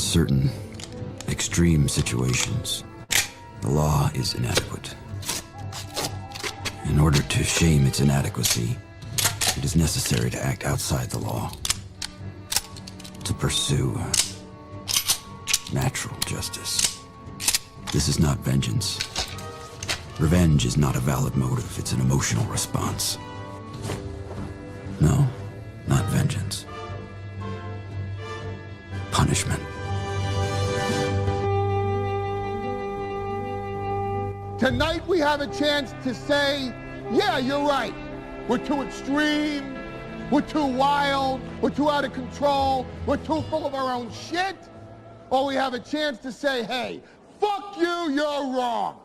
certain extreme situations, the law is inadequate. In order to shame its inadequacy, it is necessary to act outside the law, to pursue natural justice. This is not vengeance. Revenge is not a valid motive, it's an emotional response. No, not vengeance. Punishment. Tonight we have a chance to say, yeah, you're right. We're too extreme, we're too wild, we're too out of control, we're too full of our own shit. Or we have a chance to say, hey, fuck you, you're wrong.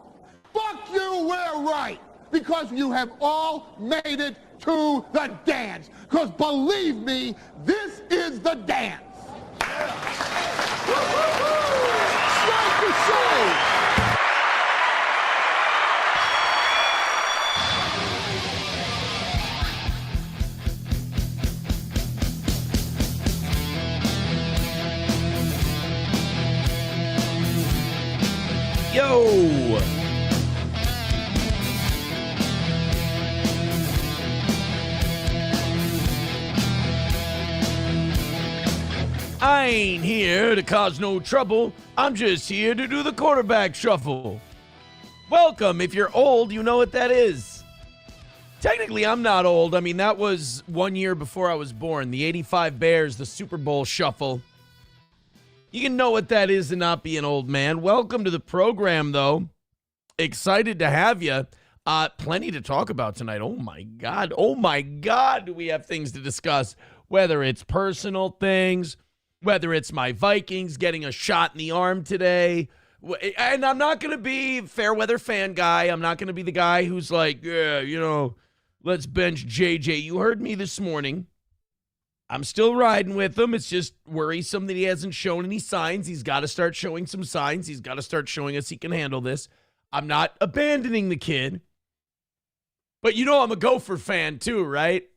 Fuck you, we're right. Because you have all made it to the dance. Because believe me, this is the dance. Start the show. Yo! I ain't here to cause no trouble. I'm just here to do the quarterback shuffle. Welcome. If you're old, you know what that is. Technically, I'm not old. I mean, that was 1 year before I was born. The 85 Bears, the Super Bowl shuffle. You can know what that is and not be an old man. Welcome to the program, though. Excited to have you. Plenty to talk about tonight. Oh, my God. Oh, my God. Do we have things to discuss? Whether it's personal things, whether it's my Vikings getting a shot in the arm today. And I'm not going to be fair weather fan guy. I'm not going to be the guy who's like, yeah, let's bench JJ. You heard me this morning. I'm still riding with him. It's just worrisome that he hasn't shown any signs. He's got to start showing some signs. He's got to start showing us he can handle this. I'm not abandoning the kid. But I'm a Gopher fan too, right?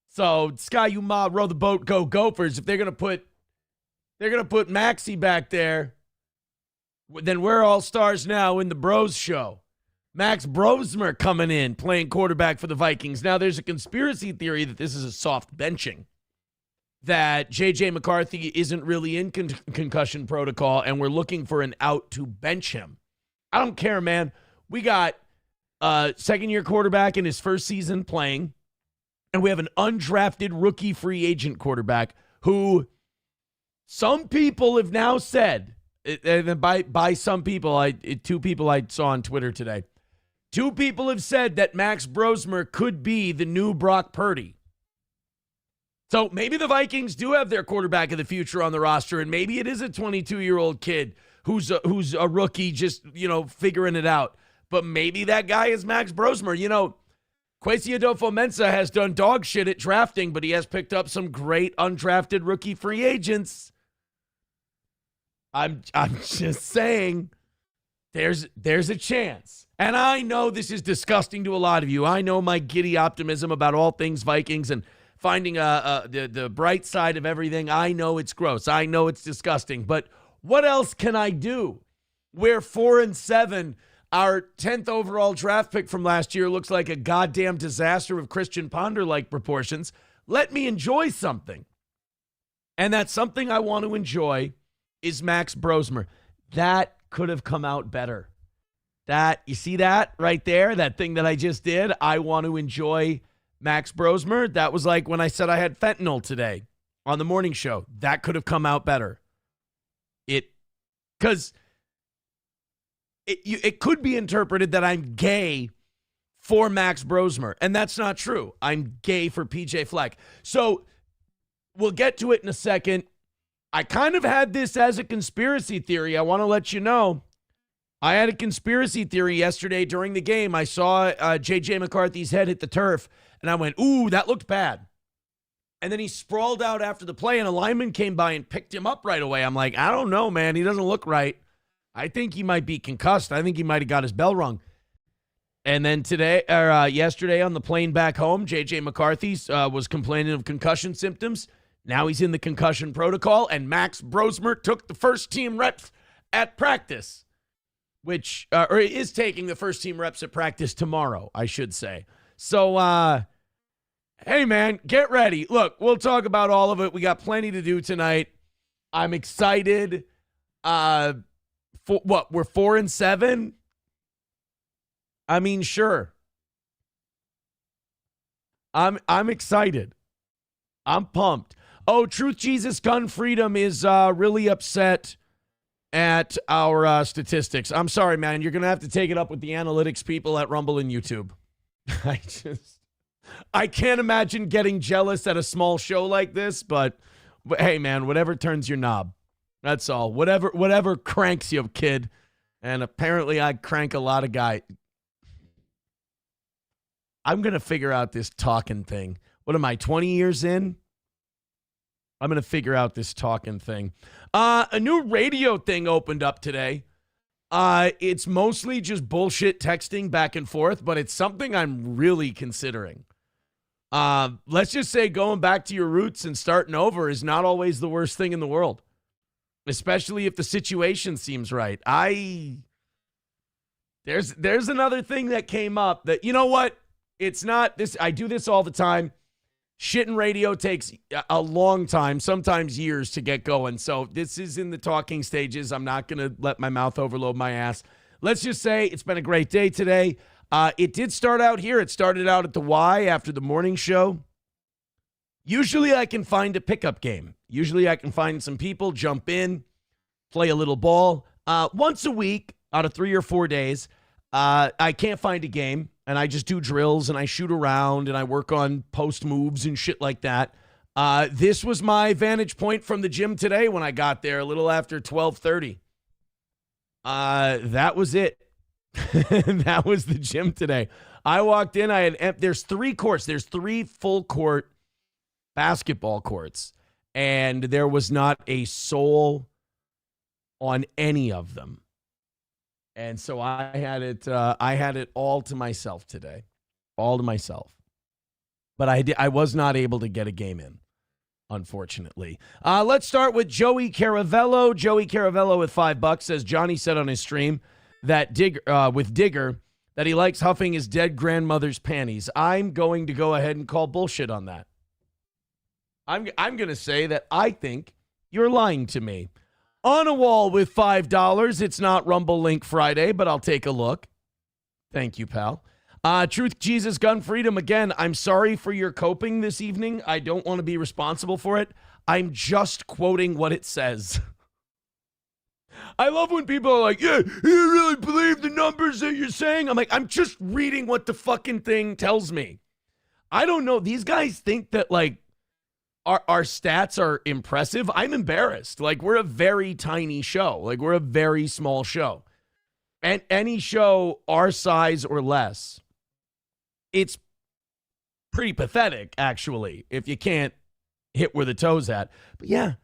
So, Sky, you ma, row the boat, go Gophers. If they're going to put Maxie back there, then we're all stars now in the Bros show. Max Brosmer coming in, playing quarterback for the Vikings. Now, there's a conspiracy theory that this is a soft benching, that J.J. McCarthy isn't really in concussion protocol, and we're looking for an out to bench him. I don't care, man. We got a second-year quarterback in his first season playing, and we have an undrafted rookie free agent quarterback who some people have now said, and by some people, two people I saw on Twitter today, two people have said that Max Brosmer could be the new Brock Purdy. So maybe the Vikings do have their quarterback of the future on the roster, and maybe it is a 22-year-old kid who's a rookie just, figuring it out. But maybe that guy is Max Brosmer. Kwesi Adolfo-Mensah has done dog shit at drafting, but he has picked up some great undrafted rookie free agents. I'm just saying there's a chance. And I know this is disgusting to a lot of you. I know my giddy optimism about all things Vikings and finding the bright side of everything. I know it's gross. I know it's disgusting. But what else can I do? We're 4-7. Our 10th overall draft pick from last year looks like a goddamn disaster of Christian Ponder-like proportions. Let me enjoy something. And that something I want to enjoy is Max Brosmer. That could have come out better. You see that right there? That thing that I just did? I want to enjoy Max Brosmer. That was like when I said I had fentanyl today on the morning show. That could have come out better. Because it could be interpreted that I'm gay for Max Brosmer, and that's not true. I'm gay for PJ Fleck. So we'll get to it in a second. I kind of had this as a conspiracy theory. I want to let you know. I had a conspiracy theory yesterday during the game. I saw J.J. McCarthy's head hit the turf, and I went, ooh, that looked bad. And then he sprawled out after the play, and a lineman came by and picked him up right away. I'm like, I don't know, man. He doesn't look right. I think he might be concussed. I think he might have got his bell rung. And then yesterday on the plane back home, J.J. McCarthy was complaining of concussion symptoms. Now he's in the concussion protocol, and Max Brosmer took the first team reps at practice, which or is taking the first team reps at practice tomorrow, I should say. So, hey, man, get ready. Look, we'll talk about all of it. We got plenty to do tonight. I'm excited. For what? We're 4-7. I mean, sure. I'm excited. I'm pumped. Oh, Truth Jesus Gun Freedom is really upset at our statistics. I'm sorry, man. You're going to have to take it up with the analytics people at Rumble and YouTube. I can't imagine getting jealous at a small show like this, but hey, man, whatever turns your knob. That's all. Whatever cranks you, kid. And apparently I crank a lot of guys. I'm going to figure out this talking thing. What am I, 20 years in? I'm going to figure out this talking thing. A new radio thing opened up today. It's mostly just bullshit texting back and forth, but it's something I'm really considering. Let's just say going back to your roots and starting over is not always the worst thing in the world, especially if the situation seems right. There's another thing that came up that, you know what? It's not this. I do this all the time. Shit in radio takes a long time, sometimes years to get going. So this is in the talking stages. I'm not going to let my mouth overload my ass. Let's just say it's been a great day today. It did start out here. It started out at the Y after the morning show. Usually I can find a pickup game. Usually I can find some people, jump in, play a little ball. Once a week out of 3 or 4 days, I can't find a game. And I just do drills, and I shoot around, and I work on post moves and shit like that. This was my vantage point from the gym today when I got there a little after 12:30. That was it. That was the gym today. I walked in. There's 3 courts. There's 3 full court basketball courts, and there was not a soul on any of them. And so I had it all to myself today, all to myself. But I was not able to get a game in, unfortunately. Let's start with Joey Caravello. Joey Caravello with $5 says Johnny said on his stream that with Digger that he likes huffing his dead grandmother's panties. I'm going to go ahead and call bullshit on that. I'm going to say that I think you're lying to me. On a wall with $5. It's not Rumble Link Friday, but I'll take a look. Thank you, pal. Truth Jesus Gun Freedom. Again, I'm sorry for your coping this evening. I don't want to be responsible for it. I'm just quoting what it says. I love when people are like, yeah, you really believe the numbers that you're saying? I'm like, I'm just reading what the fucking thing tells me. I don't know. These guys think that, like, our stats are impressive. I'm embarrassed. Like, we're a very tiny show. Like, we're a very small show. And any show our size or less, it's pretty pathetic, actually, if you can't hit where the toe's at. But yeah,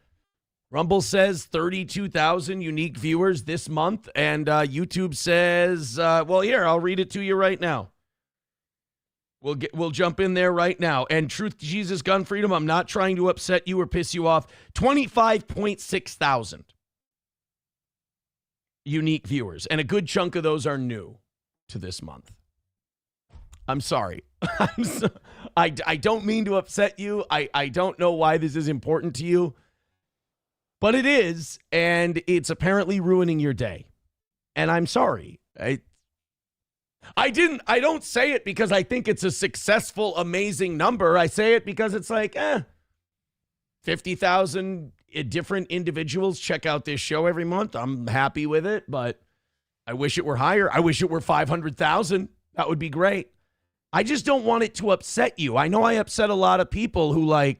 Rumble says 32,000 unique viewers this month. And YouTube says, well, here, I'll read it to you right now. We'll jump in there right now. And Truth Jesus Gun Freedom, I'm not trying to upset you or piss you off. 25.6 thousand unique viewers. And a good chunk of those are new to this month. I'm sorry. I don't mean to upset you. I don't know why this is important to you. But it is, and it's apparently ruining your day. And I'm sorry. I don't say it because I think it's a successful, amazing number. I say it because it's like, 50,000 different individuals check out this show every month. I'm happy with it, but I wish it were higher. I wish it were 500,000. That would be great. I just don't want it to upset you. I know I upset a lot of people who I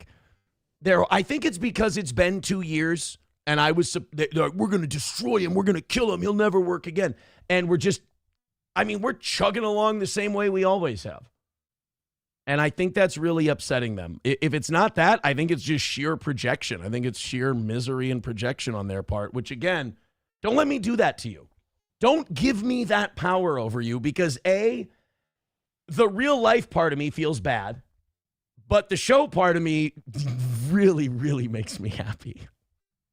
think it's because it's been 2 years and they're like, we're going to destroy him. We're going to kill him. He'll never work again. And we're chugging along the same way we always have. And I think that's really upsetting them. If it's not that, I think it's just sheer projection. I think it's sheer misery and projection on their part, which, again, don't let me do that to you. Don't give me that power over you because, A, the real life part of me feels bad, but the show part of me really, really makes me happy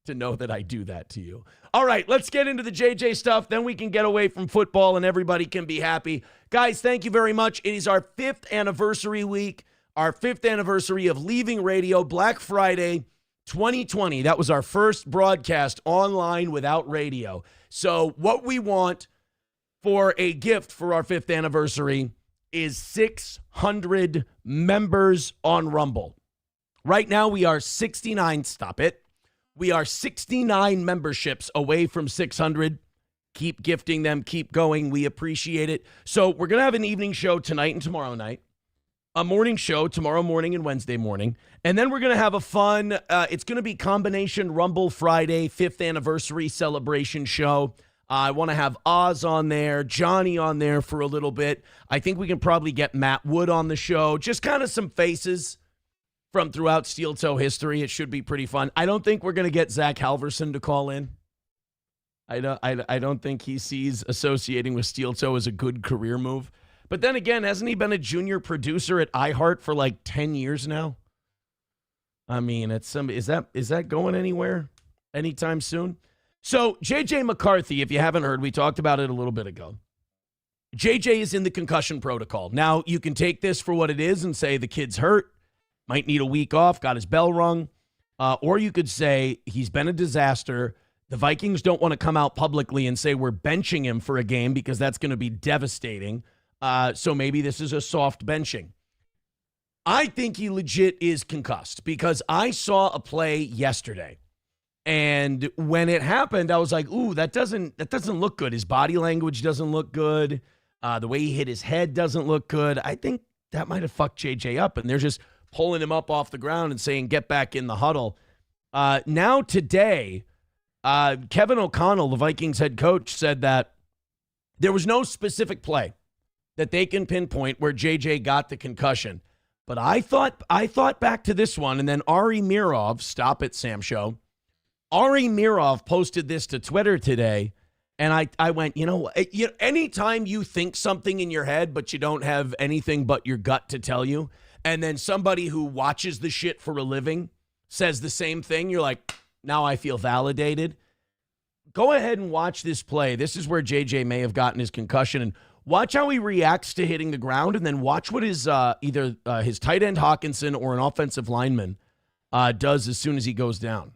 to know that I do that to you. All right, let's get into the JJ stuff. Then we can get away from football and everybody can be happy. Guys, thank you very much. It is our 5th anniversary week, our 5th anniversary of leaving radio, Black Friday 2020. That was our first broadcast online without radio. So what we want for a gift for our 5th anniversary is 600 members on Rumble. Right now we are 69. Stop it. We are 69 memberships away from 600. Keep gifting them. Keep going. We appreciate it. So we're going to have an evening show tonight and tomorrow night, a morning show tomorrow morning and Wednesday morning, and then we're going to have a fun, it's going to be combination Rumble Friday, 5th anniversary celebration show. I want to have Oz on there, Johnny on there for a little bit. I think we can probably get Matt Wood on the show. Just kind of some faces from throughout Steel Toe history. It should be pretty fun. I don't think we're going to get Zach Halverson to call in. I don't think he sees associating with Steel Toe as a good career move. But then again, hasn't he been a junior producer at iHeart for like 10 years now? I mean, is that going anywhere anytime soon? So JJ McCarthy, if you haven't heard, we talked about it a little bit ago. JJ is in the concussion protocol. Now, you can take this for what it is and say the kid's hurt, might need a week off, got his bell rung. Or you could say he's been a disaster. The Vikings don't want to come out publicly and say we're benching him for a game because that's going to be devastating. So maybe this is a soft benching. I think he legit is concussed because I saw a play yesterday. And when it happened, I was like, ooh, that doesn't look good. His body language doesn't look good. The way he hit his head doesn't look good. I think that might have fucked JJ up. And they're just pulling him up off the ground and saying, get back in the huddle. Now today, Kevin O'Connell, the Vikings head coach, said that there was no specific play that they can pinpoint where JJ got the concussion. But I thought back to this one, and then Ari Mirov, stop it, Sam Show. Ari Mirov posted this to Twitter today, and I went, anytime you think something in your head, but you don't have anything but your gut to tell you, and then somebody who watches the shit for a living says the same thing, you're like, now I feel validated. Go ahead and watch this play. This is where JJ may have gotten his concussion, and watch how he reacts to hitting the ground, and then watch what his either his tight end Hawkinson or an offensive lineman does as soon as he goes down.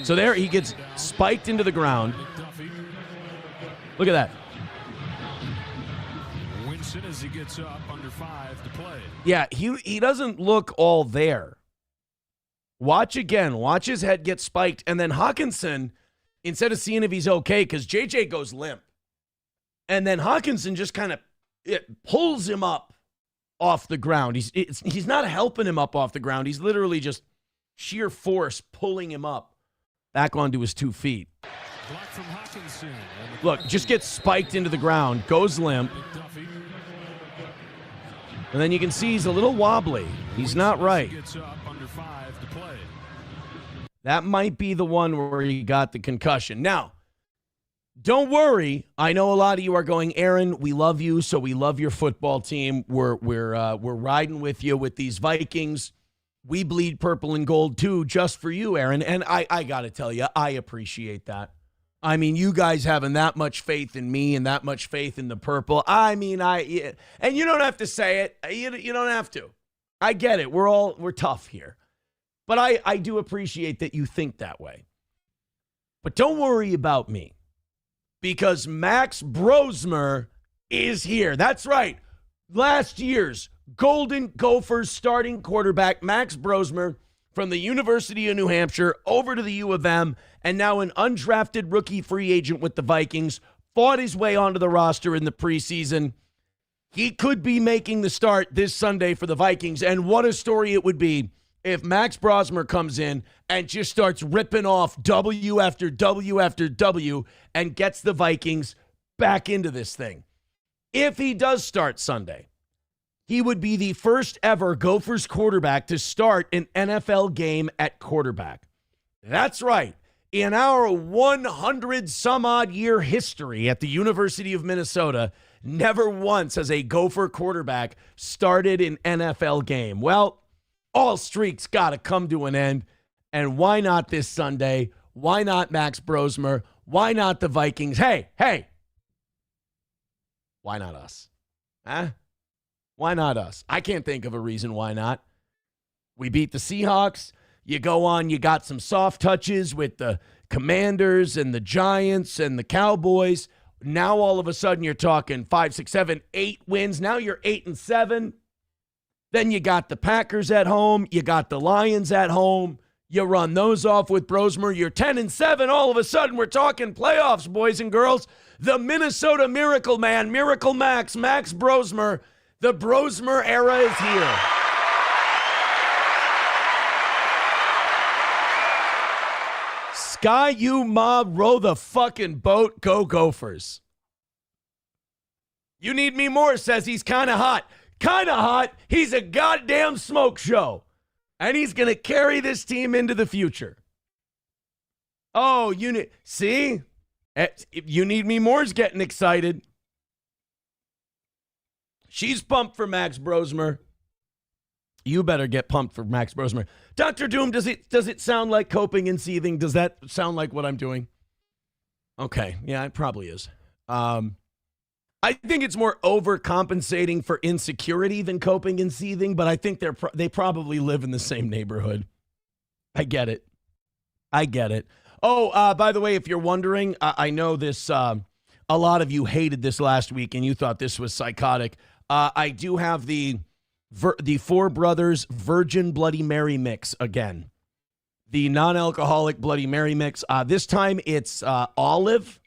So there he gets spiked into the ground. Look at that. Winston as he gets up under 5 to play. Yeah, he doesn't look all there. Watch again. Watch his head get spiked. And then Hawkinson, instead of seeing if he's okay, because JJ goes limp. And then Hawkinson just kind of pulls him up off the ground. He's not helping him up off the ground. He's literally just sheer force pulling him up back onto his 2 feet. Look, just gets spiked into the ground, goes limp. And then you can see he's a little wobbly. He's not right. That might be the one where he got the concussion. Now, don't worry. I know a lot of you are going, Aaron, we love you, so we love your football team. We're riding with you with these Vikings. We bleed purple and gold too, just for you, Aaron. And I got to tell you, I appreciate that. I mean, you guys having that much faith in me and that much faith in the purple. I mean, and you don't have to say it. You don't have to. I get it. We're tough here. But I do appreciate that you think that way. But don't worry about me, because Max Brosmer is here. That's right. Last year's Golden Gophers starting quarterback, Max Brosmer, from the University of New Hampshire over to the U of M, and now an undrafted rookie free agent with the Vikings, fought his way onto the roster in the preseason. He could be making the start this Sunday for the Vikings, and what a story it would be if Max Brosmer comes in and just starts ripping off W after W after W and gets the Vikings back into this thing. If he does start Sunday, he would be the first ever Gophers quarterback to start an NFL game at quarterback. That's right. In our 100-some-odd year history at the University of Minnesota, never once has a Gopher quarterback started an NFL game. Well, All streaks got to come to an end. And why not this Sunday? Why not Max Brosmer? Why not the Vikings? Hey, why not us? Huh? Why not us? I can't think of a reason why not. We beat the Seahawks. You go on, you got some soft touches with the Commanders and the Giants and the Cowboys. Now all of a sudden you're talking 5, 6, 7, 8 wins. Now you're 8-7. Then you got the Packers at home. You got the Lions at home. You run those off with Brosmer. You're 10-7. All of a sudden we're talking playoffs, boys and girls. The Minnesota Miracle Man, Miracle Max, Max Brosmer. The Brosmer era is here. Sky U Mob, row the fucking boat, go Gophers. You Need Me More says he's kind of hot. Kind of hot. He's a goddamn smoke show. And he's going to carry this team into the future. Oh, see? You Need Me More's getting excited. She's pumped for Max Brosmer. You better get pumped for Max Brosmer. Dr. Doom, does it sound like coping and seething? Does that sound like what I'm doing? Okay, yeah, it probably is. I think it's more overcompensating for insecurity than coping and seething, but I think they probably live in the same neighborhood. I get it. Oh, by the way, if you're wondering, I know this. A lot of you hated this last week, and you thought this was psychotic. I do have the Four Brothers Virgin Bloody Mary mix again. The non-alcoholic Bloody Mary mix. This time it's olive,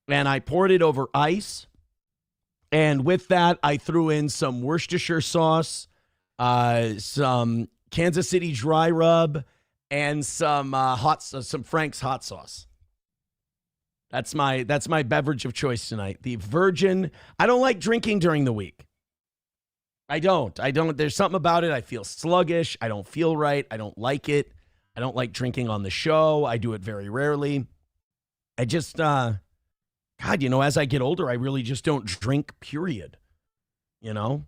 and I poured it over ice. And with that, I threw in some Worcestershire sauce, some Kansas City dry rub, and some Frank's hot sauce. That's my beverage of choice tonight. The Virgin. I don't like drinking during the week. I don't. There's something about it. I feel sluggish. I don't feel right. I don't like it. I don't like drinking on the show. I do it very rarely. I just, God, as I get older, I really just don't drink, period. I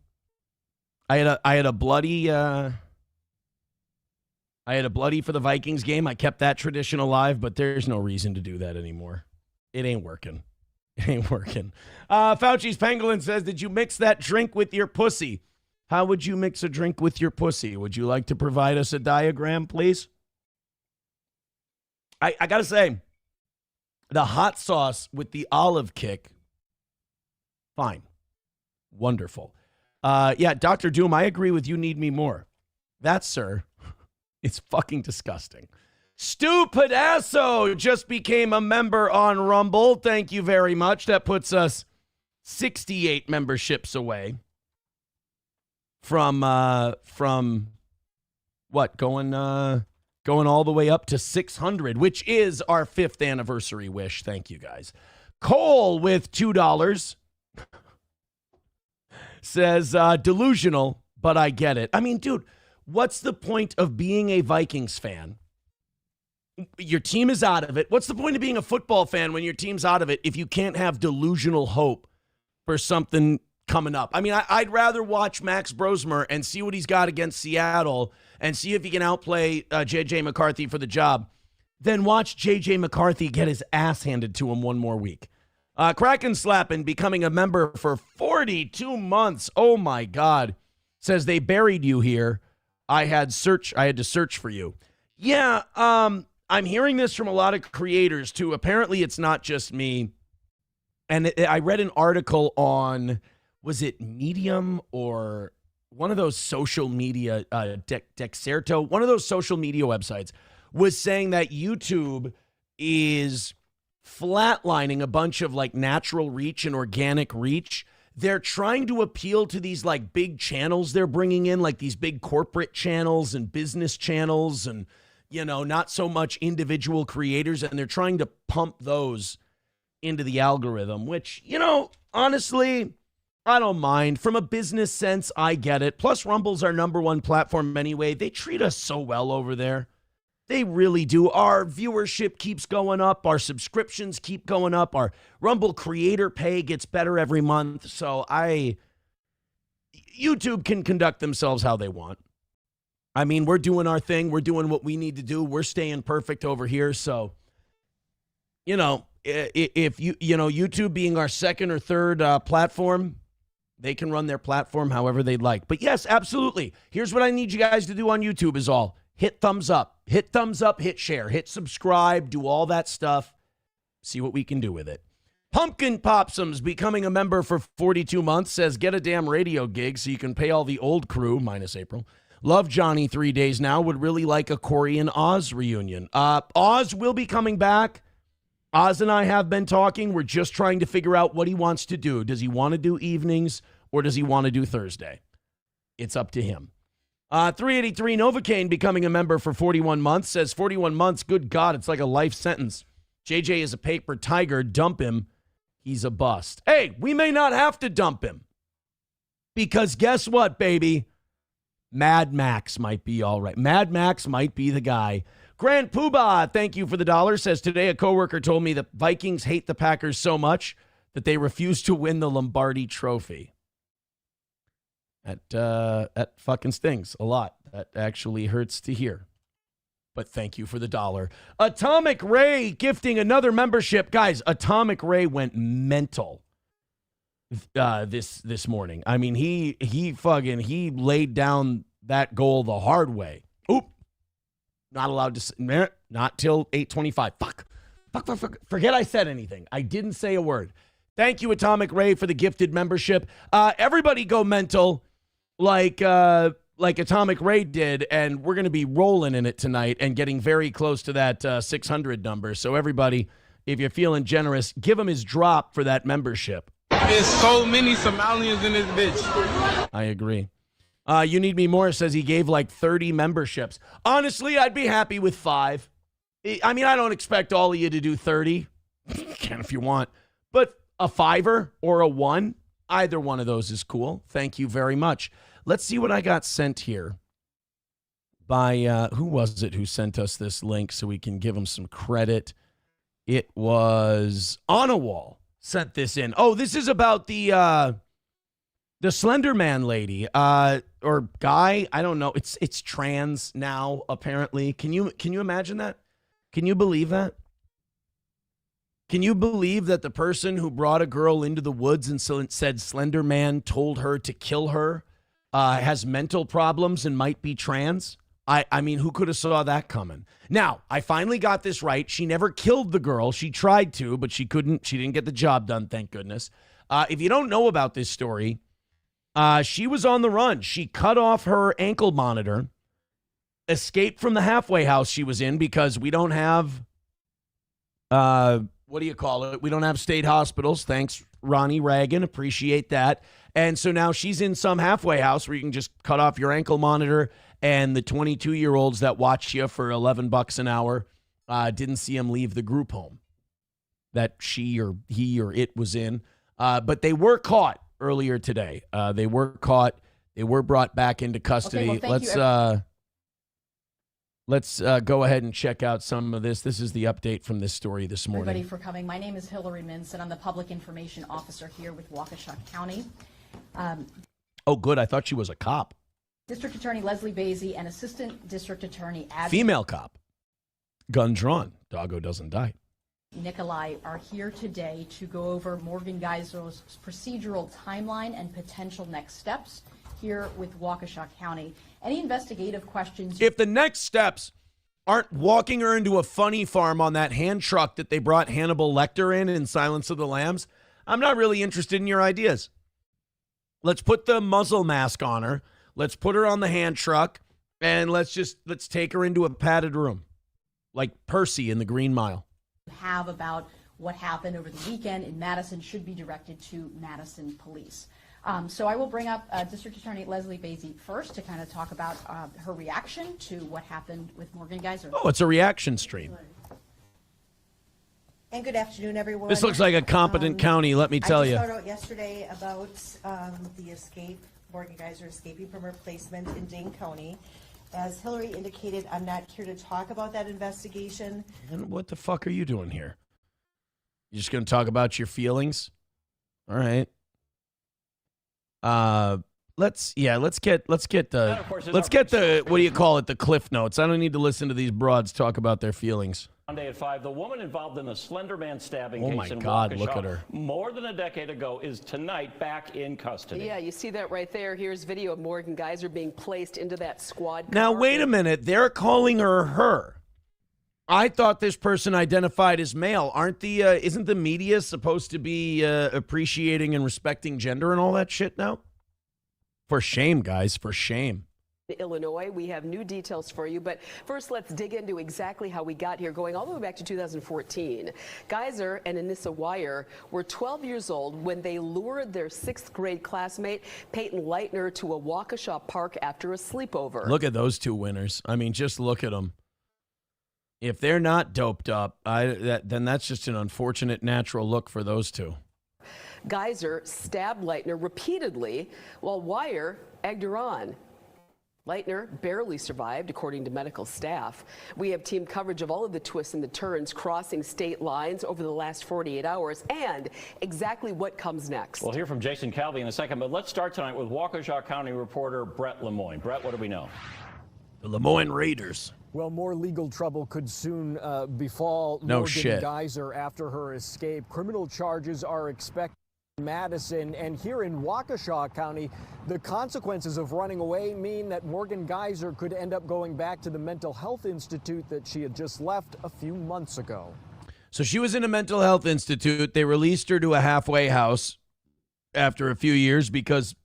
had a bloody for the Vikings game. I kept that tradition alive, but there's no reason to do that anymore. It ain't working. Fauci's Pangolin says, did you mix that drink with your pussy? How would you mix a drink with your pussy? Would you like to provide us a diagram, please? I got to say, the hot sauce with the olive kick, fine. Wonderful. Yeah, Dr. Doom, I agree with You Need Me More. That, sir, is fucking disgusting. Stu Pedasso just became a member on Rumble. Thank you very much. That puts us 68 memberships away from what, going all the way up to 600, which is our 5th anniversary wish. Thank you, guys. Cole with $2 says, delusional, but I get it. I mean, dude, what's the point of being a Vikings fan? Your team is out of it. What's the point of being a football fan when your team's out of it if you can't have delusional hope for something coming up? I mean, I'd rather watch Max Brosmer and see what he's got against Seattle and see if he can outplay J.J. McCarthy for the job than watch J.J. McCarthy get his ass handed to him one more week. Kraken Slappin' becoming a member for 42 months. Oh, my God. Says they buried you here. I had to search for you. Yeah, I'm hearing this from a lot of creators, too. Apparently, it's not just me. And I read an article on, was it Medium or one of those social media, Dexerto, one of those social media websites, was saying that YouTube is flatlining a bunch of like natural reach and organic reach. They're trying to appeal to these like big channels they're bringing in, like these big corporate channels and business channels and, not so much individual creators. And they're trying to pump those into the algorithm, which, honestly, I don't mind. From a business sense, I get it. Plus, Rumble's our #1 platform anyway. They treat us so well over there. They really do. Our viewership keeps going up. Our subscriptions keep going up. Our Rumble creator pay gets better every month. So YouTube can conduct themselves how they want. I mean, we're doing our thing. We're doing what we need to do. We're staying perfect over here. So, you know, if YouTube being our second or third platform, they can run their platform however they'd like. But yes, absolutely. Here's what I need you guys to do on YouTube is all. Hit thumbs up, hit share, hit subscribe, do all that stuff. See what we can do with it. Pumpkin Popsums becoming a member for 42 months says get a damn radio gig so you can pay all the old crew, minus April. Love Johnny 3 days now. Would really like a Corey and Oz reunion. Oz will be coming back. Oz and I have been talking. We're just trying to figure out what he wants to do. Does he want to do evenings or does he want to do Thursday? It's up to him. 383 Novocaine becoming a member for 41 months says 41 months. Good God, it's like a life sentence. JJ is a paper tiger. Dump him. He's a bust. Hey, we may not have to dump him because guess what, baby? Mad Max might be all right. Mad Max might be the guy. Grant Poobah, thank you for the $1, says today a coworker told me the Vikings hate the Packers so much that they refuse to win the Lombardi Trophy. That fucking stings a lot. That actually hurts to hear. But thank you for the $1. Atomic Ray gifting another membership. Guys, Atomic Ray went mental this morning. I mean, he laid down that goal the hard way. Oop. Not allowed to, not till 8:25. Fuck. Forget I said anything. I didn't say a word. Thank you, Atomic Ray, for the gifted membership. Everybody go mental like Atomic Ray did, and we're going to be rolling in it tonight and getting very close to that 600 number. So everybody, if you're feeling generous, give him his drop for that membership. There's so many Somalians in this bitch. I agree. You Need Me More says he gave like 30 memberships. Honestly, I'd be happy with 5. I mean, I don't expect all of you to do 30. You can if you want. But a 5er or a 1, either one of those is cool. Thank you very much. Let's see what I got sent here by, who was it who sent us this link so we can give them some credit? It was Onawall sent this in. Oh, this is about the Slender Man lady, or guy. I don't know. It's trans now, apparently. Can you imagine that? Can you believe that? Can you believe that the person who brought a girl into the woods and said Slender Man told her to kill her has mental problems and might be trans? I mean, who could have saw that coming? Now, I finally got this right. She never killed the girl. She tried to, but she couldn't. She didn't get the job done, thank goodness. If you don't know about this story, she was on the run. She cut off her ankle monitor, escaped from the halfway house she was in because we don't have, what do you call it? We don't have state hospitals. Thanks, Ronnie Reagan. Appreciate that. And so now she's in some halfway house where you can just cut off your ankle monitor, and the 22-year-olds that watch you for $11 an hour didn't see him leave the group home that she or he or it was in. But they were caught earlier today. They were caught. They were brought back into custody. Okay, well, Let's go ahead and check out some of this. This is the update from this story this morning. Everybody for coming. My name is Hillary Mintz, and I'm the Public Information Officer here with Waukesha County. Oh, good. I thought she was a cop. District Attorney Leslie Basie and Assistant District Attorney Female cop. Gun drawn. Doggo doesn't die. Nikolai are here today to go over Morgan Geiser's procedural timeline and potential next steps here with Waukesha County. Any investigative questions? If the next steps aren't walking her into a funny farm on that hand truck that they brought Hannibal Lecter in Silence of the Lambs, I'm not really interested in your ideas. Let's put the muzzle mask on her. Let's put her on the hand truck, and let's take her into a padded room, like Percy in the Green Mile. Have about what happened over the weekend in Madison should be directed to Madison Police. So I will bring up District Attorney Leslie Basie first to kind of talk about her reaction to what happened with Morgan Geiser. Oh, it's a reaction stream. And good afternoon, everyone. This looks like a competent county, let me tell you. I just found out yesterday about the escape, Morgan Geiser escaping from her placement in Dane County. As Hillary indicated, I'm not here to talk about that investigation. And what the fuck are you doing here? You just going to talk about your feelings? All right. let's get the what do you call it, the cliff notes. I don't need to listen to these broads talk about their feelings. Monday at 5, the woman involved in the Slender Man stabbing Oh case my in God, Waukesha look at her. more than a decade ago is tonight back in custody. Yeah, you see that right there. Here's video of Morgan Geyser being placed into that squad car. Now wait a minute, they're calling her. I thought this person identified as male. Isn't the media supposed to be appreciating and respecting gender and all that shit now? For shame, guys, for shame. Illinois. We have new details for you, but first let's dig into exactly how we got here, going all the way back to 2014. Geyser and Anissa Wire were 12 years old when they lured their 6th grade classmate Peyton Leitner to a Waukesha park after a sleepover. Look at those two winners. I mean, just look at them. If they're not doped up, then that's just an unfortunate natural look for those two. Geyser stabbed Leitner repeatedly while Wire egged her on. Leitner barely survived, according to medical staff. We have team coverage of all of the twists and the turns crossing state lines over the last 48 hours and exactly what comes next. We'll hear from Jason Calvi in a second, but let's start tonight with Waukesha County reporter Brett Lemoyne. Brett, what do we know? The Lemoyne Raiders. Well, more legal trouble could soon befall Morgan Geyser after her escape. Criminal charges are expected in Madison, and here in Waukesha County, the consequences of running away mean that Morgan Geyser could end up going back to the mental health institute that she had just left a few months ago. So she was in a mental health institute. They released her to a halfway house after a few years because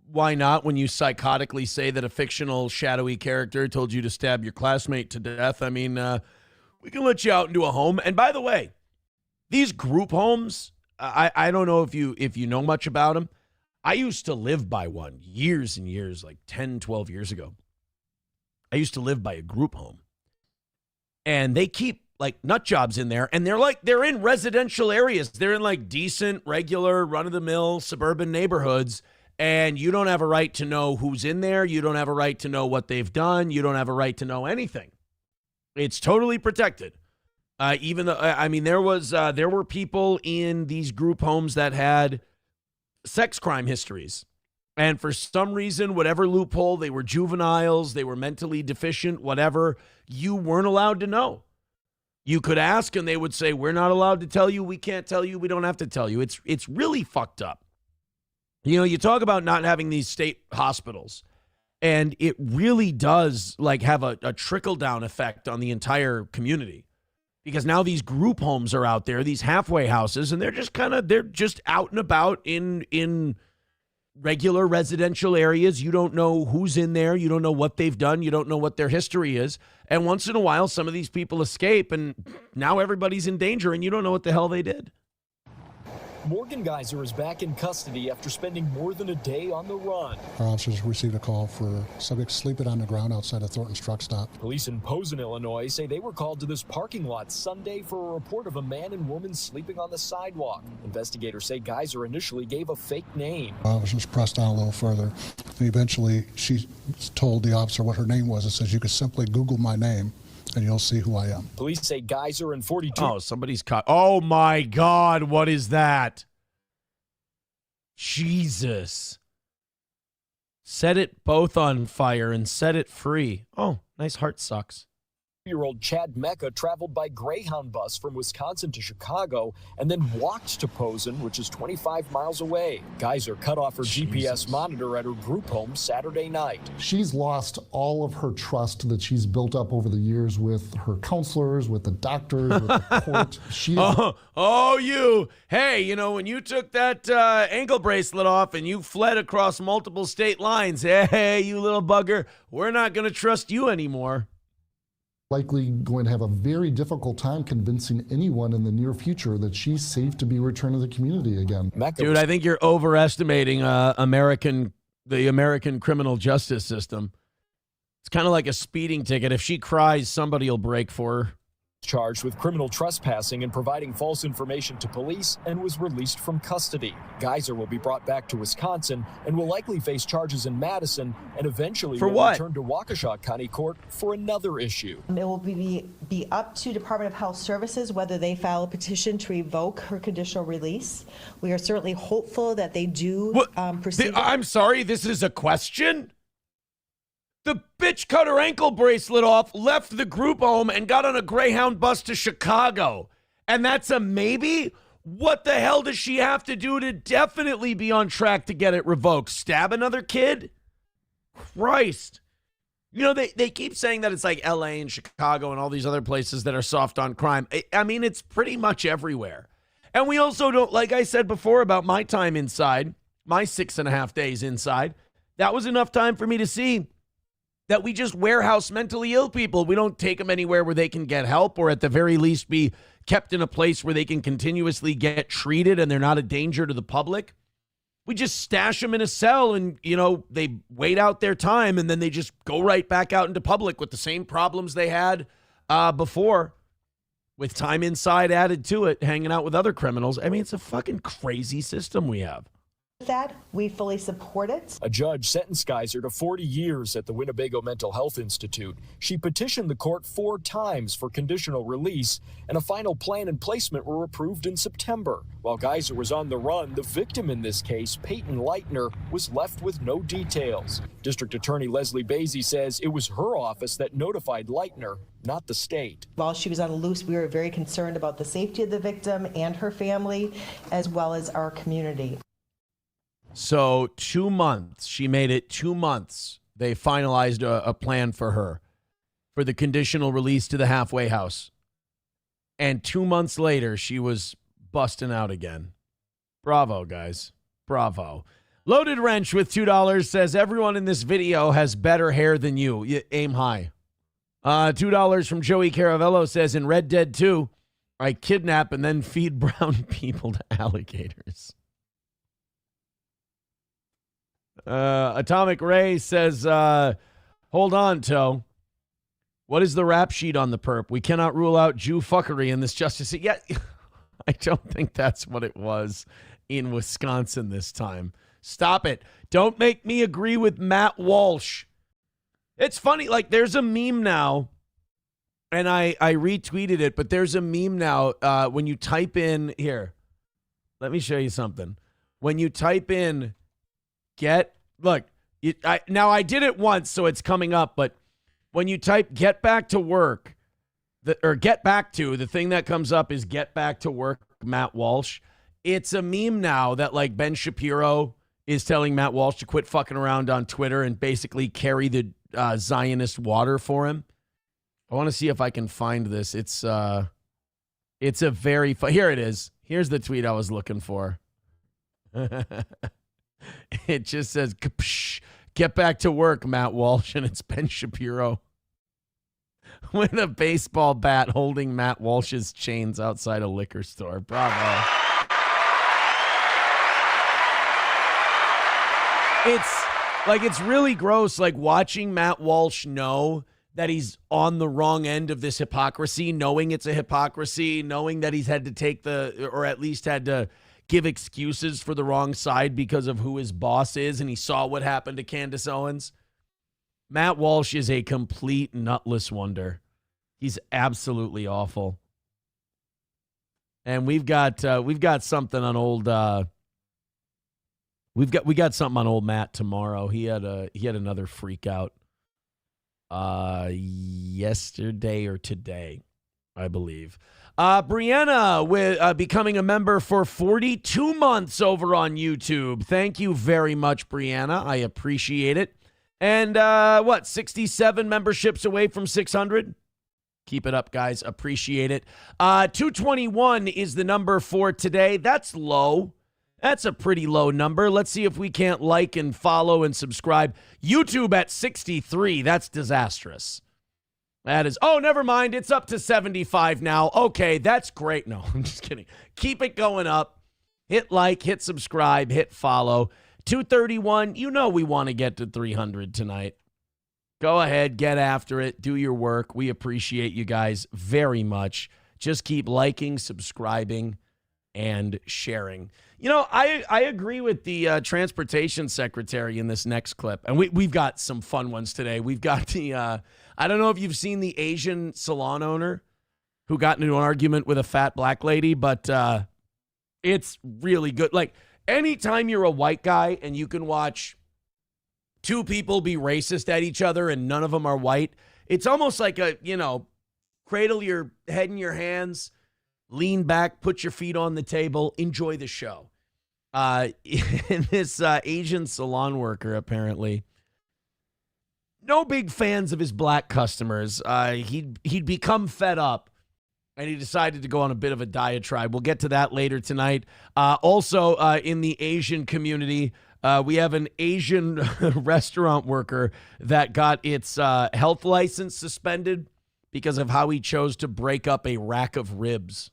why not when you psychotically say that a fictional shadowy character told you to stab your classmate to death? I mean, we can let you out into a home. And by the way, these group homes, I don't know if you know much about them. I used to live by one years and years, like 10, 12 years ago. I used to live by a group home. And they keep like nut jobs in there, and they're in residential areas. They're in like decent, regular, run-of-the-mill suburban neighborhoods, and you don't have a right to know who's in there. You don't have a right to know what they've done. You don't have a right to know anything. It's totally protected. Even though, I mean, there were people in these group homes that had sex crime histories. And for some reason, whatever loophole, they were juveniles, they were mentally deficient, whatever, you weren't allowed to know. You could ask and they would say, we're not allowed to tell you, we can't tell you, we don't have to tell you. It's really fucked up. You know, you talk about not having these state hospitals, and it really does like have a trickle-down effect on the entire community. Because now these group homes are out there, these halfway houses, and they're just out and about in regular residential areas. You don't know who's in there. You don't know what they've done. You don't know what their history is. And once in a while, some of these people escape, and now everybody's in danger, and you don't know what the hell they did. Morgan Geyser is back in custody after spending more than a day on the run. Our officers received a call for subjects sleeping on the ground outside of Thornton's truck stop. Police in Posen, Illinois say they were called to this parking lot Sunday for a report of a man and woman sleeping on the sidewalk. Investigators say Geyser initially gave a fake name. Officers pressed down a little further. And eventually, she told the officer what her name was and says, you could simply Google my name and you'll see who I am. Police say Geyser and 42. Oh, somebody's caught. Oh my God, what is that? Jesus. Set it both on fire and set it free. Oh, nice heart sucks. Year-old Chad Mecca traveled by Greyhound bus from Wisconsin to Chicago and then walked to Posen, which is 25 miles away. Geyser cut off her GPS monitor at her group home Saturday night. She's lost all of her trust that she's built up over the years with her counselors, with the doctors, with the court. Hey, you know, when you took that ankle bracelet off and you fled across multiple state lines, hey, you little bugger, we're not going to trust you anymore. Likely going to have a very difficult time convincing anyone in the near future that she's safe to be returned to the community again. Dude, I think you're overestimating the American criminal justice system. It's kind of like a speeding ticket. If she cries, somebody will break for her. charged with criminal trespassing and providing false information to police and was released from custody. Geyser will be brought back to Wisconsin and will likely face charges in Madison and eventually For will what? return to Waukesha County Court for another issue. It will be up to Department of Health Services whether they file a petition to revoke her conditional release. We are certainly hopeful that they do proceed. I'm sorry, this is a question? The bitch cut her ankle bracelet off, left the group home, and got on a Greyhound bus to Chicago. And that's a maybe? What the hell does she have to do to definitely be on track to get it revoked? Stab another kid? Christ. You know, they keep saying that it's like LA and Chicago and all these other places that are soft on crime. I mean, it's pretty much everywhere. And we also don't, like I said before about my time inside, my 6.5 days inside, that was enough time for me to see that we just warehouse mentally ill people. We don't take them anywhere where they can get help or at the very least be kept in a place where they can continuously get treated and they're not a danger to the public. We just stash them in a cell and, you know, they wait out their time and then they just go right back out into public with the same problems they had before, with time inside added to it, hanging out with other criminals. I mean, it's a fucking crazy system we have. That we fully support it. A judge sentenced Geyser to 40 years at the Winnebago Mental Health Institute. She petitioned the court 4 times for conditional release, and a final plan and placement were approved in September. While Geyser was on the run, the victim in this case, Peyton Leitner, was left with no details. District Attorney Leslie Basie says it was her office that notified Leitner, not the state. While she was on the loose, we were very concerned about the safety of the victim and her family, as well as our community. So 2 months, she made it 2 months. They finalized a plan for her for the conditional release to the halfway house. And 2 months later, she was busting out again. Bravo, guys. Bravo. Loaded Wrench with $2 says, everyone in this video has better hair than you. You aim high. $2 from Joey Caravello says, in Red Dead 2, I kidnap and then feed brown people to alligators. Atomic Ray says, hold on, Toe. What is the rap sheet on the perp? We cannot rule out Jew fuckery in this justice. Yeah, I don't think that's what it was in Wisconsin this time. Stop it. Don't make me agree with Matt Walsh. It's funny, like there's a meme now, and I retweeted it, but there's a meme now when you type in, here, let me show you something. When you type in now I did it once, so it's coming up, but when you type get back to work, get back to, the thing that comes up is get back to work, Matt Walsh. It's a meme now that like Ben Shapiro is telling Matt Walsh to quit fucking around on Twitter and basically carry the Zionist water for him. I want to see if I can find this. It's a very, here it is. Here's the tweet I was looking for. It just says, get back to work, Matt Walsh, and it's Ben Shapiro with a baseball bat holding Matt Walsh's chains outside a liquor store. Bravo. It's really gross, like watching Matt Walsh know that he's on the wrong end of this hypocrisy, knowing it's a hypocrisy, knowing that he's had to take or at least had to give excuses for the wrong side because of who his boss is, and he saw what happened to Candace Owens. Matt Walsh is a complete nutless wonder. He's absolutely awful. And we've got something on old we got something on old Matt tomorrow. He had another freak out yesterday or today, I believe. Brianna with becoming a member for 42 months over on YouTube. Thank you very much, Brianna. I appreciate it. And 67 memberships away from 600? Keep it up, guys. Appreciate it. 221 is the number for today. That's low. That's a pretty low number. Let's see if we can't like and follow and subscribe. YouTube at 63. That's disastrous. That is, oh, never mind. It's up to 75 now. Okay, that's great. No, I'm just kidding. Keep it going up. Hit like, hit subscribe, hit follow. 231, you know we want to get to 300 tonight. Go ahead, get after it, do your work. We appreciate you guys very much. Just keep liking, subscribing, and sharing. You know, I agree with the transportation secretary in this next clip. And we've got some fun ones today. We've got the, I don't know if you've seen the Asian salon owner who got into an argument with a fat black lady, but it's really good. Like, anytime you're a white guy and you can watch two people be racist at each other and none of them are white, it's almost like a, cradle your head in your hands, lean back, put your feet on the table, enjoy the show. And this Asian salon worker, apparently, no big fans of his black customers. He'd become fed up, and he decided to go on a bit of a diatribe. We'll get to that later tonight. Also, in the Asian community, we have an Asian restaurant worker that got its health license suspended because of how he chose to break up a rack of ribs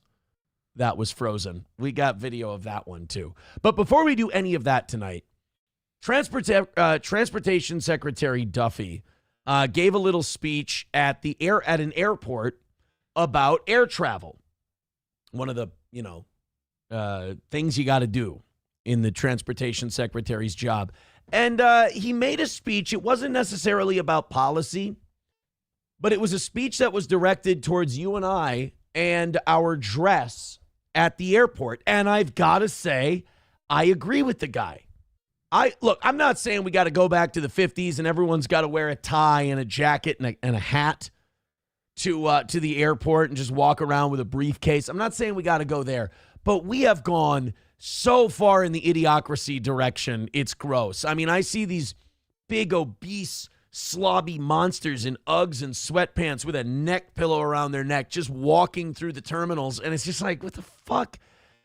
that was frozen. We got video of that one, too. But before we do any of that tonight, Transportation Secretary Duffy gave a little speech at an airport about air travel. One of the, things you got to do in the Transportation Secretary's job. And he made a speech. It wasn't necessarily about policy, but it was a speech that was directed towards you and I and our dress at the airport. And I've got to say, I agree with the guy. I'm not saying we got to go back to the 50s and everyone's got to wear a tie and a jacket and a hat to the airport and just walk around with a briefcase. I'm not saying we got to go there, but we have gone so far in the idiocracy direction, it's gross. I mean, I see these big, obese, slobby monsters in Uggs and sweatpants with a neck pillow around their neck just walking through the terminals, and it's just like, what the fuck?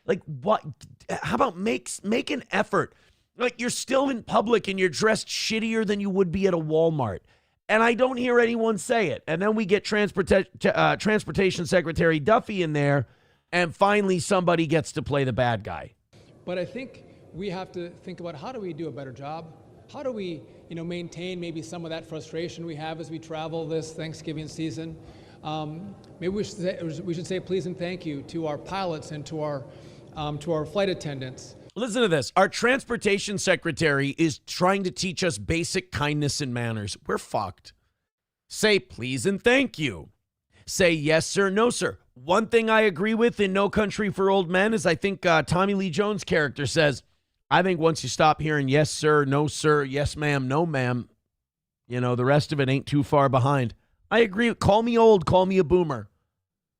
Like, what? How about make an effort? Like, you're still in public and you're dressed shittier than you would be at a Walmart. And I don't hear anyone say it. And then we get Transportation Secretary Duffy in there, and finally somebody gets to play the bad guy. But I think we have to think about, how do we do a better job? How do we, maintain maybe some of that frustration we have as we travel this Thanksgiving season? Maybe we should say please and thank you to our pilots and to our flight attendants. Listen to this. Our transportation secretary is trying to teach us basic kindness and manners. We're fucked. Say please and thank you. Say yes, sir, no, sir. One thing I agree with in No Country for Old Men is I think Tommy Lee Jones' character says, I think once you stop hearing yes, sir, no, sir, yes, ma'am, no, ma'am, the rest of it ain't too far behind. I agree. Call me old. Call me a boomer.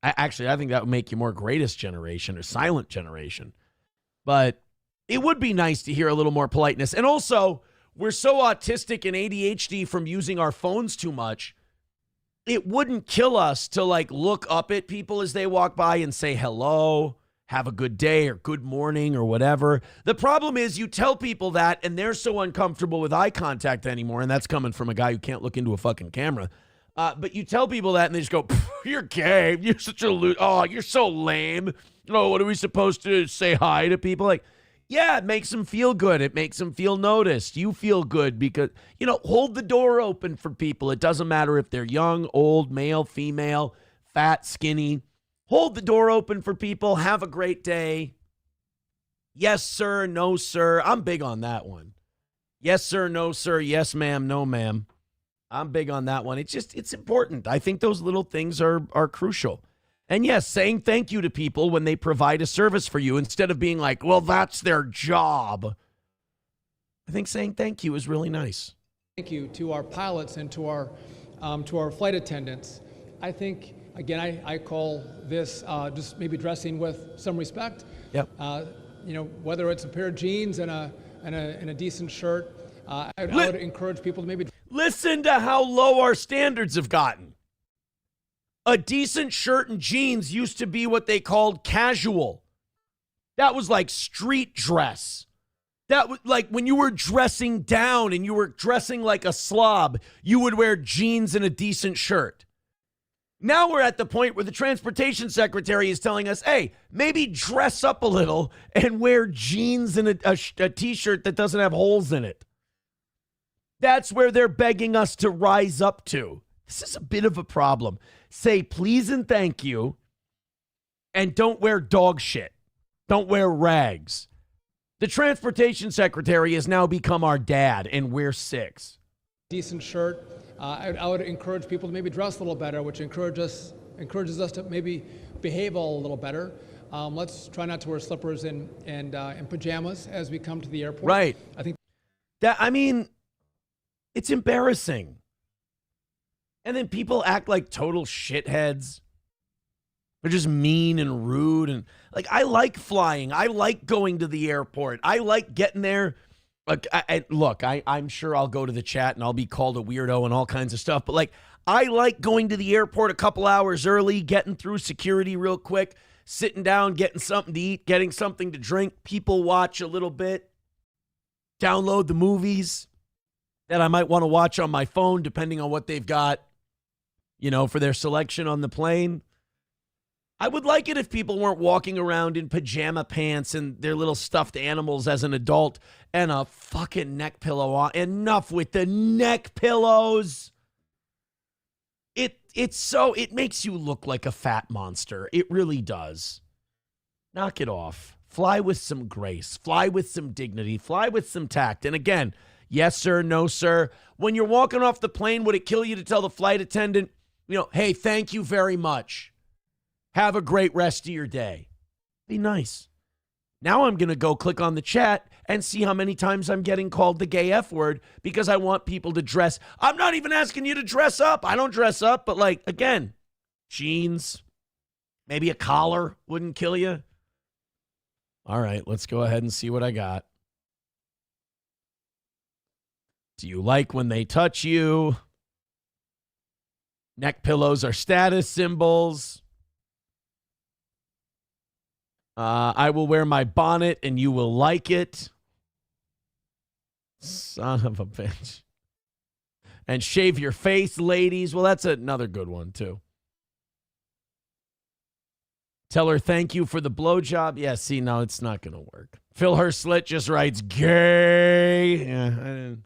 I think that would make you more greatest generation or silent generation. But it would be nice to hear a little more politeness. And also, we're so autistic and ADHD from using our phones too much. It wouldn't kill us to look up at people as they walk by and say hello, have a good day or good morning or whatever. The problem is you tell people that and they're so uncomfortable with eye contact anymore. And that's coming from a guy who can't look into a fucking camera. But you tell people that and they just go, you're gay. You're such a oh, you're so lame. Oh, what are we supposed to say hi to people? Like, yeah, it makes them feel good. It makes them feel noticed. You feel good because, hold the door open for people. It doesn't matter if they're young, old, male, female, fat, skinny. Hold the door open for people. Have a great day. Yes, sir. No, sir. I'm big on that one. Yes, sir. No, sir. Yes, ma'am. No, ma'am. I'm big on that one. It's important. I think those little things are crucial. And yes, saying thank you to people when they provide a service for you instead of being like, well, that's their job. I think saying thank you is really nice. Thank you to our pilots and to our flight attendants. I think, again, I call this just maybe dressing with some respect. Yep. Whether it's a pair of jeans and a decent shirt, I would encourage people to maybe listen to how low our standards have gotten. A decent shirt and jeans used to be what they called casual. That was like street dress. That was like when you were dressing down and you were dressing like a slob, you would wear jeans and a decent shirt. Now we're at the point where the transportation secretary is telling us, hey, maybe dress up a little and wear jeans and a t-shirt that doesn't have holes in it. That's where they're begging us to rise up to. This is a bit of a problem. Say please and thank you, and don't wear dog shit. Don't wear rags. The transportation secretary has now become our dad, and we're 6. Decent shirt. I would encourage people to maybe dress a little better, which encourages us to maybe behave a little better. Let's try not to wear slippers and pajamas as we come to the airport. Right. I think it's embarrassing. And then people act like total shitheads. They're just mean and rude. And like, I like flying. I like going to the airport. I like getting there. Like, I'm sure I'll go to the chat and I'll be called a weirdo and all kinds of stuff. But like, I like going to the airport a couple hours early, getting through security real quick, sitting down, getting something to eat, getting something to drink, people watch a little bit, download the movies that I might want to watch on my phone, depending on what they've got, for their selection on the plane. I would like it if people weren't walking around in pajama pants and their little stuffed animals as an adult and a fucking neck pillow on. Enough with the neck pillows. It makes you look like a fat monster. It really does. Knock it off. Fly with some grace. Fly with some dignity. Fly with some tact. And again, yes, sir, no, sir. When you're walking off the plane, would it kill you to tell the flight attendant, hey, thank you very much. Have a great rest of your day. Be nice. Now I'm going to go click on the chat and see how many times I'm getting called the gay F word because I want people to dress. I'm not even asking you to dress up. I don't dress up, but again, jeans, maybe a collar wouldn't kill you. All right, let's go ahead and see what I got. Do you like when they touch you? Neck pillows are status symbols. I will wear my bonnet and you will like it. Son of a bitch. And shave your face, ladies. Well, that's another good one, too. Tell her thank you for the blowjob. Yeah, see, no, it's not going to work. Phil Herslit just writes gay. Yeah, I didn't.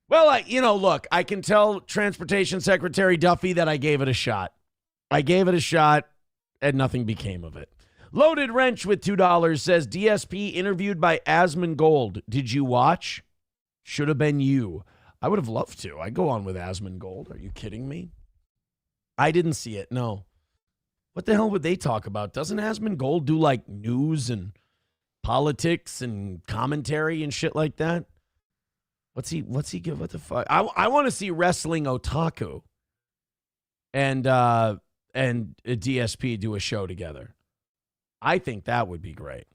Well, look, I can tell Transportation Secretary Duffy that I gave it a shot. And nothing became of it. Loaded Wrench with $2 says, DSP interviewed by Asmongold. Did you watch? Should have been you. I would have loved to. I'd go on with Asmongold. Are you kidding me? I didn't see it, no. What the hell would they talk about? Doesn't Asmongold do news and politics and commentary and shit like that? What's he give? What the fuck? I want to see Wrestling Otaku and DSP do a show together. I think that would be great.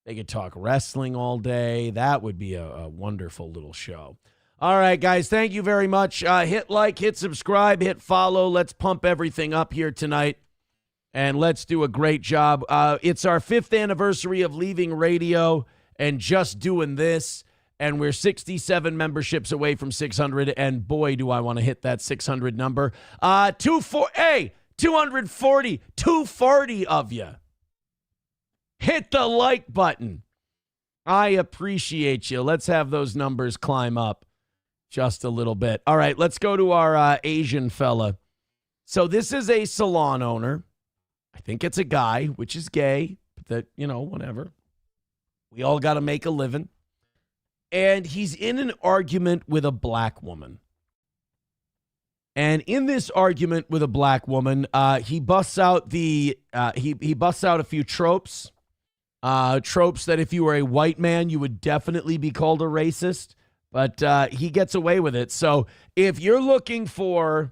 They could talk wrestling all day. That would be a wonderful little show. All right, guys, thank you very much. Hit like, hit subscribe, hit follow. Let's pump everything up here tonight, and let's do a great job. It's our 5th anniversary of leaving radio and just doing this, and we're 67 memberships away from 600, and boy, do I want to hit that 600 number. 240 of you. Hit the like button. I appreciate you. Let's have those numbers climb up just a little bit. All right, let's go to our Asian fella. So this is a salon owner. I think it's a guy, which is gay, but whatever. We all got to make a living. And he's in an argument with a black woman. And in this argument with a black woman, he busts out he busts out a few tropes. Tropes that if you were a white man, you would definitely be called a racist, but he gets away with it. So if you're looking to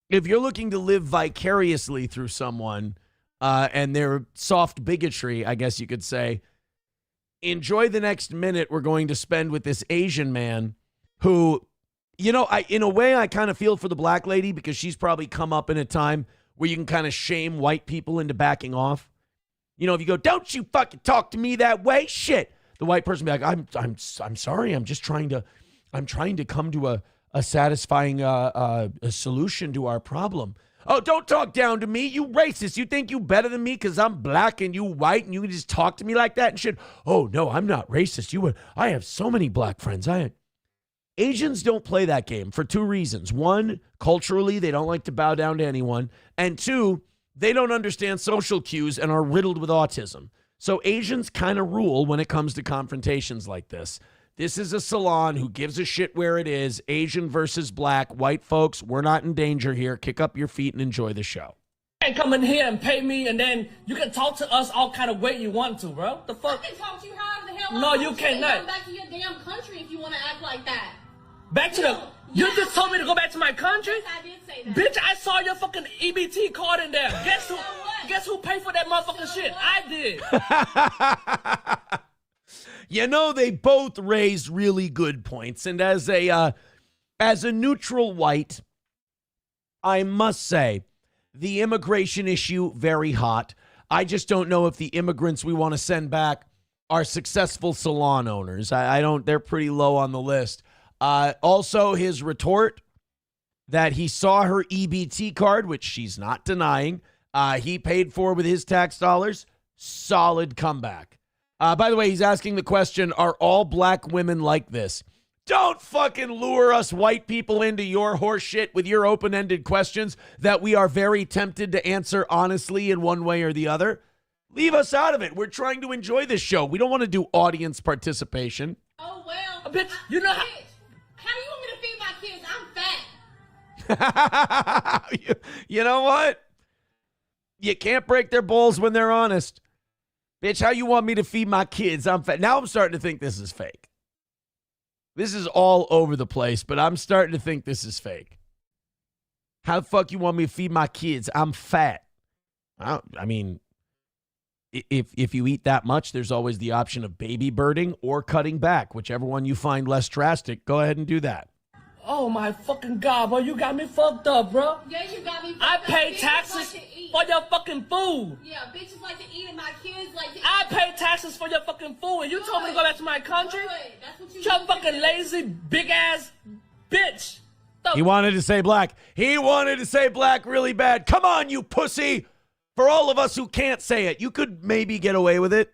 live vicariously through someone and their soft bigotry, I guess you could say, enjoy the next minute we're going to spend with this Asian man who, in a way, I kind of feel for the black lady because she's probably come up in a time where you can kind of shame white people into backing off. If you go, don't you fucking talk to me that way, shit. The white person be like, I'm sorry. I'm trying to come to a satisfying a solution to our problem. Oh, don't talk down to me, you racist. You think you better than me because I'm black and you white and you can just talk to me like that and shit. Oh no, I'm not racist. I have so many black friends. Asians don't play that game for two reasons. One, culturally, they don't like to bow down to anyone. And two, they don't understand social cues and are riddled with autism. So Asians kind of rule when it comes to confrontations like this. This is a salon. Who gives a shit where it is? Asian versus black. White folks, we're not in danger here. Kick up your feet and enjoy the show. And come in here and pay me, and then you can talk to us all kind of way you want to, bro. The fuck? I can talk to you however the hell No, I you want to. cannot. Come back to your damn country if you want to act like that. Back to the... You just told me to go back to my country? Yes, I did say that. Bitch, I saw your fucking EBT card in there. Guess who paid for that motherfucking shit? I did. You know, they both raised really good points. And as a neutral white, I must say, the immigration issue, very hot. I just don't know if the immigrants we want to send back are successful salon owners. I don't, they're pretty low on the list. Also, his retort that he saw her EBT card, which she's not denying, he paid for with his tax dollars. Solid comeback. By the way, he's asking the question, are all black women like this? Don't fucking lure us white people into your horse shit with your open-ended questions that we are very tempted to answer honestly in one way or the other. Leave us out of it. We're trying to enjoy this show. We don't want to do audience participation. Oh, well. Bitch, you know how... How do you want me to feed my kids? I'm fat. You know what? You can't break their balls when they're honest. Bitch, how you want me to feed my kids? I'm fat. Now I'm starting to think this is fake. This is all over the place, but I'm starting to think this is fake. How the fuck you want me to feed my kids? I'm fat. I mean, if you eat that much, there's always the option of baby birding or cutting back. Whichever one you find less drastic, go ahead and do that. Oh my fucking God, bro, you got me fucked up, bro. Yeah, you got me fucked I up. pay Bitches taxes like to eat. for your fucking food. Yeah, bitches like to eat and my kids like to I eat. pay taxes for your fucking food, and you told me to go back to my country? That's what you Your fucking lazy, big-ass bitch. He wanted to say black. He wanted to say black really bad. Come on, you pussy. For all of us who can't say it, you could maybe get away with it.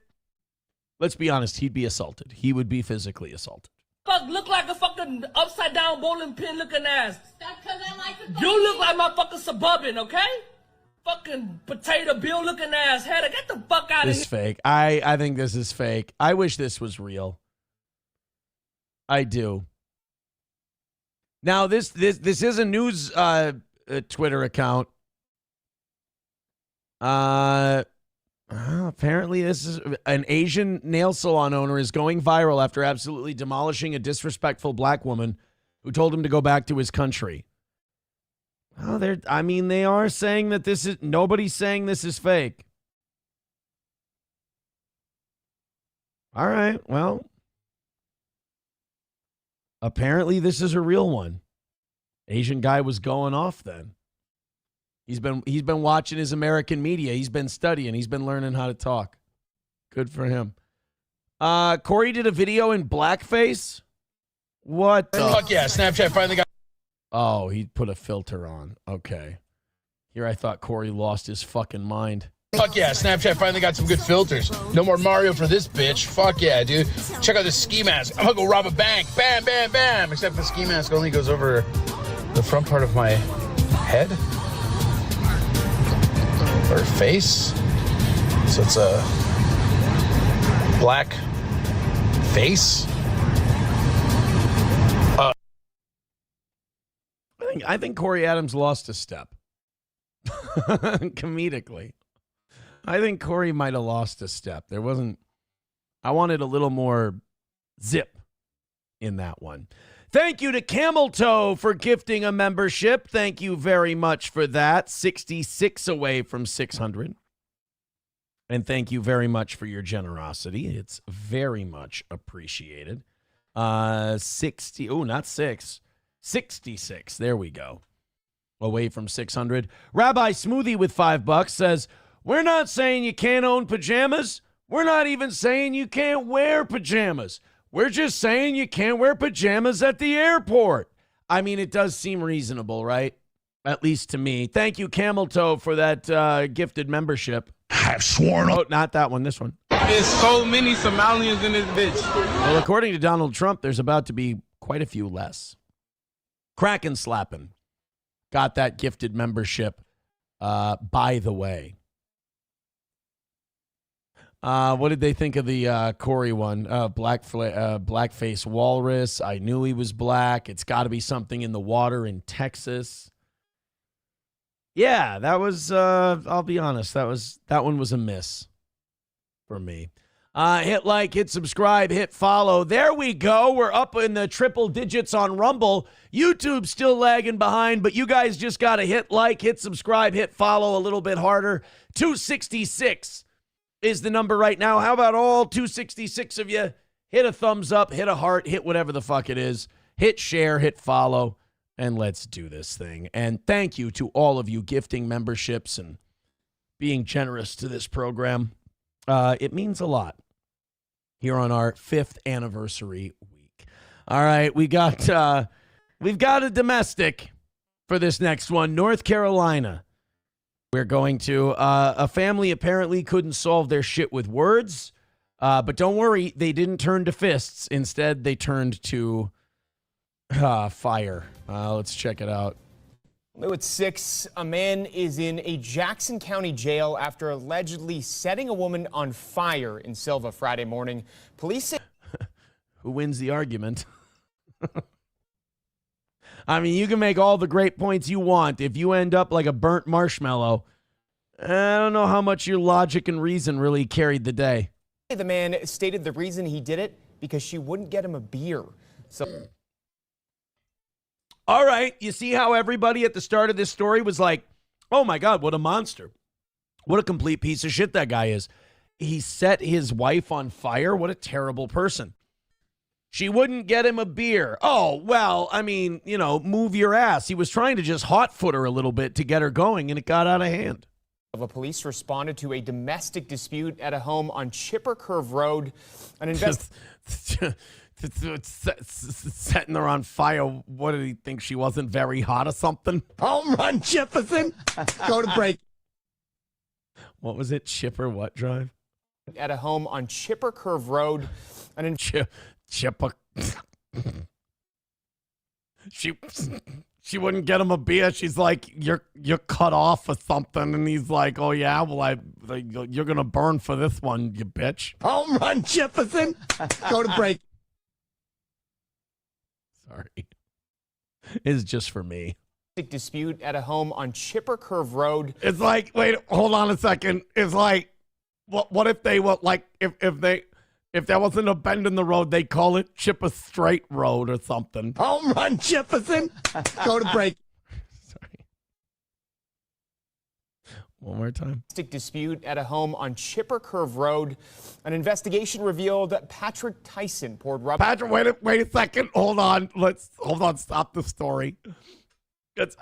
Let's be honest, he'd be assaulted. He would be physically assaulted. Fuck, look like a fucking upside-down bowling pin looking ass. That's because I like to You look like my fucking Suburban, okay? Fucking potato bill looking ass head. Get the fuck out of here. This is fake. I think this is fake. I wish this was real. I do. Now, this is a news Twitter account. Apparently, this is an Asian nail salon owner is going viral after absolutely demolishing a disrespectful black woman who told him to go back to his country. Oh, they are saying that this is, nobody's saying this is fake. All right, well, apparently this is a real one. Asian guy was going off then. He's been watching his American media. He's been studying. He's been learning how to talk. Good for him. Corey did a video in blackface. What the fuck yeah, Snapchat finally got... Oh, he put a filter on. Okay. Here I thought Corey lost his fucking mind. Fuck yeah, Snapchat finally got some good filters. No more Mario for this bitch. Fuck yeah, dude. Check out this ski mask. I'm gonna go rob a bank. Bam, bam, bam. Except the ski mask only goes over the front part of my head. Or face. So it's a black face. I think Corey Adams lost a step. Comedically. I think Corey might have lost a step. I wanted a little more zip in that one. Thank you to Camel Toe for gifting a membership. Thank you very much for that. 66 away from 600. And thank you very much for your generosity. It's very much appreciated. 60, oh, not 6. 66. There we go. Away from 600. Rabbi Smoothie with $5 says, we're not saying you can't own pajamas. We're not even saying you can't wear pajamas. We're just saying you can't wear pajamas at the airport. I mean, it does seem reasonable, right? At least to me. Thank you, Camel Toe, for that gifted membership. I've sworn. Oh, not that one. This one. There's so many Somalians in this bitch. Well, according to Donald Trump, there's about to be quite a few less. Kraken slapping. Got that gifted membership, by the way. What did they think of the Corey one? Blackface walrus. I knew he was black. It's got to be something in the water in Texas. Yeah, that was, I'll be honest, that one was a miss for me. Hit like, hit subscribe, hit follow. There we go. We're up in the triple digits on Rumble. YouTube's still lagging behind, but you guys just got to hit like, hit subscribe, hit follow a little bit harder. 266 is the number right now. How about all 266 of you? Hit a thumbs up, hit a heart, hit whatever the fuck it is. Hit share, hit follow, and let's do this thing. And thank you to all of you gifting memberships and being generous to this program. It means a lot here on our 5th anniversary week. All right, we've got a domestic for this next one. North Carolina. We're going to a family apparently couldn't solve their shit with words, but don't worry, they didn't turn to fists. Instead, they turned to fire. Let's check it out. New at 6, a man is in a Jackson County jail after allegedly setting a woman on fire in Silva Friday morning. Police say who wins the argument? I mean, you can make all the great points you want. If you end up like a burnt marshmallow, I don't know how much your logic and reason really carried the day. The man stated the reason he did it because she wouldn't get him a beer. So. All right, you see how everybody at the start of this story was like, oh my God, what a monster. What a complete piece of shit that guy is. He set his wife on fire. What a terrible person. She wouldn't get him a beer. Oh, well, I mean, move your ass. He was trying to just hot-foot her a little bit to get her going, and it got out of hand. Police responded to a domestic dispute at a home on Chipper Curve Road. An setting her on fire. What did he think? She wasn't very hot or something? Home run, Jefferson. Go to break. What was it? Chipper what drive? At a home on Chipper Curve Road. Chipper. She wouldn't get him a beer. She's like, you're cut off or something. And he's like, oh yeah, well you're gonna burn for this one, you bitch. Home run, Jefferson. Go to break. Sorry. It's just for me. Dispute at a home on Chipper Curve Road. It's like, wait, hold on a second. It's like, what if they were like, if there wasn't a bend in the road, they call it Chipper Straight Road or something. Home run, Jefferson. Go to break. Sorry. One more time. Dispute at a home on Chipper Curve Road. An investigation revealed Patrick Tyson poured rubber. Patrick, wait a second. Hold on. Stop the story.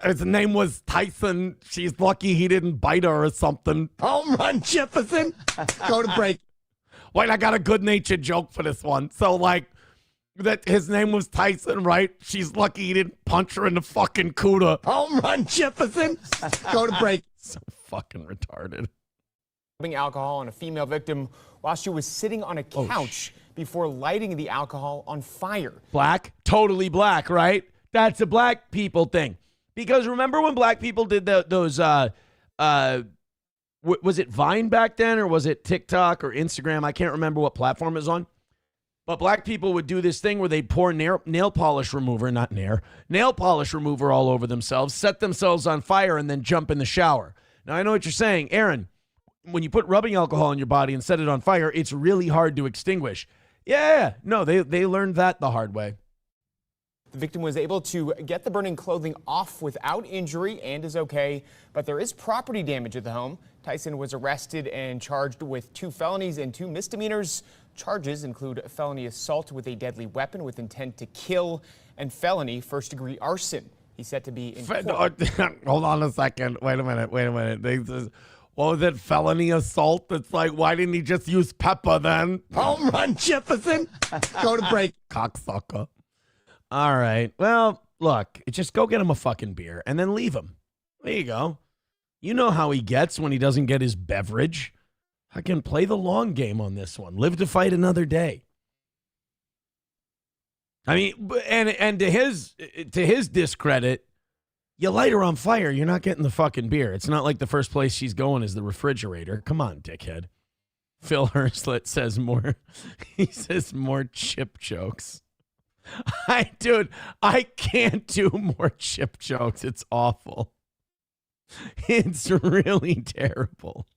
His name was Tyson. She's lucky he didn't bite her or something. Home run, Jefferson. Go to break. Wait, I got a good-natured joke for this one. So, that his name was Tyson, right? She's lucky he didn't punch her in the fucking cooter. Home run, Jefferson. Go to break. So fucking retarded. Alcohol on a female victim while she was sitting on a couch before lighting the alcohol on fire. Black? Totally black, right? That's a black people thing. Because remember when black people did those, was it Vine back then, or was it TikTok or Instagram? I can't remember what platform it was on. But black people would do this thing where they'd pour nail polish remover, nail polish remover all over themselves, set themselves on fire, and then jump in the shower. Now, I know what you're saying. Aaron, when you put rubbing alcohol on your body and set it on fire, it's really hard to extinguish. Yeah, no, they learned that the hard way. The victim was able to get the burning clothing off without injury and is okay, but there is property damage at the home. Tyson was arrested and charged with 2 felonies and 2 misdemeanors. Charges include felony assault with a deadly weapon with intent to kill and felony first-degree arson. He's set to be in court. Hold on a second. Wait a minute. What was it? Felony assault? It's like, why didn't he just use pepper then? Home run, Jefferson. Go to break. Cocksucker. All right. Well, look, just go get him a fucking beer and then leave him. There you go. You know how he gets when he doesn't get his beverage. I can play the long game on this one. Live to fight another day. I mean, and to his discredit, you light her on fire, you're not getting the fucking beer. It's not like the first place she's going is the refrigerator. Come on, dickhead. Phil Herslet says more. He says more chip jokes. Dude, I can't do more chip jokes. It's awful. It's really terrible.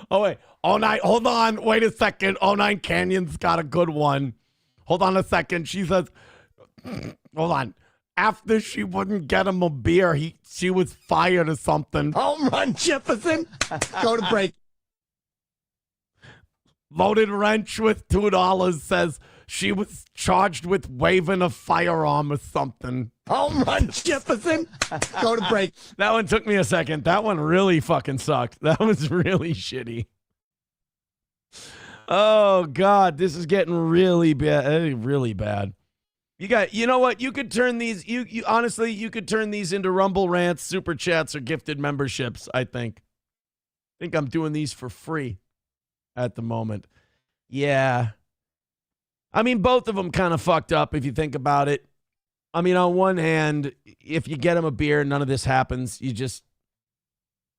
Oh, wait. Oh, nine. Hold on. Wait a second. Oh, Nine Canyon's got a good one. Hold on a second. She says, hold on. After she wouldn't get him a beer, she was fired or something. Home run, Jefferson. Go to break. Loaded Wrench with $2 says she was charged with waving a firearm or something. Home run, Jefferson. Go to break. That one took me a second. That one really fucking sucked. That was really shitty. Oh, God, this is getting really bad. Really bad. You know what? You could turn these, honestly, you could turn these into Rumble Rants, Super Chats, or gifted memberships, I think. I think I'm doing these for free at the moment. Yeah. I mean, both of them kind of fucked up if you think about it. I mean, on one hand, if you get him a beer, none of this happens. You just,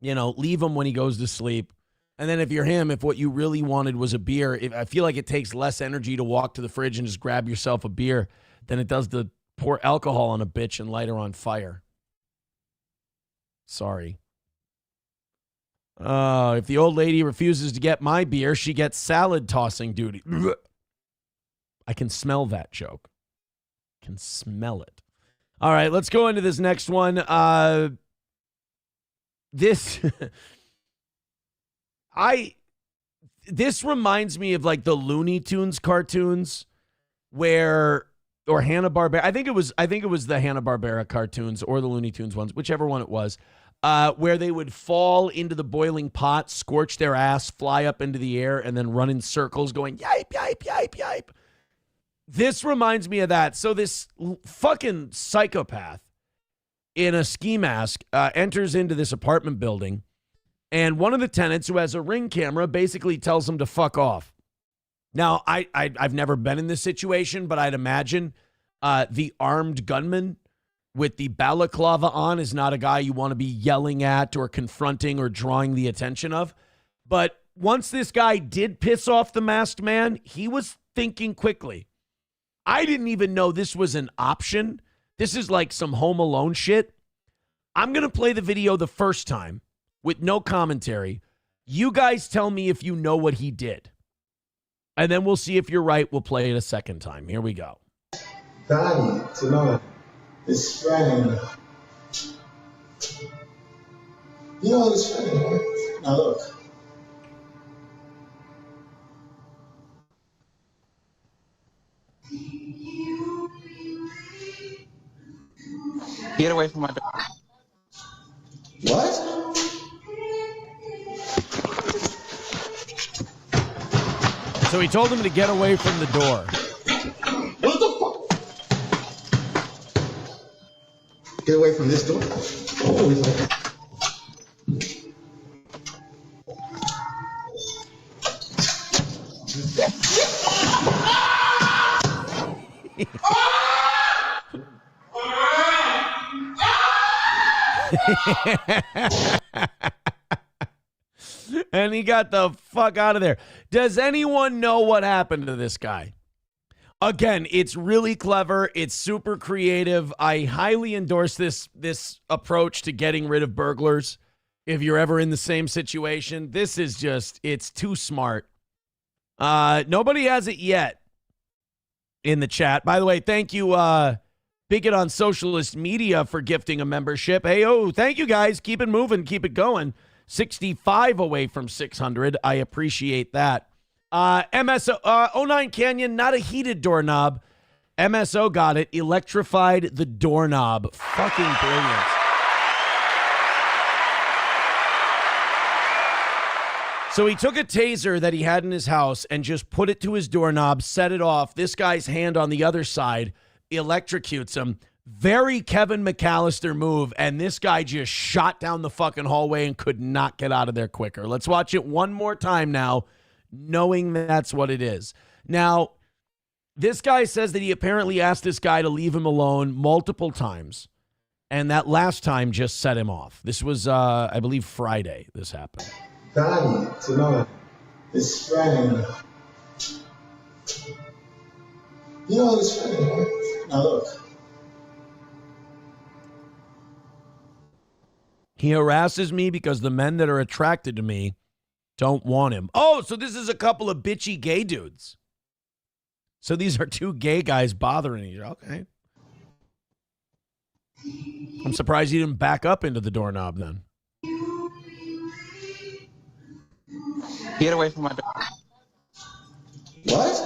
leave him when he goes to sleep. And then if you're him, if what you really wanted was a beer, I feel like it takes less energy to walk to the fridge and just grab yourself a beer than it does to pour alcohol on a bitch and light her on fire. Sorry. If the old lady refuses to get my beer, she gets salad tossing duty. I can smell that joke. Can smell it. All right, let's go into this next one. This reminds me of like the Looney Tunes cartoons or Hanna-Barbera. I think it was the Hanna-Barbera cartoons or the Looney Tunes ones, whichever one it was, where they would fall into the boiling pot, scorch their ass, fly up into the air, and then run in circles going, yipe, yipe, yipe, yipe. This reminds me of that. So this fucking psychopath in a ski mask enters into this apartment building, and one of the tenants who has a Ring camera basically tells him to fuck off. Now, I've never been in this situation, but I'd imagine the armed gunman with the balaclava on is not a guy you want to be yelling at or confronting or drawing the attention of. But once this guy did piss off the masked man, he was thinking quickly. I didn't even know this was an option. This is like some Home Alone shit. I'm going to play the video the first time with no commentary. You guys tell me if you know what he did. And then we'll see if you're right. We'll play it a second time. Here we go. Daddy, to know his friend. You know his friend, right? Now look. Get away from my door. What? So he told him to get away from the door. What the fuck? Get away from this door? Oh, he's like... And he got the fuck out of there. Does anyone know what happened to this guy? Again, it's really clever. It's super creative. I highly endorse this approach to getting rid of burglars. If you're ever in the same situation, this is just, it's too smart. Nobody has it yet in the chat. By the way, thank you, Bigot on Socialist Media, for gifting a membership. Hey, thank you guys. Keep it moving. Keep it going. 65 away from 600. I appreciate that. MSO, 09 Canyon, not a heated doorknob. MSO got it. Electrified the doorknob. Fucking brilliant. So he took a taser that he had in his house and just put it to his doorknob, set it off. This guy's hand on the other side electrocutes him. Very Kevin McAllister move, and this guy just shot down the fucking hallway and could not get out of there quicker. Let's watch it one more time now, knowing that's what it is. Now, This guy says that he apparently asked this guy to leave him alone multiple times. And that last time just set him off. This was, I believe, Friday this happened. Donnie, tonight, it's Friday. You know it's Friday, right? Now look. He harasses me because the men that are attracted to me don't want him. Oh, so this is a couple of bitchy gay dudes. So these are two gay guys bothering each other. Okay. I'm surprised he didn't back up into the doorknob then. Get away from my door. What?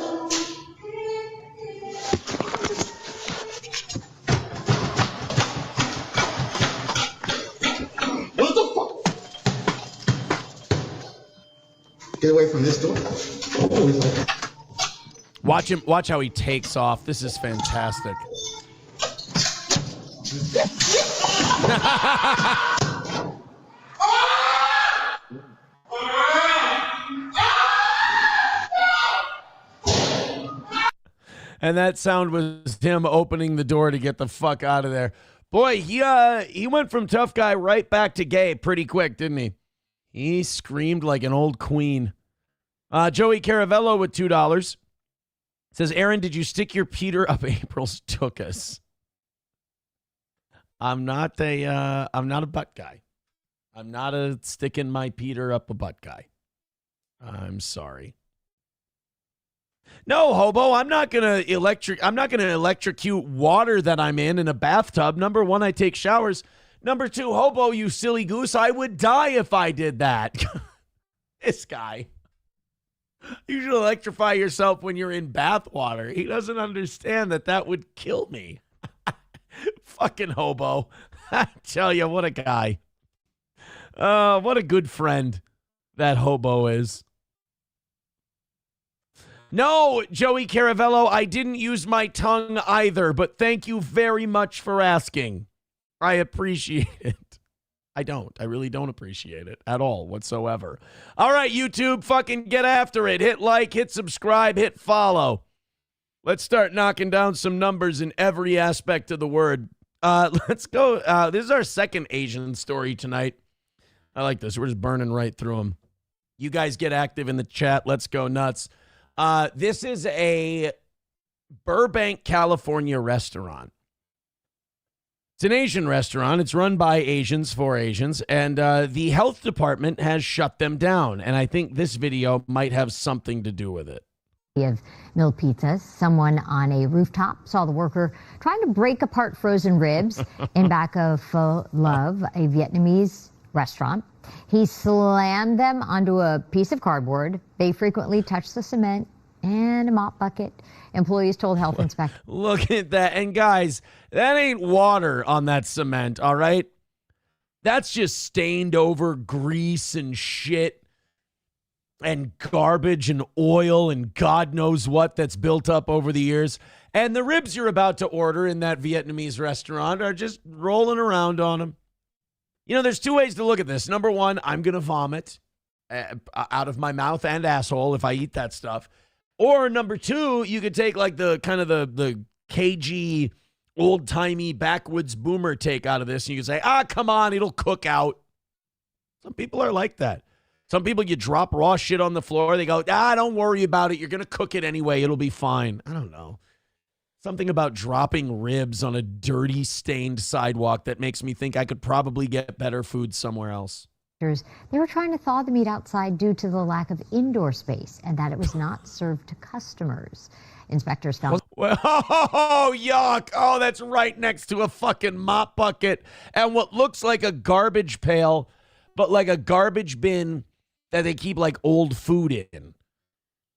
What the fuck? Get away from this door. Watch how he takes off. This is fantastic. And that sound was him opening the door to get the fuck out of there. Boy, he went from tough guy right back to gay pretty quick, didn't he? He screamed like an old queen. Joey Caravello with $2 says, Aaron, did you stick your Peter up April's tuchus? I'm not a butt guy. I'm not a sticking my Peter up a butt guy. I'm sorry. No, hobo, I'm not gonna electrocute water that I'm in a bathtub. Number one, I take showers. Number two, hobo, you silly goose, I would die if I did that. This guy. You should electrify yourself when you're in bath water. He doesn't understand that would kill me. Fucking hobo. I tell you, what a guy. What a good friend that hobo is. No, Joey Caravello, I didn't use my tongue either, but thank you very much for asking. I appreciate it. I really don't appreciate it at all whatsoever. All right, YouTube, fucking get after it. Hit like, hit subscribe, hit follow. Let's start knocking down some numbers in every aspect of the word. Let's go. This is our second Asian story tonight. I like this. We're just burning right through them. You guys get active in the chat. Let's go nuts. This is a Burbank, California restaurant. It's an Asian restaurant. It's run by Asians for Asians, and the health department has shut them down. And I think this video might have something to do with it. Of milled pizzas. Someone on a rooftop saw the worker trying to break apart frozen ribs in back of Pho Love, a Vietnamese restaurant. He slammed them onto a piece of cardboard. They frequently touched the cement and a mop bucket. Employees told health inspectors. Look at that. And guys, that ain't water on that cement, all right? That's just stained over grease and shit and garbage and oil and God knows what that's built up over the years. And the ribs you're about to order in that Vietnamese restaurant are just rolling around on them. You know, there's two ways to look at this. Number one, I'm going to vomit out of my mouth and asshole if I eat that stuff. Or number two, you could take like the kind of the cagey, old-timey, backwoods boomer take out of this. And you can say, come on, it'll cook out. Some people are like that. Some people, you drop raw shit on the floor. They go, don't worry about it. You're going to cook it anyway. It'll be fine. I don't know. Something about dropping ribs on a dirty, stained sidewalk that makes me think I could probably get better food somewhere else. They were trying to thaw the meat outside due to the lack of indoor space and that it was not served to customers. Inspectors found. Oh, yuck. Oh, that's right next to a fucking mop bucket and what looks like a garbage pail, but like a garbage bin that they keep like old food in.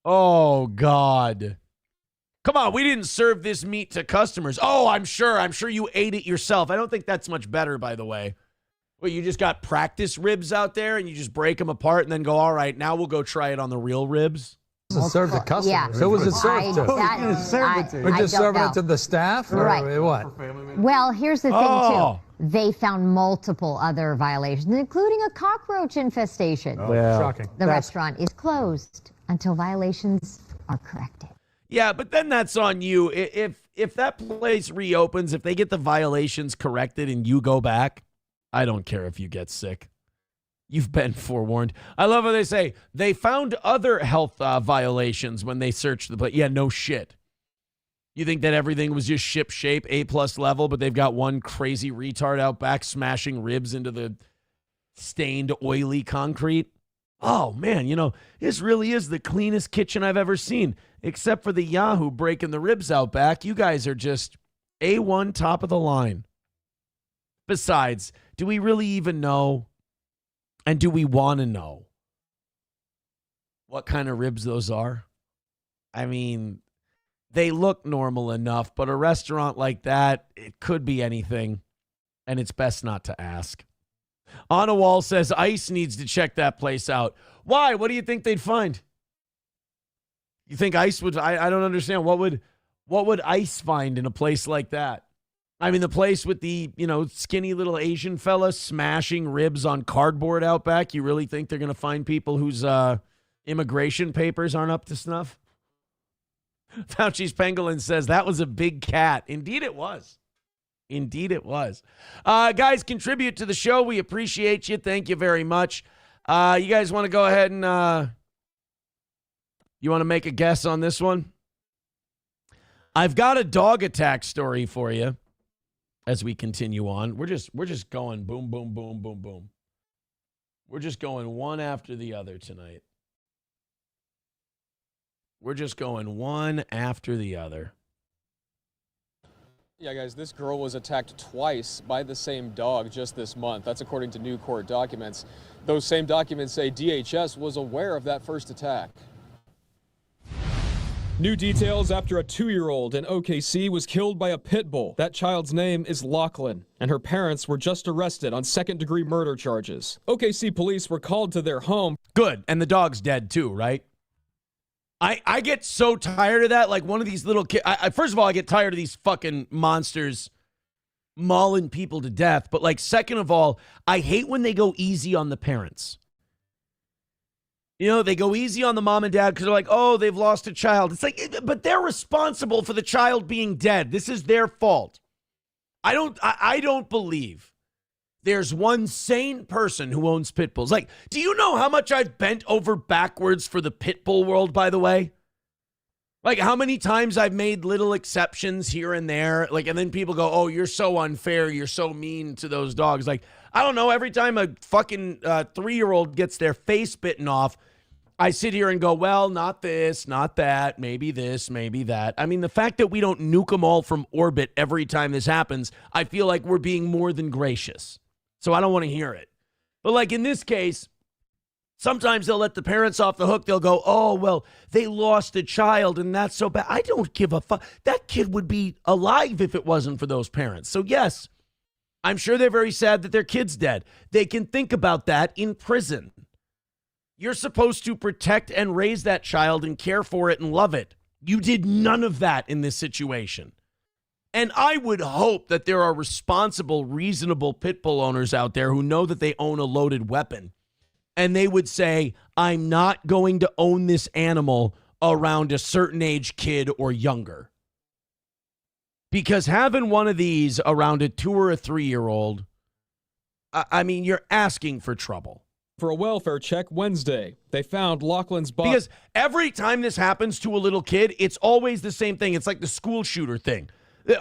Oh, God. Come on, we didn't serve this meat to customers. Oh, I'm sure you ate it yourself. I don't think that's much better, by the way. Well, you just got practice ribs out there and you just break them apart and then go, all right, now we'll go try it on the real ribs. It was served to customers. Yeah. Who was it served to? We're just serving it to the staff? Or right. What? Well, here's the thing, too. They found multiple other violations, including a cockroach infestation. Shocking. The restaurant is closed until violations are corrected. Yeah, but then that's on you. If that place reopens, if they get the violations corrected and you go back, I don't care if you get sick. You've been forewarned. I love how they say they found other health violations when they searched the place. Yeah, no shit. You think that everything was just ship shape, A+ level, but they've got one crazy retard out back smashing ribs into the stained, oily concrete? Oh, man, this really is the cleanest kitchen I've ever seen, except for the Yahoo breaking the ribs out back. You guys are just A1, top of the line. Besides, do we really even know, and do we want to know what kind of ribs those are? I mean, they look normal enough, but a restaurant like that, it could be anything, and it's best not to ask. On a Wall says ICE needs to check that place out. Why? What do you think they'd find? You think ICE would? I don't understand. What would ICE find in a place like that? I mean, the place with the skinny little Asian fella smashing ribs on cardboard out back. You really think they're going to find people whose immigration papers aren't up to snuff? Fauci's Pangolin says that was a big cat. Indeed, it was. Indeed it was. Guys, contribute to the show. We appreciate you. Thank you very much. You guys want to go ahead and you want to make a guess on this one? I've got a dog attack story for you as we continue on. We're just going boom, boom, boom, boom, boom. We're just going one after the other tonight. We're just going one after the other. Yeah, guys, this girl was attacked twice by the same dog just this month. That's according to new court documents. Those same documents say DHS was aware of that first attack. New details after a 2-year-old in OKC was killed by a pit bull. That child's name is Lachlan, and her parents were just arrested on second-degree murder charges. OKC police were called to their home. Good, and the dog's dead too, right? I get so tired of that. Like one of these little kids. First of all, I get tired of these fucking monsters mauling people to death. But like, second of all, I hate when they go easy on the parents. They go easy on the mom and dad because they're like, oh, they've lost a child. It's like, but they're responsible for the child being dead. This is their fault. I don't believe there's one sane person who owns pit bulls. Like, do you know how much I've bent over backwards for the pit bull world, by the way? Like, how many times I've made little exceptions here and there. Like, and then people go, oh, you're so unfair. You're so mean to those dogs. Like, I don't know. Every time a fucking 3-year-old gets their face bitten off, I sit here and go, well, not this, not that, maybe this, maybe that. I mean, the fact that we don't nuke them all from orbit every time this happens, I feel like we're being more than gracious. So I don't want to hear it. But like in this case, sometimes they'll let the parents off the hook. They'll go, oh, well, they lost a child and that's so bad. I don't give a fuck. That kid would be alive if it wasn't for those parents. So yes, I'm sure they're very sad that their kid's dead. They can think about that in prison. You're supposed to protect and raise that child and care for it and love it. You did none of that in this situation. And I would hope that there are responsible, reasonable pit bull owners out there who know that they own a loaded weapon. And they would say, I'm not going to own this animal around a certain age kid or younger. Because having one of these around a 2 or a 3-year-old, I mean, you're asking for trouble. For a welfare check Wednesday, they found Lachlan's body. Because every time this happens to a little kid, it's always the same thing. It's like the school shooter thing.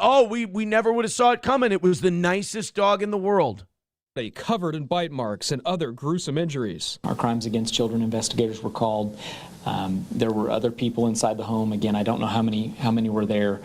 Oh, we never would have saw it coming. It was the nicest dog in the world. They covered in bite marks and other gruesome injuries. Our crimes against children investigators were called. There were other people inside the home. Again, I don't know how many were there,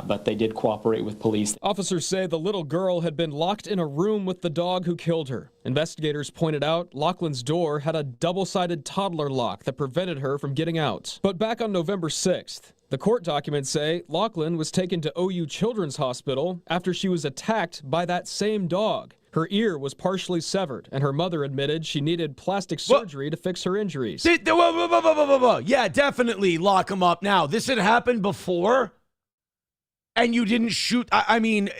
but they did cooperate with police. Officers say the little girl had been locked in a room with the dog who killed her. Investigators pointed out Lachlan's door had a double-sided toddler lock that prevented her from getting out. But back on November 6th, the court documents say Lachlan was taken to OU Children's Hospital after she was attacked by that same dog. Her ear was partially severed, and her mother admitted she needed plastic surgery to fix her injuries. Yeah, definitely lock him up now. This had happened before, and you didn't shoot. I mean,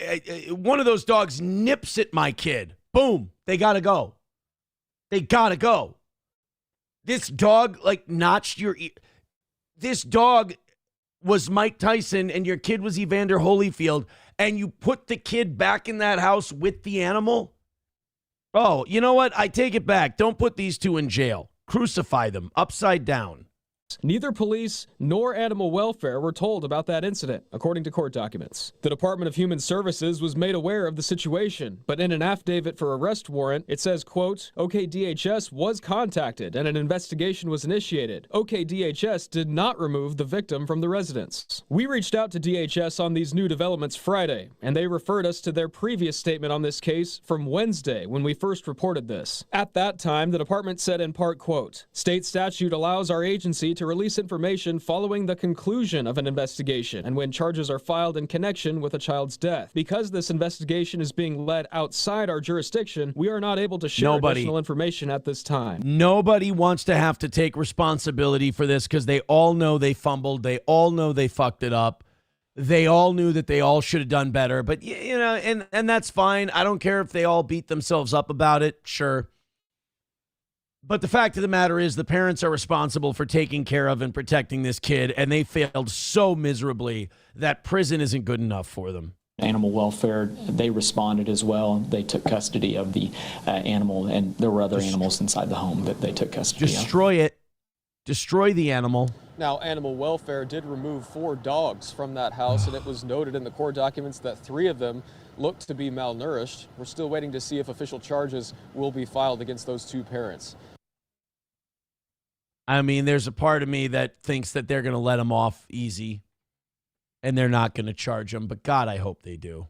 one of those dogs nips at my kid. Boom. They got to go. They got to go. This dog, like, notched your ear. This dog was Mike Tyson and your kid was Evander Holyfield, and you put the kid back in that house with the animal? Oh, you know what? I take it back. Don't put these two in jail. Crucify them upside down. Neither police nor animal welfare were told about that incident, according to court documents. The Department of Human Services was made aware of the situation, but in an affidavit for arrest warrant, it says, quote, OKDHS was contacted and an investigation was initiated. OKDHS did not remove the victim from the residence. We reached out to DHS on these new developments Friday, and they referred us to their previous statement on this case from Wednesday when we first reported this. At that time, the department said in part, quote, state statute allows our agency to release information following the conclusion of an investigation and when charges are filed in connection with a child's death. Because this investigation is being led outside our jurisdiction, we are not able to share additional information at this time. Nobody wants to have to take responsibility for this because they all know they fumbled. They all know they fucked it up. They all knew that they all should have done better. But, you know, and that's fine. I don't care if they all beat themselves up about it. Sure. But the fact of the matter is the parents are responsible for taking care of and protecting this kid, and they failed so miserably that prison isn't good enough for them. Animal welfare, they responded as well. They took custody of the animal, and there were other animals inside the home that they took custody of. Destroy it. Destroy the animal. Now, animal welfare did remove 4 dogs from that house, and it was noted in the court documents that 3 of them looked to be malnourished. We're still waiting to see if official charges will be filed against those 2 parents. I mean, there's a part of me that thinks that they're going to let them off easy and they're not going to charge them. But God, I hope they do.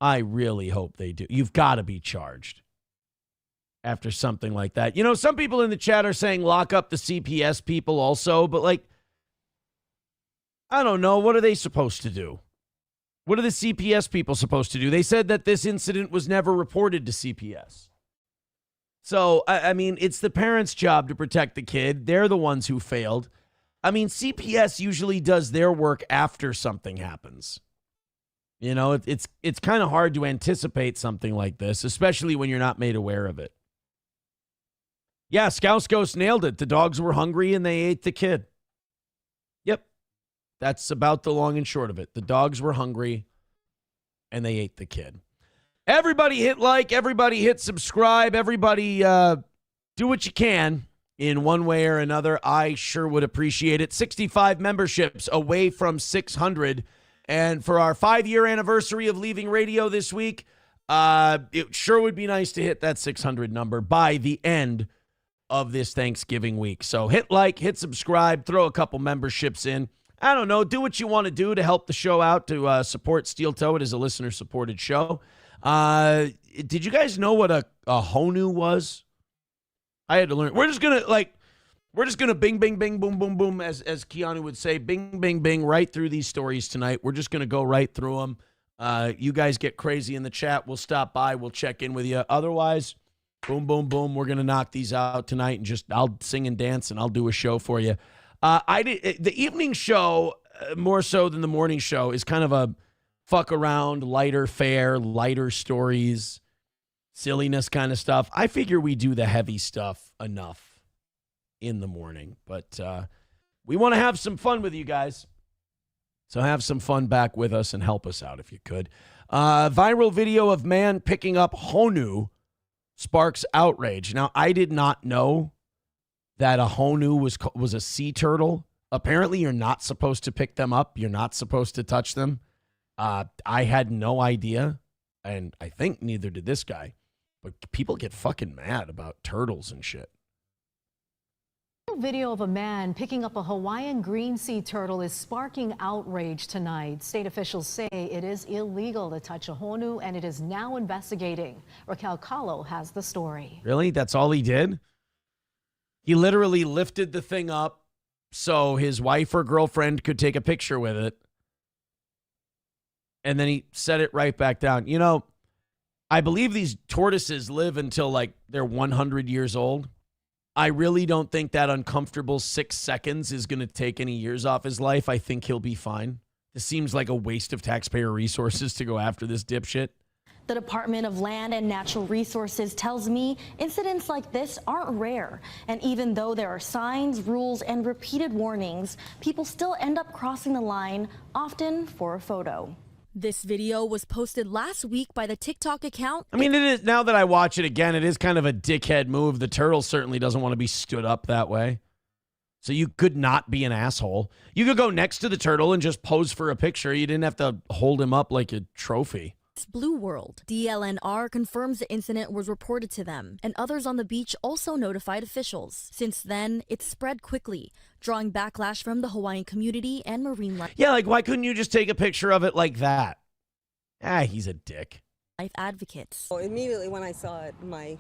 I really hope they do. You've got to be charged after something like that. You know, some people in the chat are saying lock up the CPS people also. But like, I don't know. What are they supposed to do? What are the CPS people supposed to do? They said that this incident was never reported to CPS. So, I mean, it's the parents' job to protect the kid. They're the ones who failed. I mean, CPS usually does their work after something happens. You know, it's kind of hard to anticipate something like this, especially when you're not made aware of it. Yeah, Scouse Ghost nailed it. The dogs were hungry and they ate the kid. Yep. That's about the long and short of it. The dogs were hungry and they ate the kid. Everybody hit like, everybody hit subscribe, everybody do what you can in one way or another. I sure would appreciate it. 65 memberships away from 600. And for our 5-year anniversary of leaving radio this week, it sure would be nice to hit that 600 number by the end of this Thanksgiving week. So hit like, hit subscribe, throw a couple memberships in. I don't know, do what you want to do to help the show out, to support Steel Toe. It is a listener-supported show. Did you guys know what a honu was? I had to learn. We're just gonna bing, bing, bing, boom, boom, boom, as Keanu would say, bing, bing, bing, right through these stories tonight. We're just gonna go right through them. You guys get crazy in the chat. We'll stop by. We'll check in with you. Otherwise, boom, boom, boom. We're gonna knock these out tonight, and I'll sing and dance, and I'll do a show for you. The evening show, more so than the morning show, is kind of a fuck around, lighter fare, lighter stories, silliness kind of stuff. I figure we do the heavy stuff enough in the morning, but we want to have some fun with you guys. So have some fun back with us and help us out if you could. Viral video of man picking up honu sparks outrage. Now, I did not know that a honu was a sea turtle. Apparently, you're not supposed to pick them up. You're not supposed to touch them. I had no idea, and I think neither did this guy. But people get fucking mad about turtles and shit. Video of a man picking up a Hawaiian green sea turtle is sparking outrage tonight. State officials say it is illegal to touch a honu, and it is now investigating. Raquel Kahlo has the story. Really? That's all he did? He literally lifted the thing up so his wife or girlfriend could take a picture with it. And then he set it right back down. You know, I believe these tortoises live until like they're 100 years old. I really don't think that uncomfortable 6 seconds is going to take any years off his life. I think he'll be fine. This seems like a waste of taxpayer resources to go after this dipshit. The Department of Land and Natural Resources tells me incidents like this aren't rare. And even though there are signs, rules, and repeated warnings, people still end up crossing the line, often for a photo. This video was posted last week by the TikTok account. I mean, it is, now that I watch it again, it is kind of a dickhead move. The turtle certainly doesn't want to be stood up that way. So you could not be an asshole. You could go next to the turtle and just pose for a picture. You didn't have to hold him up like a trophy. Blue World. DLNR confirms the incident was reported to them, and others on the beach also notified officials. Since then, it's spread quickly, drawing backlash from the Hawaiian community and marine life. Yeah, like why couldn't you just take a picture of it like that? Ah, he's a dick. Life advocates. Well, immediately when I saw it, my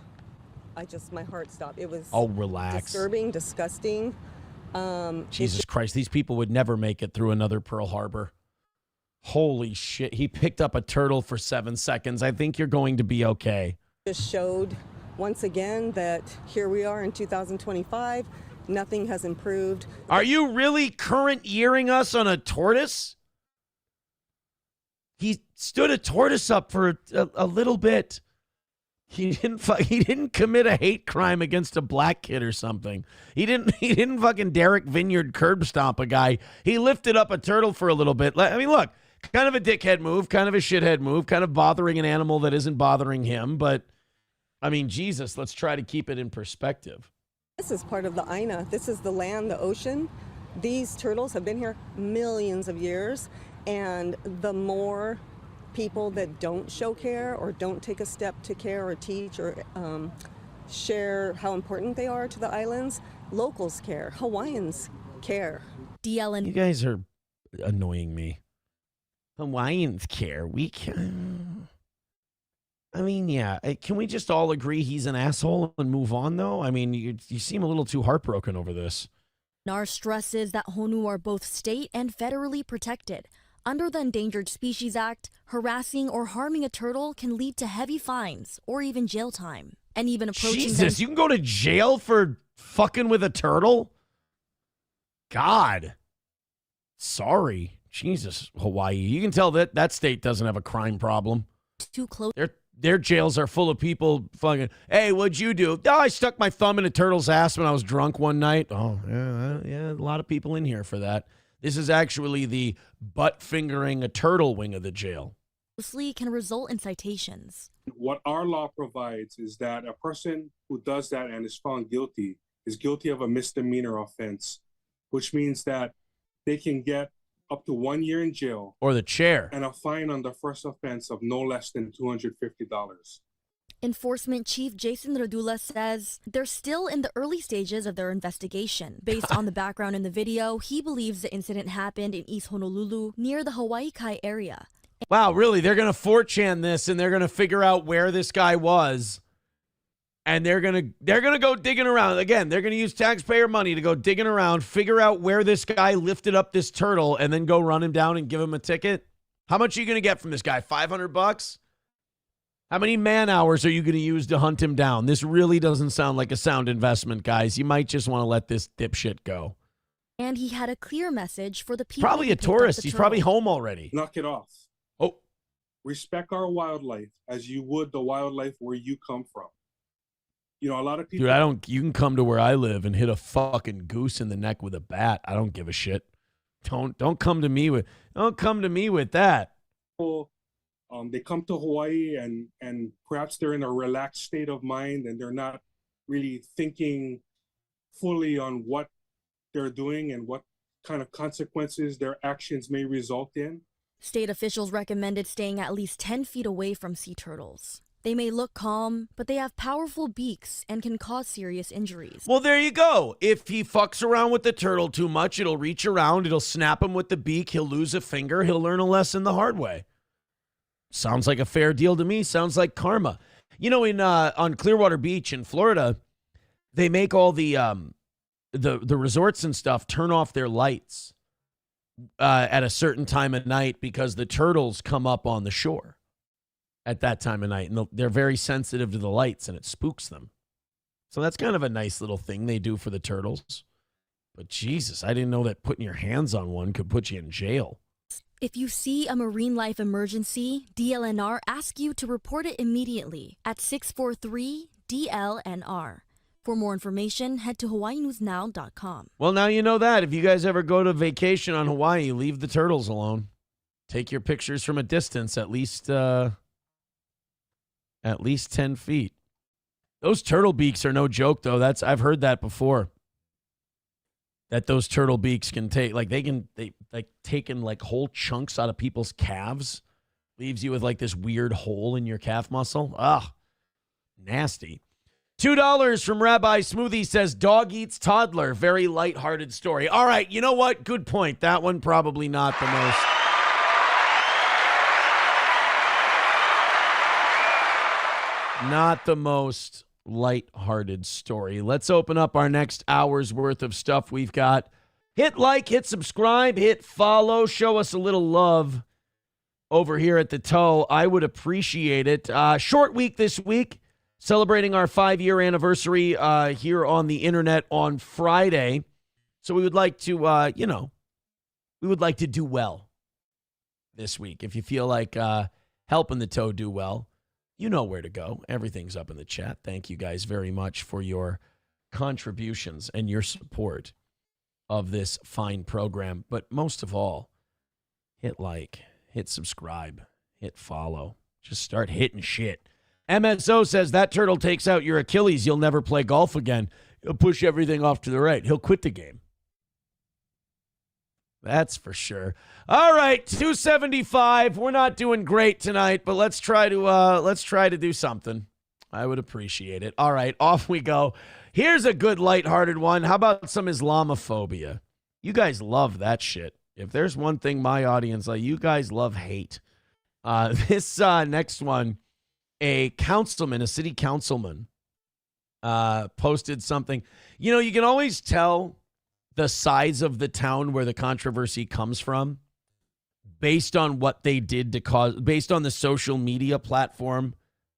heart stopped. It was relax. Disturbing, disgusting. Jesus Christ, these people would never make it through another Pearl Harbor. Holy shit, he picked up a turtle for 7 seconds. I think you're going to be okay. Just showed once again that here we are in 2025. Nothing has improved. Are you really current yearing us on a tortoise? He stood a tortoise up for a little bit. He didn't commit a hate crime against a black kid or something. He didn't fucking Derek Vineyard curb stomp a guy. He lifted up a turtle for a little bit. I mean, look, kind of a dickhead move, kind of a shithead move, kind of bothering an animal that isn't bothering him. But, I mean, Jesus, let's try to keep it in perspective. This is part of the Aina. This is the land, the ocean. These turtles have been here millions of years. And the more people that don't show care or don't take a step to care or teach or share how important they are to the islands, locals care, Hawaiians care. DLN. You guys are annoying me. Hawaiians care. We can. I mean, yeah. Can we just all agree he's an asshole and move on, though? I mean, you seem a little too heartbroken over this. NAR stresses that honu are both state and federally protected. Under the Endangered Species Act, harassing or harming a turtle can lead to heavy fines or even jail time. And even approaching Jesus, you can go to jail for fucking with a turtle? God. Sorry. Jesus, Hawaii. You can tell that state doesn't have a crime problem. Too close. Their jails are full of people fucking, hey, what'd you do? Oh, I stuck my thumb in a turtle's ass when I was drunk one night. Oh, yeah, a lot of people in here for that. This is actually the butt-fingering a turtle wing of the jail. Closely can result in citations. What our law provides is that a person who does that and is found guilty is guilty of a misdemeanor offense, which means that they can get up to 1 year in jail. Or the chair. And a fine on the first offense of no less than $250. Enforcement Chief Jason Radula says they're still in the early stages of their investigation. Based on the background in the video, he believes the incident happened in East Honolulu near the Hawaii Kai area. Wow, really? They're going to 4chan this and they're going to figure out where this guy was. And they're going to go digging around. Again, they're going to use taxpayer money to go digging around, figure out where this guy lifted up this turtle and then go run him down and give him a ticket. How much are you going to get from this guy? $500? How many man hours are you going to use to hunt him down? This really doesn't sound like a sound investment, guys. You might just want to let this dipshit go. And he had a clear message for the people. Probably a tourist. He's probably home already. Knock it off. Oh. Respect our wildlife as you would the wildlife where you come from. You know, a lot of people. Dude, you can come to where I live and hit a fucking goose in the neck with a bat. I don't give a shit. Don't come to me with that. They come to Hawaii and perhaps they're in a relaxed state of mind and they're not really thinking fully on what they're doing and what kind of consequences their actions may result in. State officials recommended staying at least 10 feet away from sea turtles. They may look calm, but they have powerful beaks and can cause serious injuries. Well, there you go. If he fucks around with the turtle too much, it'll reach around, it'll snap him with the beak, he'll lose a finger, he'll learn a lesson the hard way. Sounds like a fair deal to me. Sounds like karma. You know, on Clearwater Beach in Florida, they make all the resorts and stuff turn off their lights at a certain time of night because the turtles come up on the shore at that time of night, and they're very sensitive to the lights, and it spooks them. So that's kind of a nice little thing they do for the turtles. But Jesus, I didn't know that putting your hands on one could put you in jail. If you see a marine life emergency, DLNR asks you to report it immediately at 643-DLNR. For more information, head to hawaiinewsnow.com. Well, now you know that. If you guys ever go to vacation on Hawaii, leave the turtles alone. Take your pictures from a distance, at least 10 feet. Those turtle beaks are no joke, though. I've heard that before. That those turtle beaks can take, taking whole chunks out of people's calves, leaves you with like this weird hole in your calf muscle. Ah, nasty. $2 from Rabbi Smoothie says, dog eats toddler. Very lighthearted story. All right, you know what? Good point. That one probably not the most. Not the most lighthearted story. Let's open up our next hour's worth of stuff we've got. Hit like, hit subscribe, hit follow. Show us a little love over here at the Toe. I would appreciate it. Short week this week. Celebrating our 5-year anniversary here on the internet on Friday. So we would like to, we would like to do well this week. If you feel like helping the Toe do well, you know where to go. Everything's up in the chat. Thank you guys very much for your contributions and your support of this fine program. But most of all, hit like, hit subscribe, hit follow. Just start hitting shit. MSO says that turtle takes out your Achilles. You'll never play golf again. He'll push everything off to the right. He'll quit the game. That's for sure. All right, 275. We're not doing great tonight, but let's try to do something. I would appreciate it. All right, off we go. Here's a good lighthearted one. How about some Islamophobia? You guys love that shit. If there's one thing my audience like, you guys love hate. This next one. A city councilman, posted something. You know, you can always tell the size of the town where the controversy comes from based on what they did to cause, based on the social media platform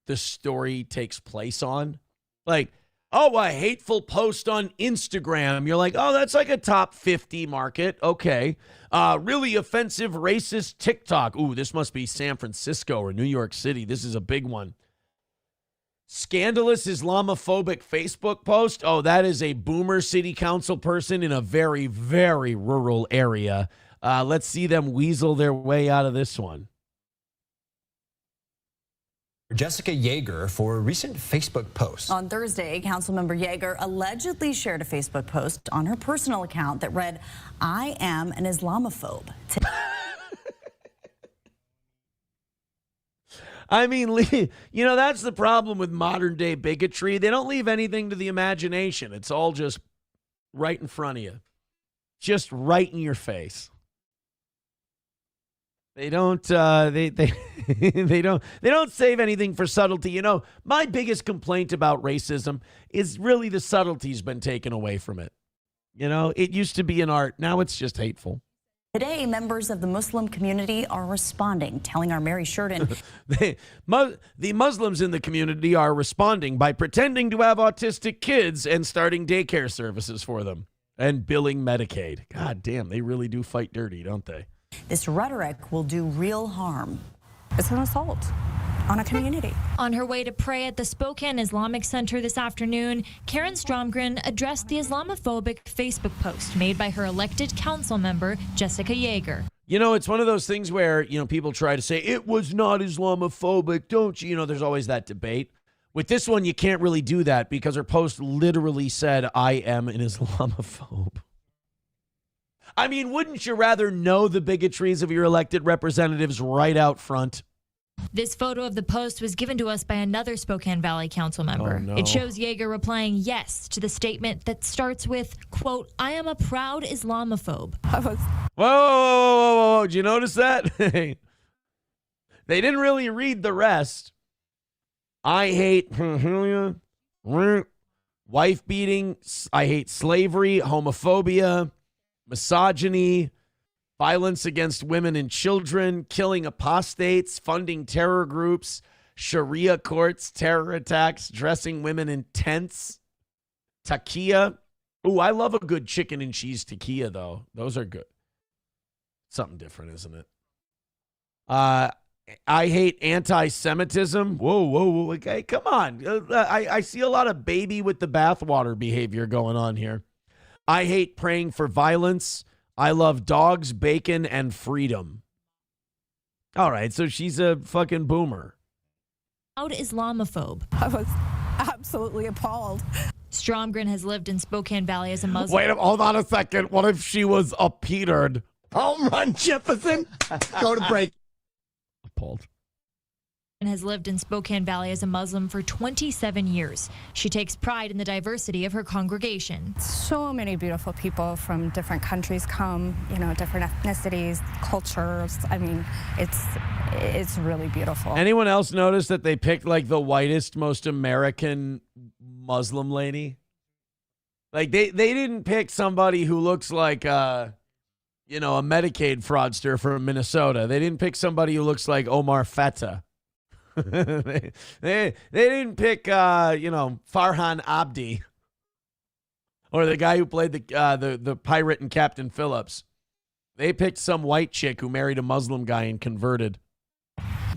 the story takes place on. Like, oh, a hateful post on Instagram. You're like, oh, that's like a top 50 market. Okay. Really offensive, racist TikTok. Ooh, this must be San Francisco or New York City. This is a big one. Scandalous Islamophobic Facebook post. Oh, that is a boomer city council person in a very, very rural area. Let's see them weasel their way out of this one. Jessica Yeager for a recent Facebook post. On Thursday, Councilmember Yeager allegedly shared a Facebook post on her personal account that read, "I am an Islamophobe." I mean, you know, that's the problem with modern day bigotry. They don't leave anything to the imagination. It's all just right in front of you. Just right in your face. They don't they don't save anything for subtlety. You know, my biggest complaint about racism is really the subtlety's been taken away from it. You know, it used to be an art. Now it's just hateful. Today, members of the Muslim community are responding, telling our Mary Sheridan. The Muslims in the community are responding by pretending to have autistic kids and starting daycare services for them and billing Medicaid. God damn, they really do fight dirty, don't they? This rhetoric will do real harm. It's an assault on a community. On her way to pray at the Spokane Islamic Center this afternoon, Karen Stromgren addressed the Islamophobic Facebook post made by her elected council member, Jessica Yeager. You know, it's one of those things where, you know, people try to say it was not Islamophobic, don't you? You know, there's always that debate. With this one, you can't really do that because her post literally said, I am an Islamophobe. I mean, wouldn't you rather know the bigotries of your elected representatives right out front? This photo of the post was given to us by another Spokane Valley council member. Oh, no. It shows Yeager replying yes to the statement that starts with, quote, I am a proud Islamophobe. Whoa. Did you notice that? They didn't really read the rest. I hate wife beating. I hate slavery, homophobia, misogyny, violence against women and children, killing apostates, funding terror groups, Sharia courts, terror attacks, dressing women in tents, takia. Ooh, I love a good chicken and cheese takia, though. Those are good. Something different, isn't it? I hate anti-Semitism. Whoa. Okay, come on. I see a lot of baby with the bathwater behavior going on here. I hate praying for violence. I love dogs, bacon, and freedom. All right, so she's a fucking boomer. Out Islamophobe. I was absolutely appalled. Stromgren has lived in Spokane Valley as a Muslim. Wait, hold on a second. What if she was a petered? Home run, Jefferson. Go to break. Appalled. And has lived in Spokane Valley as a Muslim for 27 years. She takes pride in the diversity of her congregation. So many beautiful people from different countries come, different ethnicities, cultures. I mean, it's really beautiful. Anyone else notice that they picked like the whitest, most American Muslim lady? Like they didn't pick somebody who looks like a Medicaid fraudster from Minnesota. They didn't pick somebody who looks like Omar Feta. they didn't pick Farhan Abdi or the guy who played the pirate in Captain Phillips. They picked some white chick who married a Muslim guy and converted.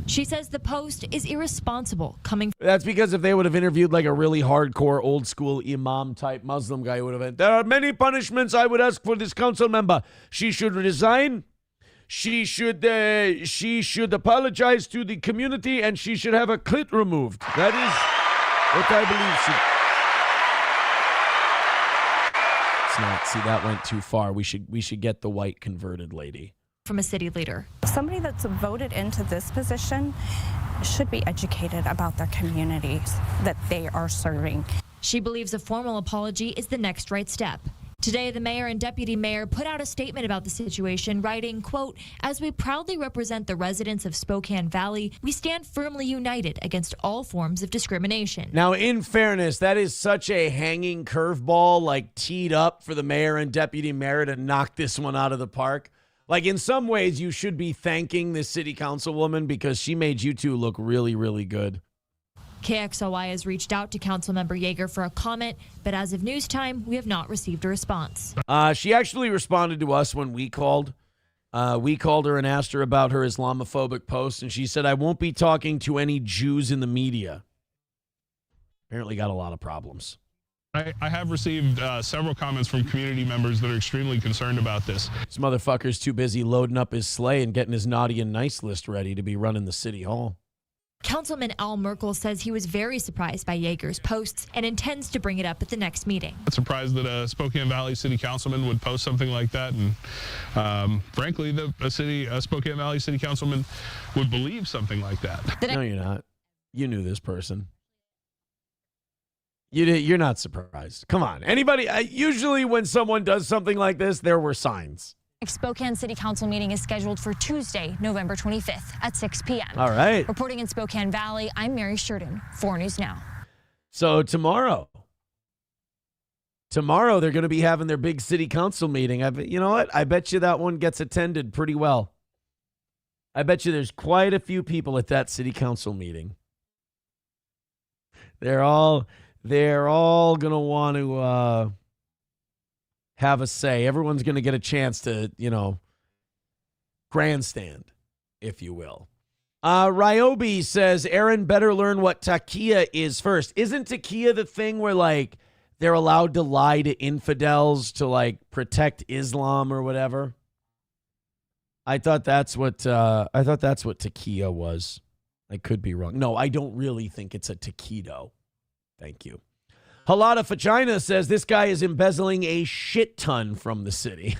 She says the post is irresponsible coming. That's because if they would have interviewed like a really hardcore old school imam type Muslim guy, would have been, there are many punishments I would ask for this council member. She should resign. She should apologize to the community, and she should have her clit removed. That is what I believe. It's not. See, that went too far. We should get the white converted lady. From a city leader. Somebody that's voted into this position should be educated about their communities that they are serving. She believes a formal apology is the next right step. Today, the mayor and deputy mayor put out a statement about the situation, writing, quote, "As we proudly represent the residents of Spokane Valley, we stand firmly united against all forms of discrimination." Now, in fairness, that is such a hanging curveball, like teed up for the mayor and deputy mayor to knock this one out of the park. Like, in some ways, you should be thanking this city councilwoman because she made you two look really, really good. KXOY has reached out to Councilmember Yeager for a comment, but as of news time, we have not received a response. She actually responded to us when we called. We called her and asked her about her Islamophobic post, and she said, "I won't be talking to any Jews in the media." Apparently got a lot of problems. I have received several comments from community members that are extremely concerned about this. This motherfucker's too busy loading up his sleigh and getting his naughty and nice list ready to be running the city hall. Councilman Al Merkel says he was very surprised by Yeager's posts and intends to bring it up at the next meeting. I'm surprised that a Spokane Valley city councilman would post something like that, and frankly, a Spokane Valley city councilman would believe something like that. No, you're not. You knew this person. You're not surprised. Come on. Anybody, usually when someone does something like this, there were signs. Spokane City Council meeting is scheduled for Tuesday, November 25th at 6 p.m. All right. Reporting in Spokane Valley, I'm Mary Sheridan, 4 News Now. So tomorrow they're going to be having their big city council meeting. You know what? I bet you that one gets attended pretty well. I bet you there's quite a few people at that city council meeting. They're all going to want to have a say. Everyone's going to get a chance to, grandstand, if you will. Ryobi says, Aaron better learn what taqiyya is first. Isn't taqiyya the thing where, like, they're allowed to lie to infidels to, like, protect Islam or whatever? I thought that's what taqiyya was. I could be wrong. No, I don't really think it's a taquito. Thank you. Halada Fagina says this guy is embezzling a shit ton from the city.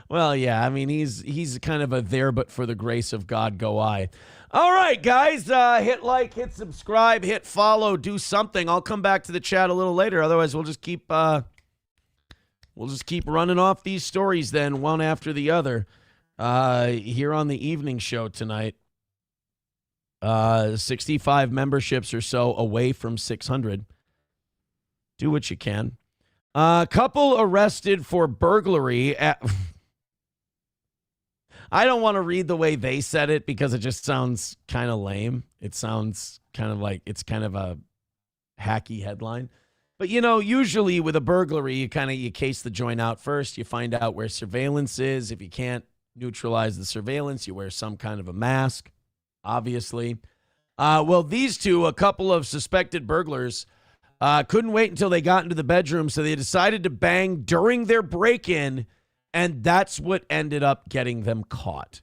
Well, yeah, I mean, he's kind of a there but for the grace of God go I. All right, guys, hit like, hit subscribe, hit follow, do something. I'll come back to the chat a little later. Otherwise, we'll just keep running off these stories then, one after the other, here on the evening show tonight. 65 memberships or so away from 600. Do what you can. Couple arrested for burglary at... I don't want to read the way they said it because it just sounds kind of lame. It sounds kind of like it's kind of a hacky headline. But, usually with a burglary, you case the joint out first. You find out where surveillance is. If you can't neutralize the surveillance, you wear some kind of a mask, obviously. Well, these two, a couple of suspected burglars, couldn't wait until they got into the bedroom, so they decided to bang during their break-in, and that's what ended up getting them caught.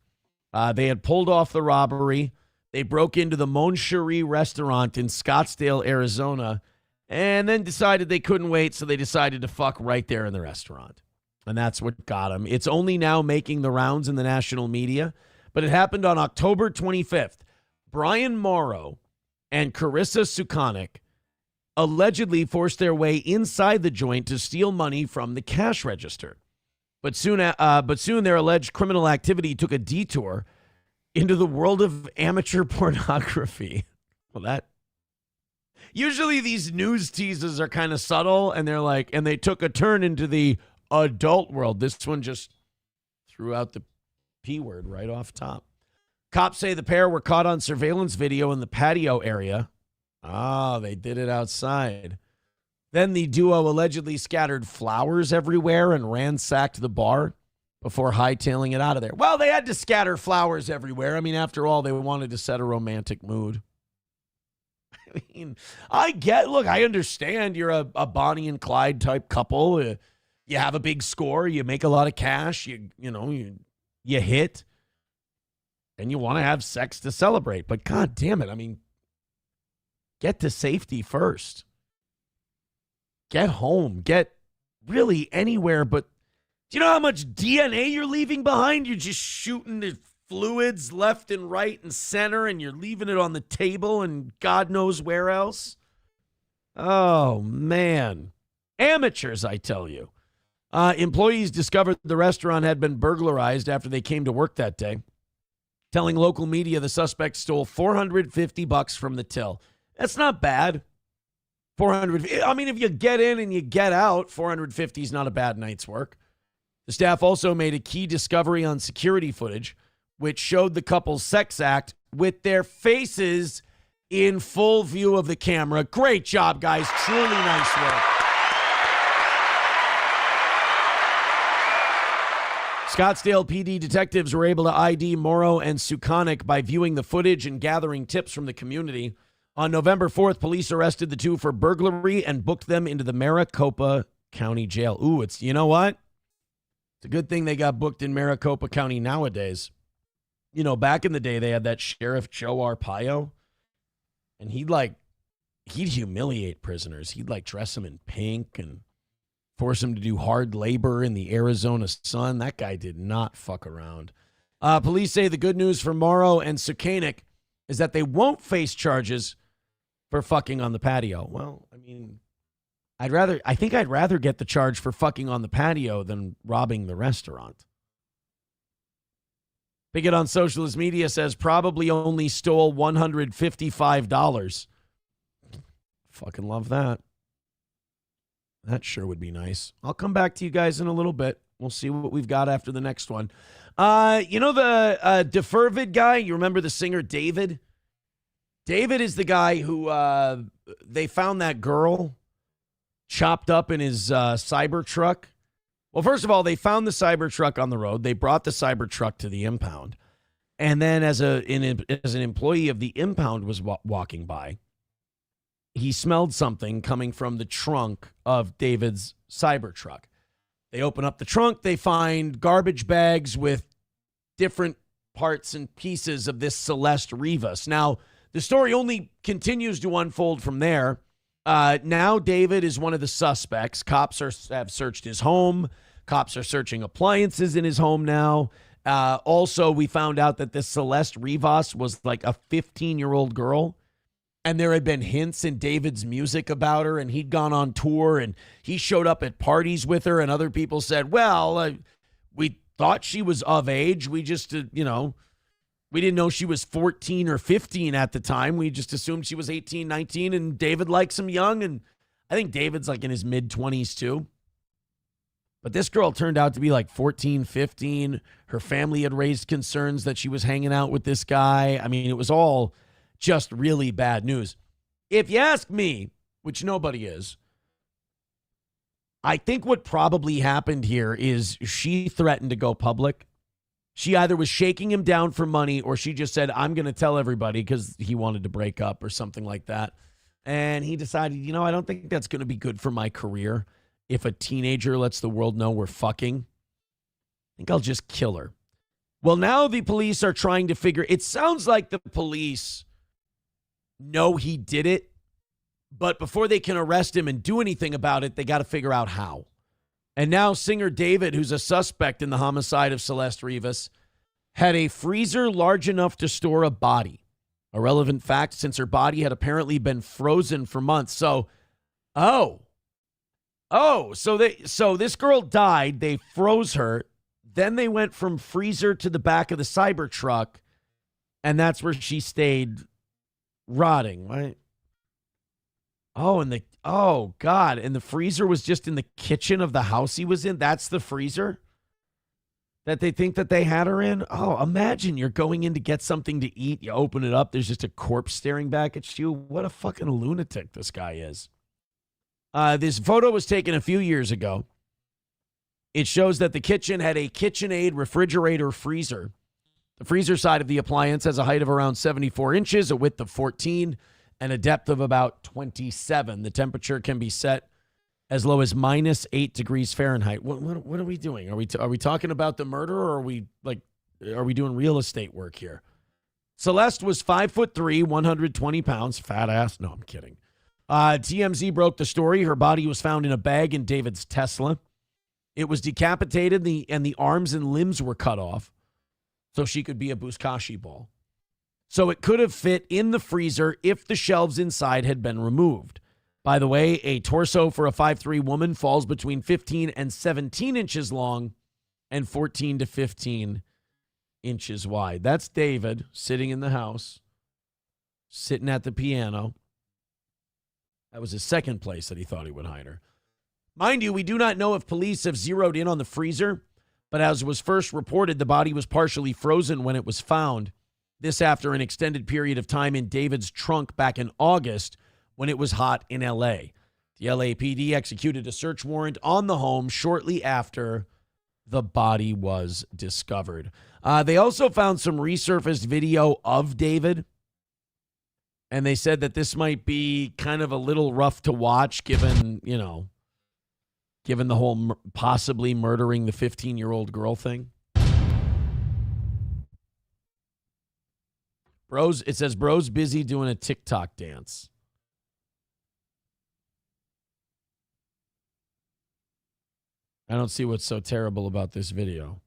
They had pulled off the robbery. They broke into the Mon Cherie restaurant in Scottsdale, Arizona, and then decided they couldn't wait, so they decided to fuck right there in the restaurant. And that's what got them. It's only now making the rounds in the national media, but it happened on October 25th. Brian Morrow and Carissa Sukanik allegedly forced their way inside the joint to steal money from the cash register. But soon their alleged criminal activity took a detour into the world of amateur pornography. Well, usually these news teases are kind of subtle, and they took a turn into the adult world. This one just threw out the P word right off top. Cops say the pair were caught on surveillance video in the patio area. They did it outside. Then the duo allegedly scattered flowers everywhere and ransacked the bar before hightailing it out of there. Well, they had to scatter flowers everywhere. I mean, after all, they wanted to set a romantic mood. I mean, I understand you're a Bonnie and Clyde type couple. You have a big score. You make a lot of cash. You hit. And you want to have sex to celebrate. But God damn it. I mean, get to safety first. Get home. Get really anywhere. But do you know how much DNA you're leaving behind? You're just shooting the fluids left and right and center, and you're leaving it on the table and God knows where else. Oh, man. Amateurs, I tell you. Employees discovered the restaurant had been burglarized after they came to work that day. Telling local media the suspect stole $450 from the till. That's not bad. I mean, if you get in and you get out, $450 is not a bad night's work. The staff also made a key discovery on security footage, which showed the couple's sex act with their faces in full view of the camera. Great job, guys. Truly nice work. Scottsdale PD detectives were able to ID Morrow and Sukanik by viewing the footage and gathering tips from the community. On November 4th, police arrested the two for burglary and booked them into the Maricopa County Jail. Ooh, you know what? It's a good thing they got booked in Maricopa County nowadays. You know, back in the day, they had that Sheriff Joe Arpaio, and he'd humiliate prisoners. He'd dress them in pink and force him to do hard labor in the Arizona sun. That guy did not fuck around. Police say the good news for Morrow and Sukanik is that they won't face charges for fucking on the patio. Well, I mean, I think I'd rather get the charge for fucking on the patio than robbing the restaurant. Bigot on socialist media says probably only stole $155. Fucking love that. That sure would be nice. I'll come back to you guys in a little bit. We'll see what we've got after the next one. You know the Defervid guy? You remember the singer David? David is the guy who they found that girl chopped up in his Cybertruck. Well, first of all, they found the Cybertruck on the road. They brought the Cybertruck to the impound. And then as an employee of the impound was walking by, he smelled something coming from the trunk of David's Cybertruck. They open up the trunk. They find garbage bags with different parts and pieces of this Celeste Rivas. Now, the story only continues to unfold from there. Now David is one of the suspects. Cops have searched his home. Cops are searching appliances in his home now. Also, we found out that this Celeste Rivas was like a 15-year-old girl. And there had been hints in David's music about her, and he'd gone on tour, and he showed up at parties with her, and other people said, well, we thought she was of age. We just, we didn't know she was 14 or 15 at the time. We just assumed she was 18, 19, and David likes him young, and I think David's like in his mid-20s too. But this girl turned out to be like 14, 15. Her family had raised concerns that she was hanging out with this guy. I mean, it was all just really bad news. If you ask me, which nobody is, I think what probably happened here is she threatened to go public She either was shaking him down for money or she just said, I'm going to tell everybody because he wanted to break up or something like that. And he decided, I don't think that's going to be good for my career. If a teenager lets the world know we're fucking, I think I'll just kill her. Well, now the police are trying to figure, it sounds like the police know he did it, but before they can arrest him and do anything about it, they got to figure out how. And now singer David, who's a suspect in the homicide of Celeste Rivas, had a freezer large enough to store a body. A relevant fact since her body had apparently been frozen for months. So this girl died. They froze her. Then they went from freezer to the back of the Cybertruck, and that's where she stayed rotting, right? Oh, God. And the freezer was just in the kitchen of the house he was in? That's the freezer that they think that they had her in? Oh, imagine you're going in to get something to eat. You open it up. There's just a corpse staring back at you. What a fucking lunatic this guy is. This photo was taken a few years ago. It shows that the kitchen had a KitchenAid refrigerator freezer. The freezer side of the appliance has a height of around 74 inches, a width of 14, and a depth of about 27. The temperature can be set as low as -8 degrees Fahrenheit. What are we doing? Are we talking about the murder, or are we doing real estate work here? Celeste was 5'3", 120 pounds, fat ass. No, I'm kidding. TMZ broke the story. Her body was found in a bag in David's Tesla. It was decapitated, and the arms and limbs were cut off so she could be a Buzkashi ball. So it could have fit in the freezer if the shelves inside had been removed. By the way, a torso for a 5'3" woman falls between 15 and 17 inches long and 14 to 15 inches wide. That's David sitting in the house, sitting at the piano. That was his second place that he thought he would hide her. Mind you, we do not know if police have zeroed in on the freezer, but as was first reported, the body was partially frozen when it was found. This after an extended period of time in David's trunk back in August when it was hot in L.A. The LAPD executed a search warrant on the home shortly after the body was discovered. They also found some resurfaced video of David, and they said that this might be kind of a little rough to watch given the whole possibly murdering the 15-year-old girl thing. It says bro's busy doing a TikTok dance. I don't see what's so terrible about this video.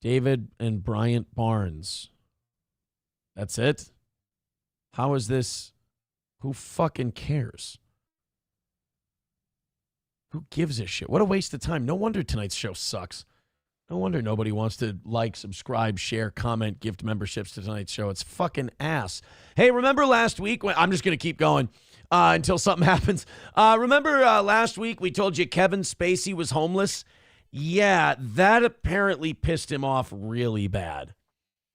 David and Bryant Barnes. That's it? How is this? Who fucking cares? Who gives a shit? What a waste of time. No wonder tonight's show sucks. No wonder nobody wants to like, subscribe, share, comment, gift memberships to tonight's show. It's fucking ass. Hey, remember last week? I'm just going to keep going until something happens. Remember last week we told you Kevin Spacey was homeless? Yeah, that apparently pissed him off really bad.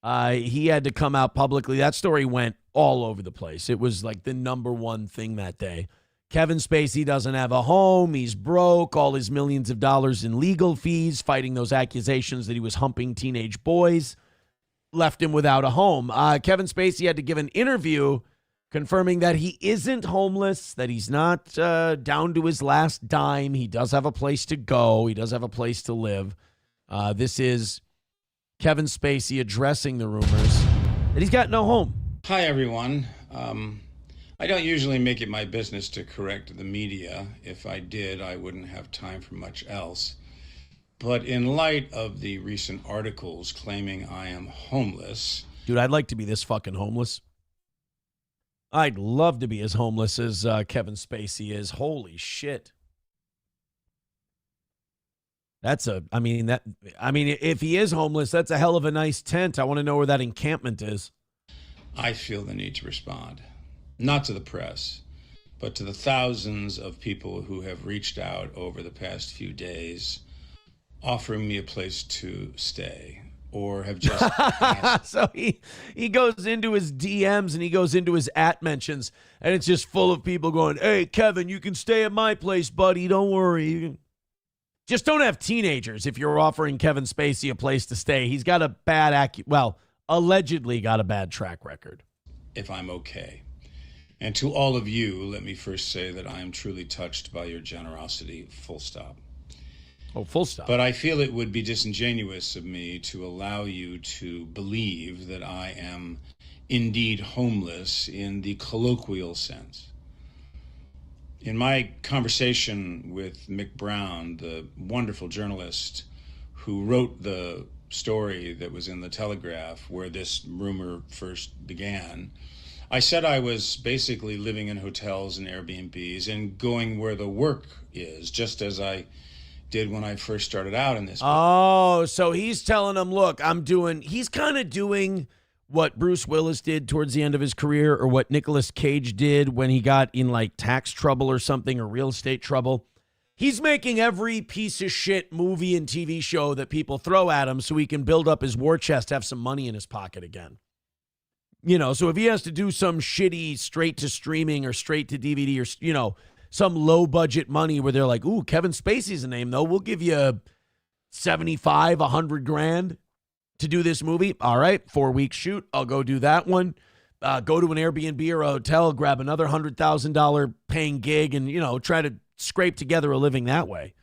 He had to come out publicly. That story went all over the place. It was like the number one thing that day. Kevin Spacey doesn't have a home. He's broke. All his millions of dollars in legal fees, fighting those accusations that he was humping teenage boys, left him without a home. Kevin Spacey had to give an interview confirming that he isn't homeless, that he's not down to his last dime. He does have a place to go. He does have a place to live. This is Kevin Spacey addressing the rumors that he's got no home. Hi, everyone. I don't usually make it my business to correct the media. If I did, I wouldn't have time for much else. But in light of the recent articles claiming I am homeless... Dude, I'd like to be this fucking homeless. I'd love to be as homeless as Kevin Spacey is. Holy shit. If he is homeless, that's a hell of a nice tent. I want to know where that encampment is. I feel the need to respond. Not to the press, but to the thousands of people who have reached out over the past few days, offering me a place to stay, or have just asked. So he goes into his DMs and he goes into his @mentions, and it's just full of people going, "Hey, Kevin, you can stay at my place, buddy. Don't worry." Just don't have teenagers if you're offering Kevin Spacey a place to stay. He's got a bad allegedly got a bad track record. If I'm okay. And to all of you, let me first say that I am truly touched by your generosity, full stop. Oh, full stop. But I feel it would be disingenuous of me to allow you to believe that I am indeed homeless in the colloquial sense. In my conversation with Mick Brown, the wonderful journalist who wrote the story that was in the Telegraph where this rumor first began, I said I was basically living in hotels and Airbnbs and going where the work is, just as I did when I first started out in this. Oh, so he's telling him, look, he's kind of doing what Bruce Willis did towards the end of his career, or what Nicolas Cage did when he got in like tax trouble or something, or real estate trouble. He's making every piece of shit movie and TV show that people throw at him so he can build up his war chest, have some money in his pocket again. You know, so if he has to do some shitty straight to streaming or straight to DVD or, you know, some low budget money where they're like, ooh, Kevin Spacey's a name though. We'll give you 75, 100 grand to do this movie. All right, 4-week shoot. I'll go do that one. Go to an Airbnb or a hotel, grab another $100,000 paying gig and, you know, try to scrape together a living that way.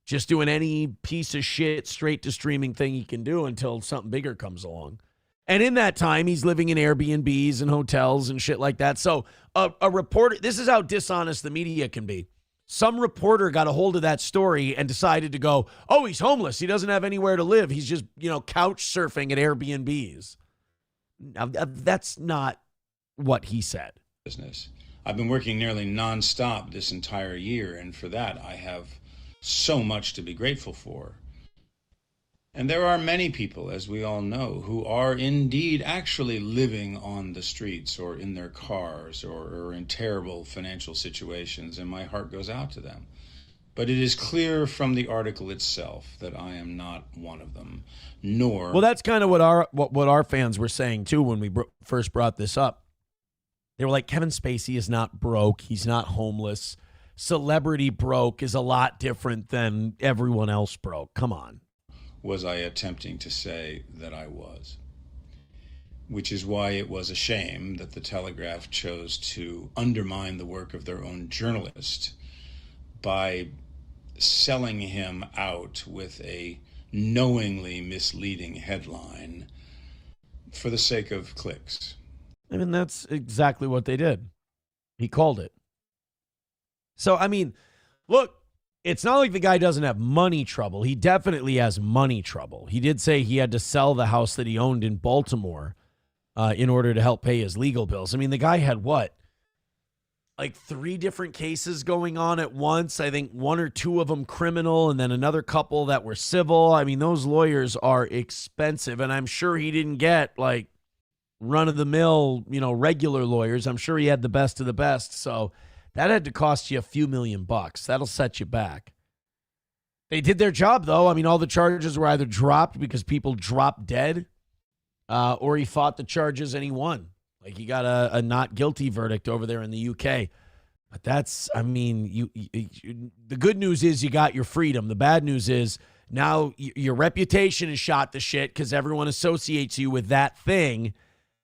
Just doing any piece of shit straight to streaming thing he can do until something bigger comes along. And in that time, he's living in Airbnbs and hotels and shit like that. So a reporter, this is how dishonest the media can be. Some reporter got a hold of that story and decided to go, oh, he's homeless. He doesn't have anywhere to live. He's just, you know, couch surfing at Airbnbs. Now, that's not what he said. Business. I've been working nearly nonstop this entire year, and for that, I have so much to be grateful for. And there are many people, as we all know, who are indeed actually living on the streets or in their cars or in terrible financial situations, and my heart goes out to them. But it is clear from the article itself that I am not one of them, nor... Well, that's kind of what our fans were saying, too, when we first brought this up. They were like, Kevin Spacey is not broke. He's not homeless. Celebrity broke is a lot different than everyone else broke. Come on. Was I attempting to say that I was. Which is why it was a shame that the Telegraph chose to undermine the work of their own journalist by selling him out with a knowingly misleading headline for the sake of clicks. I mean, that's exactly what they did. He called it. So, I mean, look, it's not like the guy doesn't have money trouble. He definitely has money trouble. He did say he had to sell the house that he owned in Baltimore in order to help pay his legal bills. I mean, the guy had what? Like 3 different cases going on at once. I think 1 or 2 of them criminal and then another couple that were civil. I mean, those lawyers are expensive, and I'm sure he didn't get like run-of-the-mill, you know, regular lawyers. I'm sure he had the best of the best. So that had to cost you a few $1,000,000. That'll set you back. They did their job, though. I mean, all the charges were either dropped because people dropped dead, or he fought the charges and he won. Like, he got a not guilty verdict over there in the UK. But that's, I mean, you the good news is you got your freedom. The bad news is now your reputation is shot to shit because everyone associates you with that thing.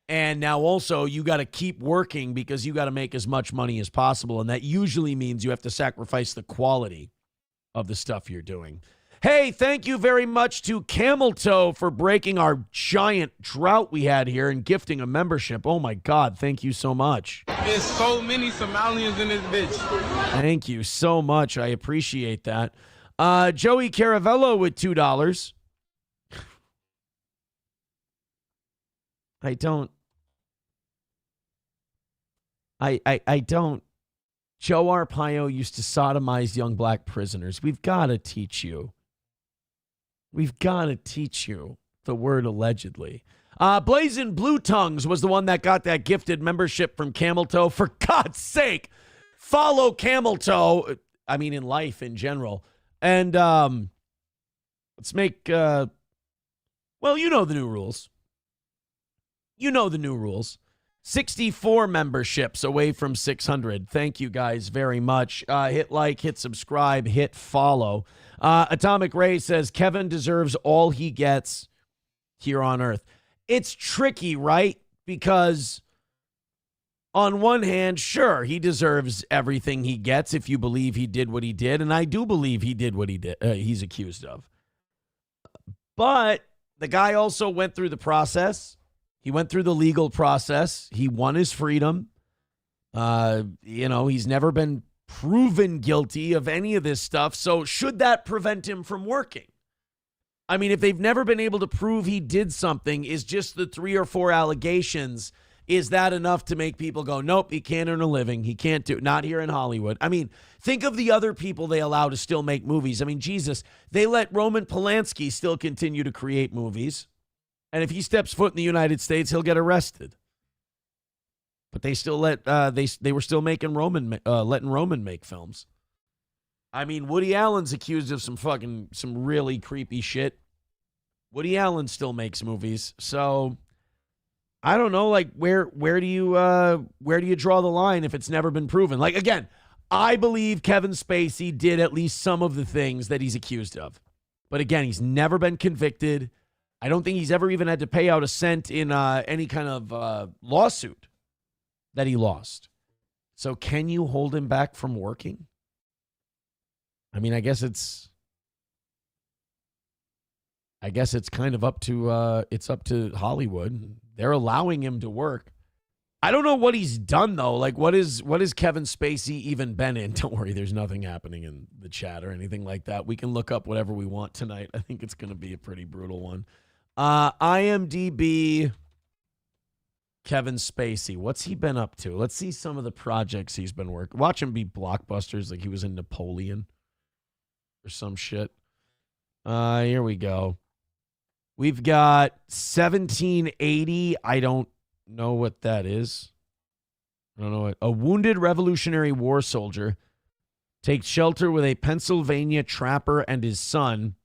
And now also you got to keep working because you got to make as much money as possible. And that usually means you have to sacrifice the quality of the stuff you're doing. Hey, thank you very much to Camel Toe for breaking our giant drought we had here and gifting a membership. Oh, my God. Thank you so much. There's so many Somalians in this bitch. Thank you so much. I appreciate that. Joey Caravello with $2. I don't. Joe Arpaio used to sodomize young black prisoners. We've got to teach you. We've got to teach you the word allegedly. Blazing Blue Tongues was the one that got that gifted membership from Camel Toe. For God's sake, follow Camel Toe. I mean, in life in general. And let's make, well, you know the new rules. You know the new rules. 64 memberships away from 600. Thank you guys very much. Hit like, hit subscribe, hit follow. Atomic Ray says Kevin deserves all he gets here on Earth. It's tricky, right? Because on one hand, sure, he deserves everything he gets if you believe he did what he did. And I do believe he did what he did. He's accused of. But the guy also went through the process. He went through the legal process. He won his freedom. He's never been proven guilty of any of this stuff. So should that prevent him from working? I mean, if they've never been able to prove he did something, is just the 3 or 4 allegations, is that enough to make people go, nope, he can't earn a living. He can't do it. Not here in Hollywood. I mean, think of the other people they allow to still make movies. I mean, Jesus, they let Roman Polanski still continue to create movies. And if he steps foot in the United States, he'll get arrested. But they still let they were still making letting Roman make films. I mean, Woody Allen's accused of some really creepy shit. Woody Allen still makes movies, so I don't know. Like, where do you draw the line if it's never been proven? Like, again, I believe Kevin Spacey did at least some of the things that he's accused of, but again, he's never been convicted. I don't think he's ever even had to pay out a cent in any kind of lawsuit that he lost. So can you hold him back from working? I mean, I guess it's kind of up to Hollywood. They're allowing him to work. I don't know what he's done though. Like, what is Kevin Spacey even been in? Don't worry, there's nothing happening in the chat or anything like that. We can look up whatever we want tonight. I think it's going to be a pretty brutal one. IMDb Kevin Spacey. What's he been up to? Let's see some of the projects he's been working. Watch him be blockbusters like he was in Napoleon or some shit. Here we go. We've got 1780. I don't know what that is. I don't know what. A wounded Revolutionary War soldier takes shelter with a Pennsylvania trapper and his son.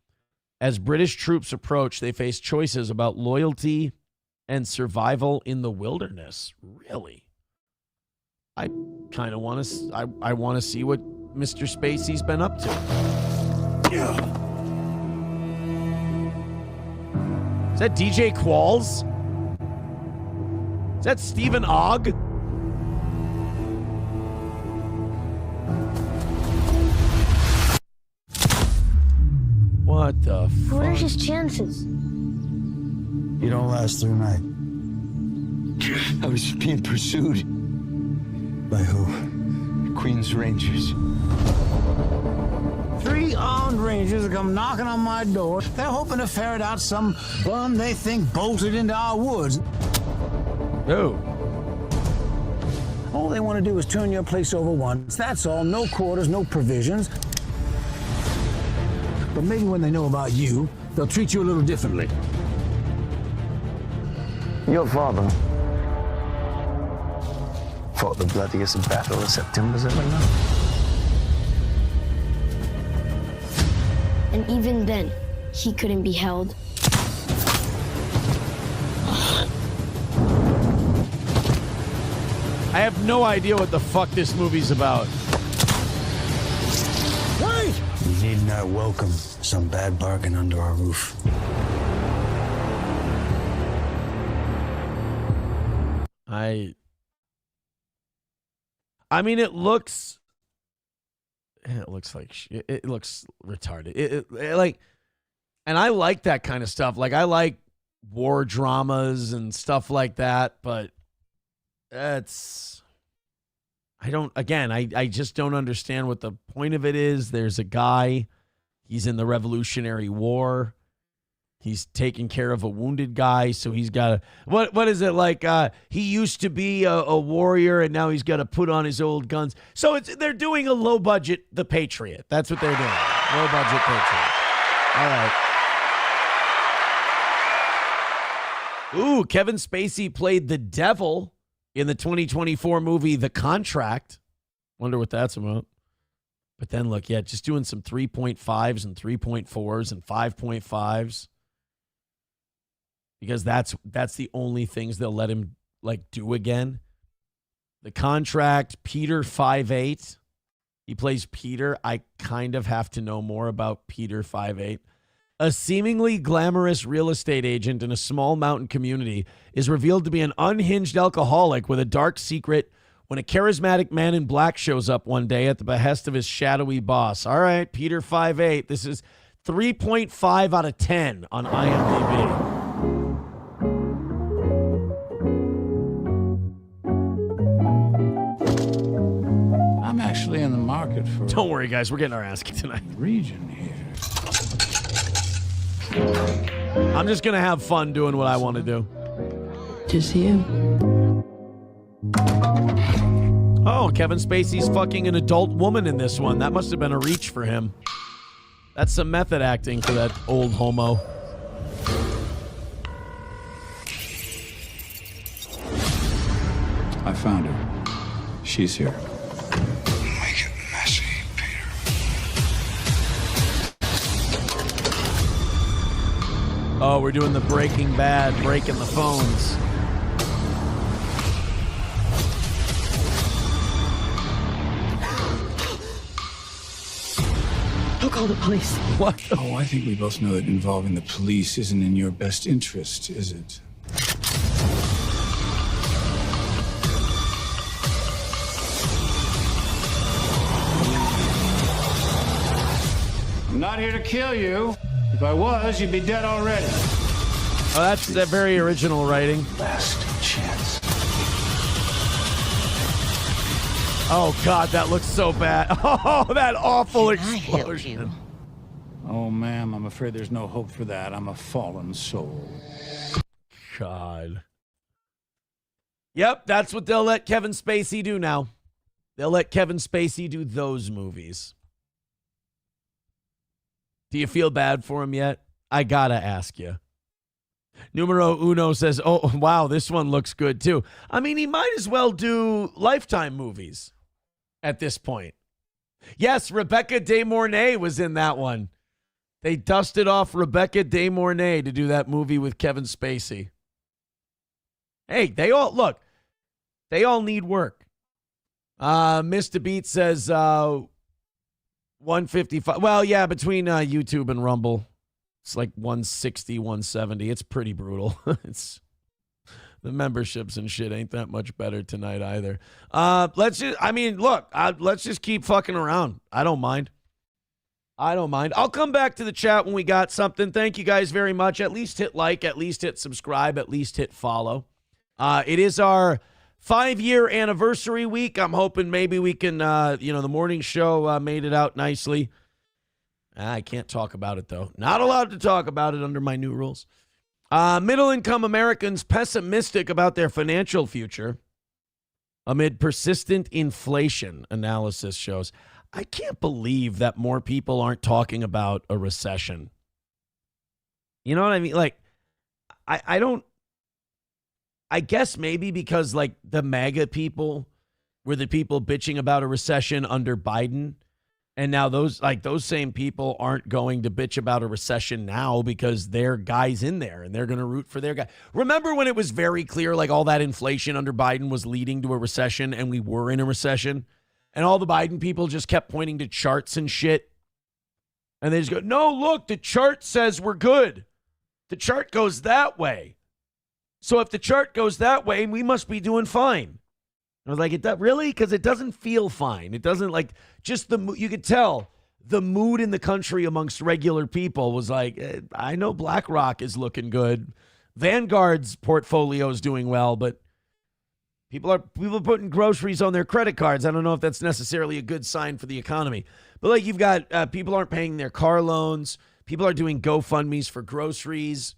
As British troops approach, they face choices about loyalty and survival in the wilderness. Really? I kind of want to. I want to see what Mr. Spacey's been up to. Yeah. Is that DJ Qualls? Is that Stephen Ogg? What the fuck? What are his chances? You don't last through night. I was being pursued. By who? Queens Rangers. 3 armed rangers have come knocking on my door. They're hoping to ferret out some bum they think bolted into our woods. Oh. All they want to do is turn your place over once. That's all. No quarters, no provisions. But maybe when they know about you, they'll treat you a little differently. Your father fought the bloodiest battle of September's ever known. And even then, he couldn't be held. I have no idea what the fuck this movie's about. Wait! You need not welcome some bad bargain under our roof. I mean, it looks like shit. It looks retarded. It like, and I like that kind of stuff. Like, I like war dramas and stuff like that, but I just don't understand what the point of it is. There's a guy, he's in the Revolutionary War. He's taking care of a wounded guy, so he's got to, what is it like? He used to be a warrior, and now he's got to put on his old guns. So they're doing a low budget The Patriot. That's what they're doing. Low budget Patriot. All right. Ooh, Kevin Spacey played the devil in the 2024 movie The Contract. Wonder what that's about. But then look, yeah, just doing some 3.5s and 3.4s and 5.5s. Because that's the only things they'll let him do again. The Contract, Peter 5'8". He plays Peter. I kind of have to know more about Peter 5'8". A seemingly glamorous real estate agent in a small mountain community is revealed to be an unhinged alcoholic with a dark secret when a charismatic man in black shows up one day at the behest of his shadowy boss. All right, Peter 5'8". This is 3.5 out of 10 on IMDb. I'm actually in the market for... Don't worry, guys. We're getting our ass kicked tonight. ...region here. I'm just going to have fun doing what I want to do. Just you. Oh, Kevin Spacey's fucking an adult woman in this one. That must have been a reach for him. That's some method acting for that old homo. I found her. She's here. Make it messy, Peter. Oh, we're doing the Breaking Bad, breaking the phones. I'll call the police. What? Oh, I think we both know that involving the police isn't in your best interest, is it? I'm not here to kill you. If I was, you'd be dead already. Oh, that's that very original writing. Last chance. Oh, God, that looks so bad. Oh, that awful explosion. Oh, ma'am, I'm afraid there's no hope for that. I'm a fallen soul. God. Yep, that's what they'll let Kevin Spacey do now. They'll let Kevin Spacey do those movies. Do you feel bad for him yet? I gotta ask you. Numero Uno says, oh, wow, this one looks good too. I mean, he might as well do Lifetime movies at this point. Yes, Rebecca De Mornay was in that one. They dusted off Rebecca De Mornay to do that movie with Kevin Spacey. Hey, they all need work. Mr. Beat says 155. Well, yeah, between YouTube and Rumble, it's like 160, 170. It's pretty brutal. It's the memberships and shit ain't that much better tonight either. Let's just keep fucking around. I don't mind. I'll come back to the chat when we got something. Thank you guys very much. At least hit like, at least hit subscribe, at least hit follow. It is our 5-year anniversary week. I'm hoping maybe we can, the morning show made it out nicely. I can't talk about it, though. Not allowed to talk about it under my new rules. Middle-income Americans pessimistic about their financial future amid persistent inflation, analysis shows. I can't believe that more people aren't talking about a recession. You know what I mean? Like, I guess maybe because, like, the MAGA people were the people bitching about a recession under Biden. And now those same people aren't going to bitch about a recession now because their guy's in there and they're going to root for their guy. Remember when it was very clear, like, all that inflation under Biden was leading to a recession and we were in a recession? And all the Biden people just kept pointing to charts and shit. And they just go, no, look, the chart says we're good. The chart goes that way. So if the chart goes that way, we must be doing fine. I was like, really? Because it doesn't feel fine. It doesn't, like, just you could tell the mood in the country amongst regular people was like, I know BlackRock is looking good. Vanguard's portfolio is doing well, but people are putting groceries on their credit cards. I don't know if that's necessarily a good sign for the economy. But, like, you've got people aren't paying their car loans. People are doing GoFundMes for groceries.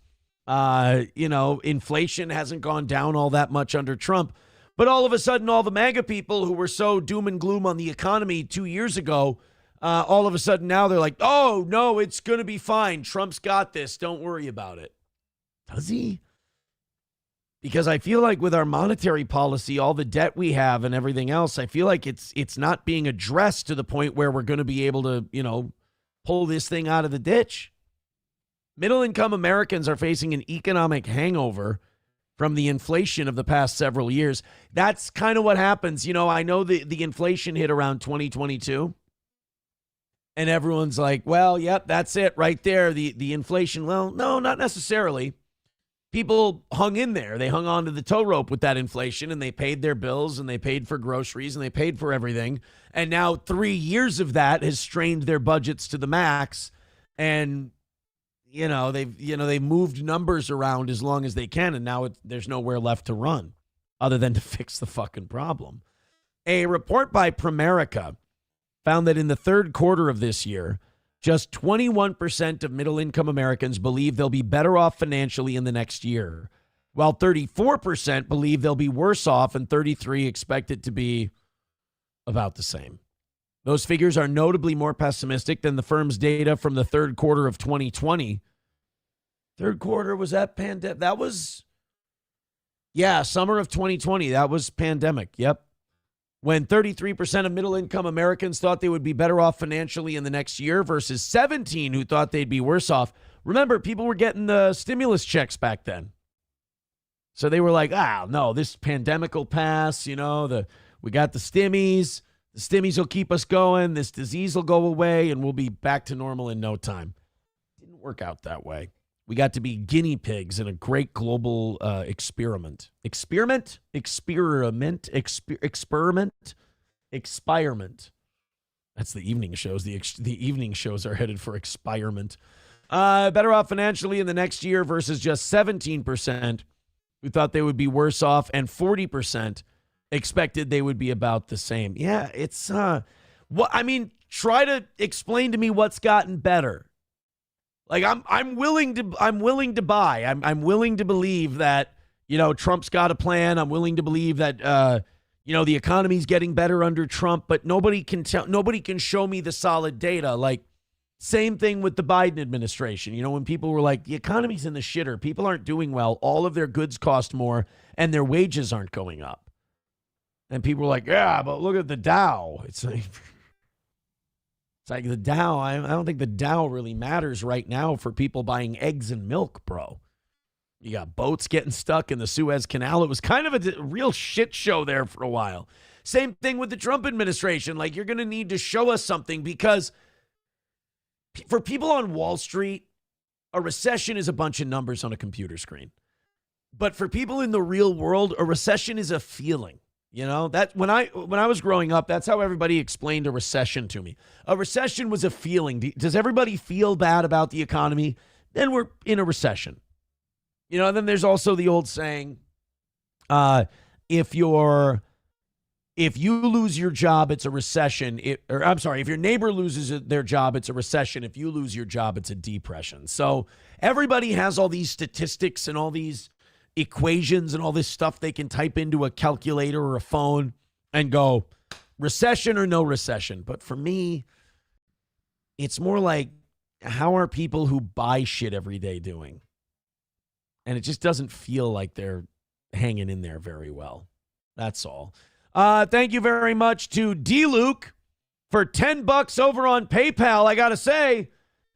Inflation hasn't gone down all that much under Trump. But all of a sudden, all the MAGA people who were so doom and gloom on the economy 2 years ago, all of a sudden now they're like, oh, no, it's going to be fine. Trump's got this. Don't worry about it. Does he? Because I feel like with our monetary policy, all the debt we have and everything else, I feel like it's not being addressed to the point where we're going to be able to, pull this thing out of the ditch. Middle-income Americans are facing an economic hangover from the inflation of the past several years. That's kind of what happens. You know, I know the inflation hit around 2022. And everyone's like, well, yep, that's it right there. The inflation. Well, no, not necessarily. People hung in there. They hung on to the tow rope with that inflation, and they paid their bills, and they paid for groceries, and they paid for everything. And now 3 years of that has strained their budgets to the max. And, they've moved numbers around as long as they can, and now there's nowhere left to run other than to fix the fucking problem. A report by Primerica found that in the third quarter of this year, just 21% of middle-income Americans believe they'll be better off financially in the next year, while 34% believe they'll be worse off and 33% expect it to be about the same. Those figures are notably more pessimistic than the firm's data from the third quarter of 2020. Third quarter, was that pandemic? That was, summer of 2020. That was pandemic. Yep. When 33% of middle-income Americans thought they would be better off financially in the next year versus 17% who thought they'd be worse off. Remember, people were getting the stimulus checks back then. So they were like, no, this pandemic will pass. We got the stimmies. The stimmies will keep us going. This disease will go away, and we'll be back to normal in no time. Didn't work out that way. We got to be guinea pigs in a great global experiment. Experiment. That's the evening shows. The evening shows are headed for expirement. Better off financially in the next year versus just 17% who thought they would be worse off, and 40% expected they would be about the same. Yeah, it's try to explain to me what's gotten better. Like I'm willing to buy. I'm willing to believe that, Trump's got a plan. I'm willing to believe that the economy's getting better under Trump, but nobody can show me the solid data. Like, same thing with the Biden administration. When people were like, the economy's in the shitter, people aren't doing well, all of their goods cost more and their wages aren't going up. And people were like, yeah, but look at the Dow. It's like the Dow. I don't think the Dow really matters right now for people buying eggs and milk, bro. You got boats getting stuck in the Suez Canal. It was kind of a real shit show there for a while. Same thing with the Trump administration. Like, you're going to need to show us something, because for people on Wall Street, a recession is a bunch of numbers on a computer screen. But for people in the real world, a recession is a feeling. That when I was growing up, that's how everybody explained a recession to me. A recession was a feeling. Does everybody feel bad about the economy? Then we're in a recession. And then there's also the old saying, if you lose your job, it's a recession. If your neighbor loses their job, it's a recession. If you lose your job, it's a depression. So everybody has all these statistics and all these equations and all this stuff they can type into a calculator or a phone and go, recession or no recession. But for me, it's more like, how are people who buy shit every day doing? And it just doesn't feel like they're hanging in there very well. That's all. Thank you very much to D. Luke for $10 over on PayPal. I got to say,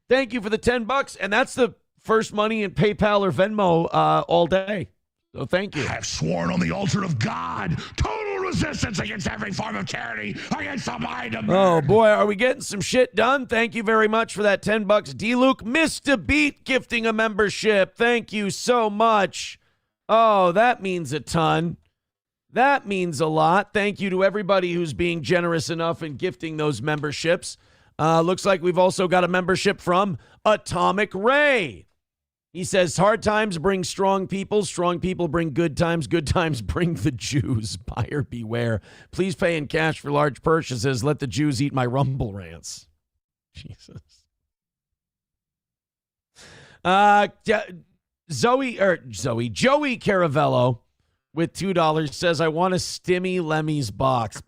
thank you for the $10. And that's the first money in PayPal or Venmo all day. So thank you. I have sworn on the altar of God, total resistance against every form of charity, against the mind of man. Oh, boy, are we getting some shit done? Thank you very much for that $10. D-Luke, Mr. Beat gifting a membership. Thank you so much. Oh, that means a ton. That means a lot. Thank you to everybody who's being generous enough in gifting those memberships. Looks like we've also got a membership from Atomic Ray. He says, hard times bring strong people bring good times bring the Jews. Buyer beware. Please pay in cash for large purchases. Let the Jews eat my Rumble rants. Jesus. Joey Caravello with $2 says, I want a Stimmy Lemmy's box.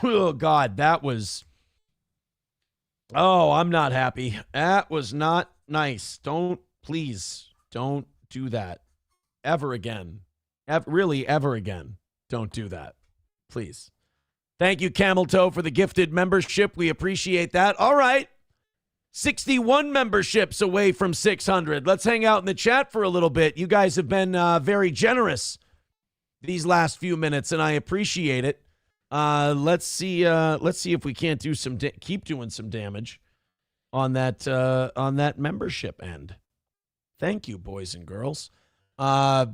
Oh, God, that was... Oh, I'm not happy. That was not nice. Please don't do that. Ever again. Really, ever again. Don't do that. Please. Thank you, Camel Toe, for the gifted membership. We appreciate that. All right. 61 memberships away from 600. Let's hang out in the chat for a little bit. You guys have been very generous these last few minutes, and I appreciate it. Let's see if we can't do keep doing some damage on that membership end. Thank you, boys and girls. Chevrolet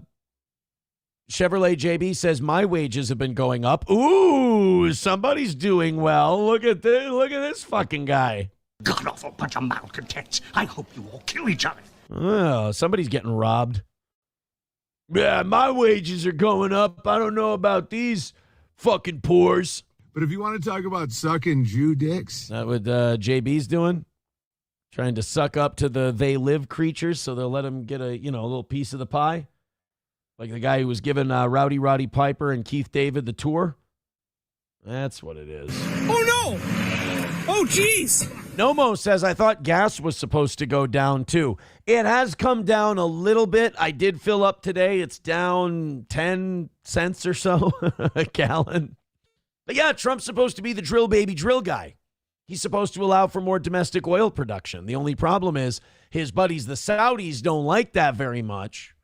JB says my wages have been going up. Ooh, somebody's doing well. Look at this fucking guy. God awful bunch of malcontents. I hope you all kill each other. Oh, somebody's getting robbed. Yeah, my wages are going up. I don't know about these fucking poors. But if you want to talk about sucking Jew dicks. That what JB's doing? Trying to suck up to the they live creatures so they'll let him get a little piece of the pie? Like the guy who was giving Rowdy Roddy Piper and Keith David the tour? That's what it is. Oh, no! Oh, jeez! Nomo says, I thought gas was supposed to go down, too. It has come down a little bit. I did fill up today. It's down 10 cents or so a gallon. But yeah, Trump's supposed to be the drill baby drill guy. He's supposed to allow for more domestic oil production. The only problem is his buddies, the Saudis, don't like that very much.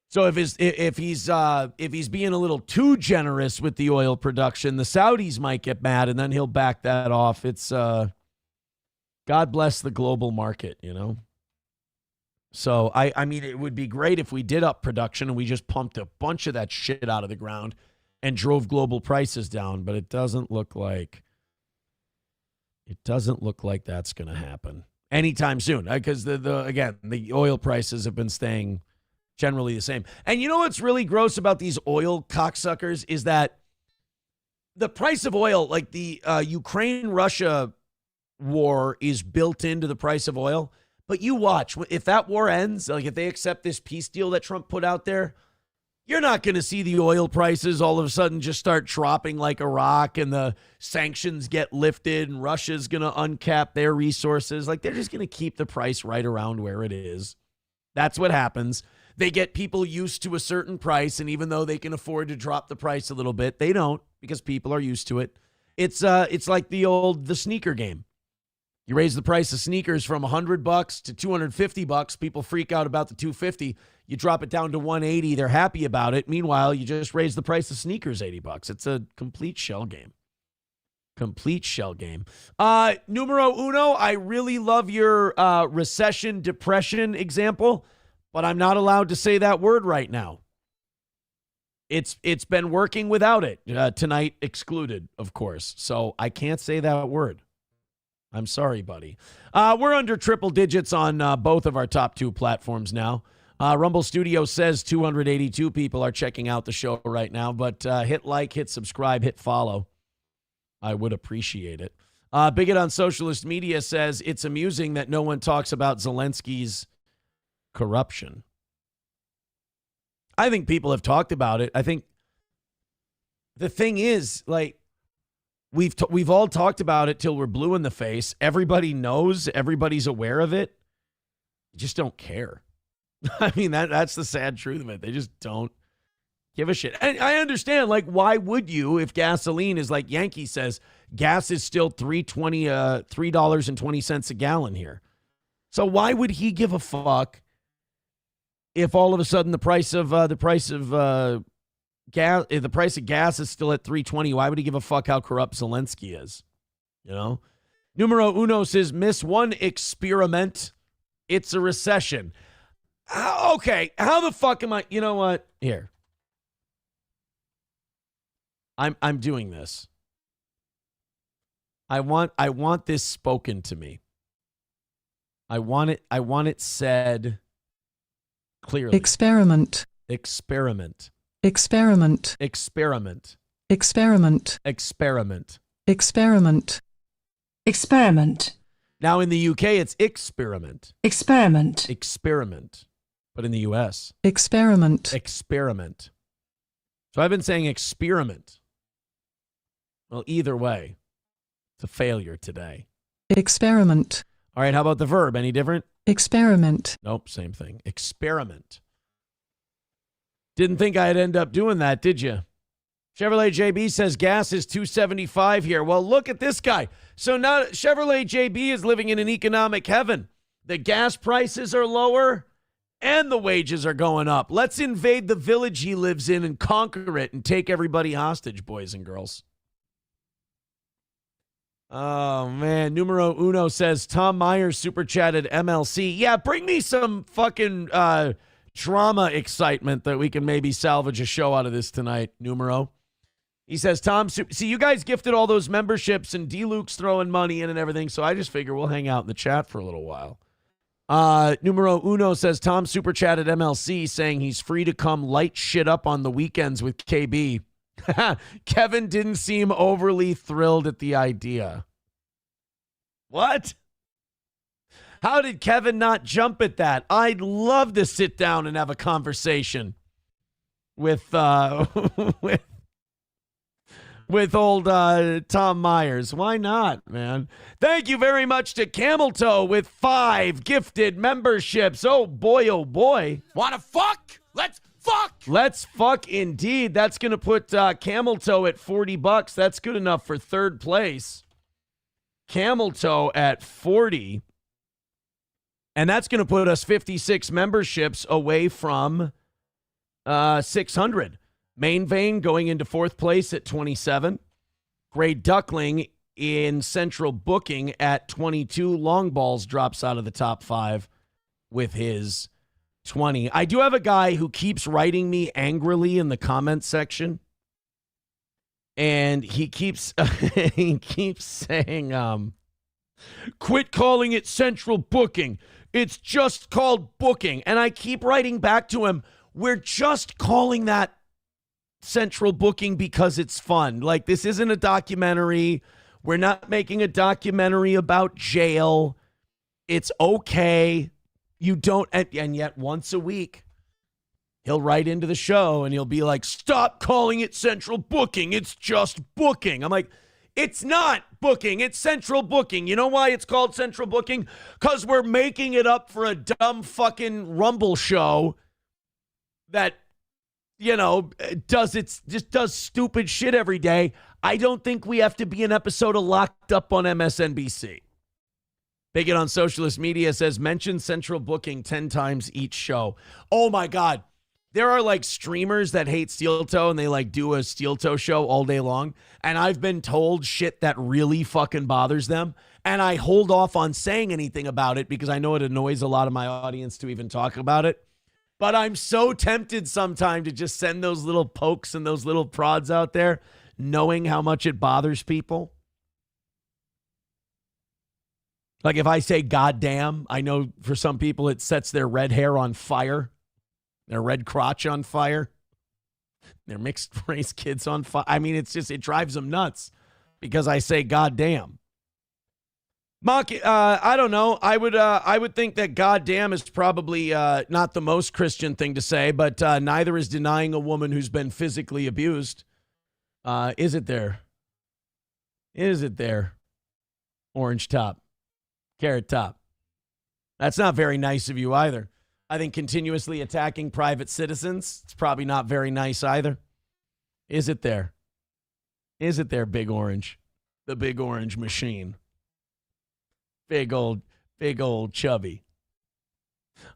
So if he's being a little too generous with the oil production, the Saudis might get mad, and then he'll back that off. It's God bless the global market, So I mean, it would be great if we did up production and we just pumped a bunch of that shit out of the ground and drove global prices down, but it doesn't look like that's going to happen anytime soon, because the oil prices have been staying generally the same. And you know what's really gross about these oil cocksuckers is that the price of oil, like the Ukraine-Russia war, is built into the price of oil. But you watch, if that war ends, like if they accept this peace deal that Trump put out there, you're not going to see the oil prices all of a sudden just start dropping like a rock and the sanctions get lifted and Russia's going to uncap their resources. Like they're just going to keep the price right around where it is. That's what happens. They get people used to a certain price, and even though they can afford to drop the price a little bit, they don't because people are used to it. It's like the sneaker game. You raise the price of sneakers from $100 to $250. People freak out about the $250. You drop it down to $180. They're happy about it. Meanwhile, you just raise the price of sneakers $80. It's a complete shell game. Complete shell game. Numero uno, I really love your recession, depression example, but I'm not allowed to say that word right now. It's been working without it. Tonight excluded, of course. So I can't say that word. I'm sorry, buddy. We're under triple digits on both of our top two platforms now. Rumble Studio says 282 people are checking out the show right now, but hit like, hit subscribe, hit follow. I would appreciate it. Bigot on Socialist Media says it's amusing that no one talks about Zelensky's corruption. I think people have talked about it. I think the thing is, like, we've all talked about it till we're blue in the face. Everybody knows. Everybody's aware of it. You just don't care. I mean, that's the sad truth of it. They just don't give a shit. And I understand, like, why would you if gasoline is, like Yankee says, gas is still $3.20 a gallon here. So why would he give a fuck if all of a sudden the price of gas, if the price of gas is still at $3.20? Why would he give a fuck how corrupt Zelensky is? Numero uno says, miss one experiment. It's a recession. Okay, how the fuck am I? You know what? Here. I'm doing this. I want this spoken to me. I want it said clearly. Experiment. Experiment. Experiment. Experiment. Experiment. Experiment. Experiment. Experiment. Now in the UK, it's experiment. Experiment. Experiment. But in the US, experiment. Experiment. So I've been saying experiment. Well, either way, it's a failure today. Experiment. All right, how about the verb? Any different? Experiment. Nope, same thing. Experiment. Didn't think I'd end up doing that, did you? Chevrolet JB says gas is $2.75 here. Well, look at this guy. So now Chevrolet JB is living in an economic heaven. The gas prices are lower and the wages are going up. Let's invade the village he lives in and conquer it and take everybody hostage, boys and girls. Oh, man. Numero uno says Tom Myers super chatted MLC. Yeah, bring me some fucking drama excitement that we can maybe salvage a show out of this tonight, Numero. He says, Tom, see, you guys gifted all those memberships and D-Luke's throwing money in and everything, so I just figure we'll hang out in the chat for a little while. Numero uno says, Tom super chatted MLC saying he's free to come light shit up on the weekends with KB. Kevin didn't seem overly thrilled at the idea. What? How did Kevin not jump at that? I'd love to sit down and have a conversation with with old Tom Myers. Why not, man? Thank you very much to Camel Toe with 5 gifted memberships. Oh, boy. Wanna fuck? Let's fuck! Let's fuck indeed. That's going to put Camel Toe at $40. That's good enough for third place. Camel Toe at 40. And that's going to put us 56 memberships away from 600. Main Vein going into fourth place at 27. Gray Duckling in central booking at 22. Long Balls drops out of the top 5 with his 20. I do have a guy who keeps writing me angrily in the comment section. And he keeps saying, quit calling it central booking. It's just called booking. And I keep writing back to him, we're just calling that central booking because it's fun. Like, this isn't a documentary. We're not making a documentary about jail. It's okay. You don't, and yet once a week, he'll write into the show and he'll be like, stop calling it central booking. It's just booking. I'm like, it's not booking. It's central booking. You know why it's called central booking? Because we're making it up for a dumb fucking Rumble show that, you know, just does stupid shit every day. I don't think we have to be an episode of Locked Up on MSNBC. Bigot on Socialist Media says, mention central booking 10 times each show. Oh my God. There are like streamers that hate Steel Toe and they like do a Steel Toe show all day long. And I've been told shit that really fucking bothers them. And I hold off on saying anything about it because I know it annoys a lot of my audience to even talk about it. But I'm so tempted sometime to just send those little pokes and those little prods out there, knowing how much it bothers people. Like if I say goddamn, I know for some people it sets their red hair on fire, their red crotch on fire, their mixed race kids on fire. I mean, it drives them nuts because I say goddamn. Mock, I don't know. I would think that goddamn is probably not the most Christian thing to say, but neither is denying a woman who's been physically abused. Is it there? Is it there? Orange top. Carrot top. That's not very nice of you either. I think continuously attacking private citizens, it's probably not very nice either. Is it there? Is it there, Big Orange? The Big Orange machine. Big old chubby.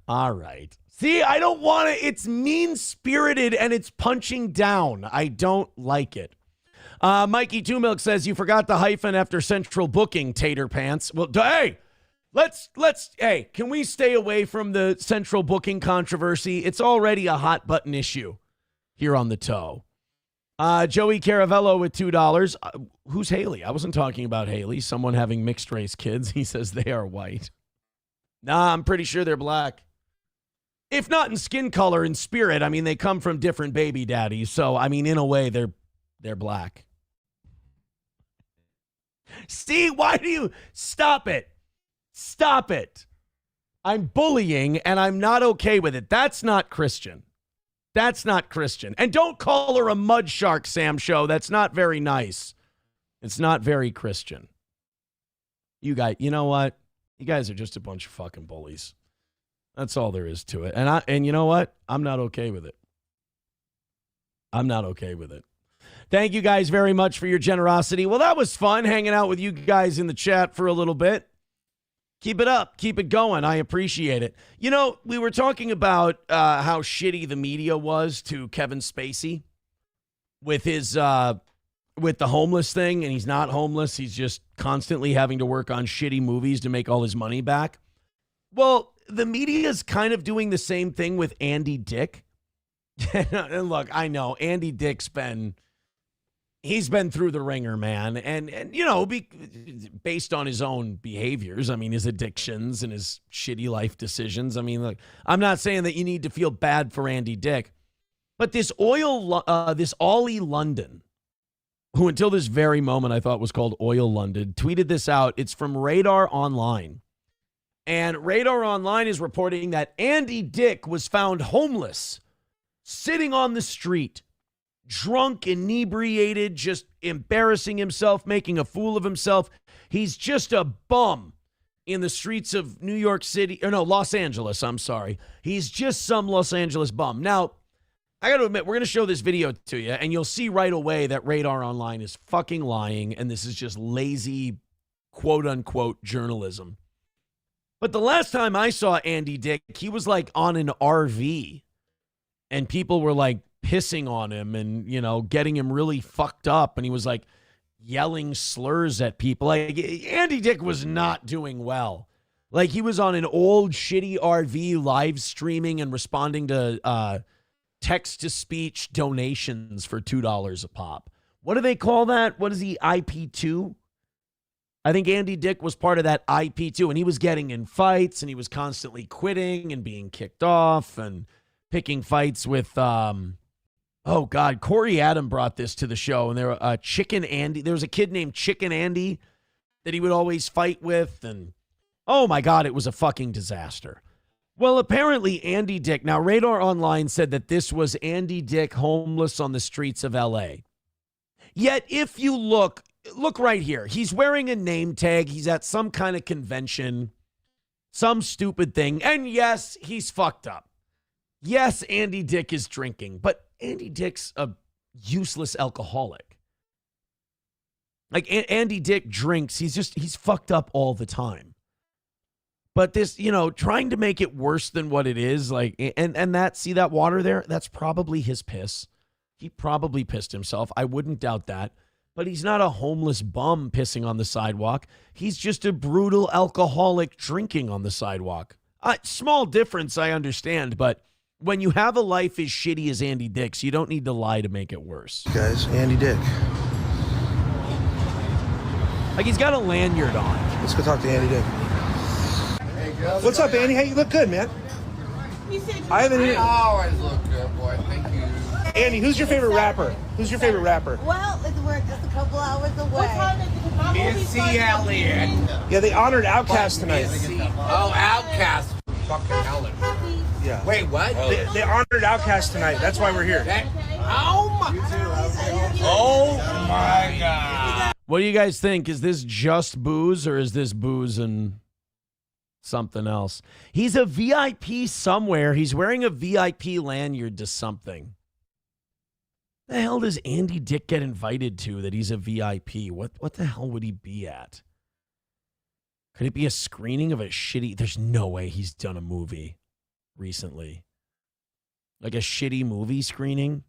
All right. See, I don't want to. It's mean-spirited and it's punching down. I don't like it. Mikey Two Milk says, you forgot the hyphen after central booking, tater pants. Well, hey, hey, can we stay away from the central booking controversy? It's already a hot button issue here on the toe. Joey Caravello with $2. Who's Haley? I wasn't talking about Haley. Someone having mixed race kids. He says they are white. Nah, I'm pretty sure they're black. If not in skin color and spirit, I mean, they come from different baby daddies. So, I mean, in a way, they're black. See, why do you stop it? Stop it. I'm bullying and I'm not okay with it. That's not Christian. That's not Christian. And don't call her a mud shark, Sam Show. That's not very nice. It's not very Christian. You know what? You guys are just a bunch of fucking bullies. That's all there is to it. And you know what? I'm not okay with it. I'm not okay with it. Thank you guys very much for your generosity. Well, that was fun hanging out with you guys in the chat for a little bit. Keep it up. Keep it going. I appreciate it. You know, we were talking about how shitty the media was to Kevin Spacey with his with the homeless thing, and he's not homeless. He's just constantly having to work on shitty movies to make all his money back. Well, the media is kind of doing the same thing with Andy Dick. And look, I know Andy Dick's he's been through the ringer, man. And you know, based on his own behaviors, I mean, his addictions and his shitty life decisions. I mean, look, I'm not saying that you need to feel bad for Andy Dick, but this Ollie London, who until this very moment I thought was called Oil London, tweeted this out. It's from Radar Online. And Radar Online is reporting that Andy Dick was found homeless, sitting on the street, drunk, inebriated, just embarrassing himself, making a fool of himself. He's just a bum in the streets of New York City, or no, Los Angeles, I'm sorry. He's just some Los Angeles bum. Now, I got to admit, we're going to show this video to you, and you'll see right away that Radar Online is fucking lying, and this is just lazy, quote-unquote, journalism. But the last time I saw Andy Dick, he was like on an RV, and people were like pissing on him and, you know, getting him really fucked up, and he was like yelling slurs at people. Like, Andy Dick was not doing well. Like, he was on an old shitty RV live streaming and responding to text-to-speech donations for $2 a pop. What do they call that? What is he, IP2? I think Andy Dick was part of that IP2, and he was getting in fights, and he was constantly quitting and being kicked off and picking fights with, oh, God, Corey Adam brought this to the show, and there were Chicken Andy. There was a kid named Chicken Andy that he would always fight with, and oh, my God, it was a fucking disaster. Well, apparently Andy Dick, now Radar Online said that this was Andy Dick homeless on the streets of L.A. Yet if you look right here. He's wearing a name tag. He's at some kind of convention, some stupid thing. And yes, he's fucked up. Yes, Andy Dick is drinking, but Andy Dick's a useless alcoholic. Like, Andy Dick drinks. He's fucked up all the time. But this, you know, trying to make it worse than what it is, like, and that, see that water there? That's probably his piss. He probably pissed himself. I wouldn't doubt that. But he's not a homeless bum pissing on the sidewalk. He's just a brutal alcoholic drinking on the sidewalk. Small difference, I understand, but when you have a life as shitty as Andy Dick's, you don't need to lie to make it worse. Guys, Andy Dick. Like, he's got a lanyard on. Let's go talk to Andy Dick. What's up, Andy? Hey, you look good, man. I haven't. Always look good, boy. Thank you. Andy, who's your favorite rapper? Who's your favorite rapper? Well, we're just a couple hours away. Missy Elliott. Yeah, they honored Outkast tonight. Oh, Outkast. Fucking Elliott. Yeah. Wait, what? They honored Outkast tonight. That's why we're here. Oh my God. What do you guys think? Is this just booze, or is this booze and something else? He's a VIP somewhere. He's wearing a VIP lanyard to something. The hell does Andy Dick get invited to that he's a VIP? What the hell would he be at? Could it be a screening of a shitty... There's no way he's done a movie recently. Like a shitty movie screening?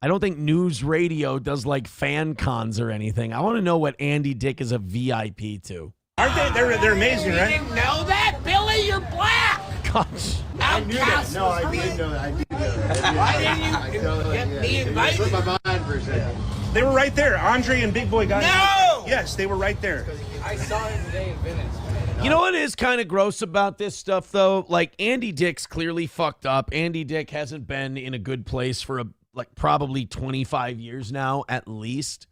I don't think News Radio does like fan cons or anything. I want to know what Andy Dick is a VIP to. Aren't they? They're amazing, right? You didn't know that? Billy, you're black. Gosh. I knew that. No, I did know that. I did know that. Why didn't you get me invited? It slipped my mind for a second. They were right there. Andre and Big Boy got No! Yes, they were right there. I saw him today in Venice. You know what is kind of gross about this stuff, though? Like, Andy Dick's clearly fucked up. Andy Dick hasn't been in a good place for probably 25 years now, at least.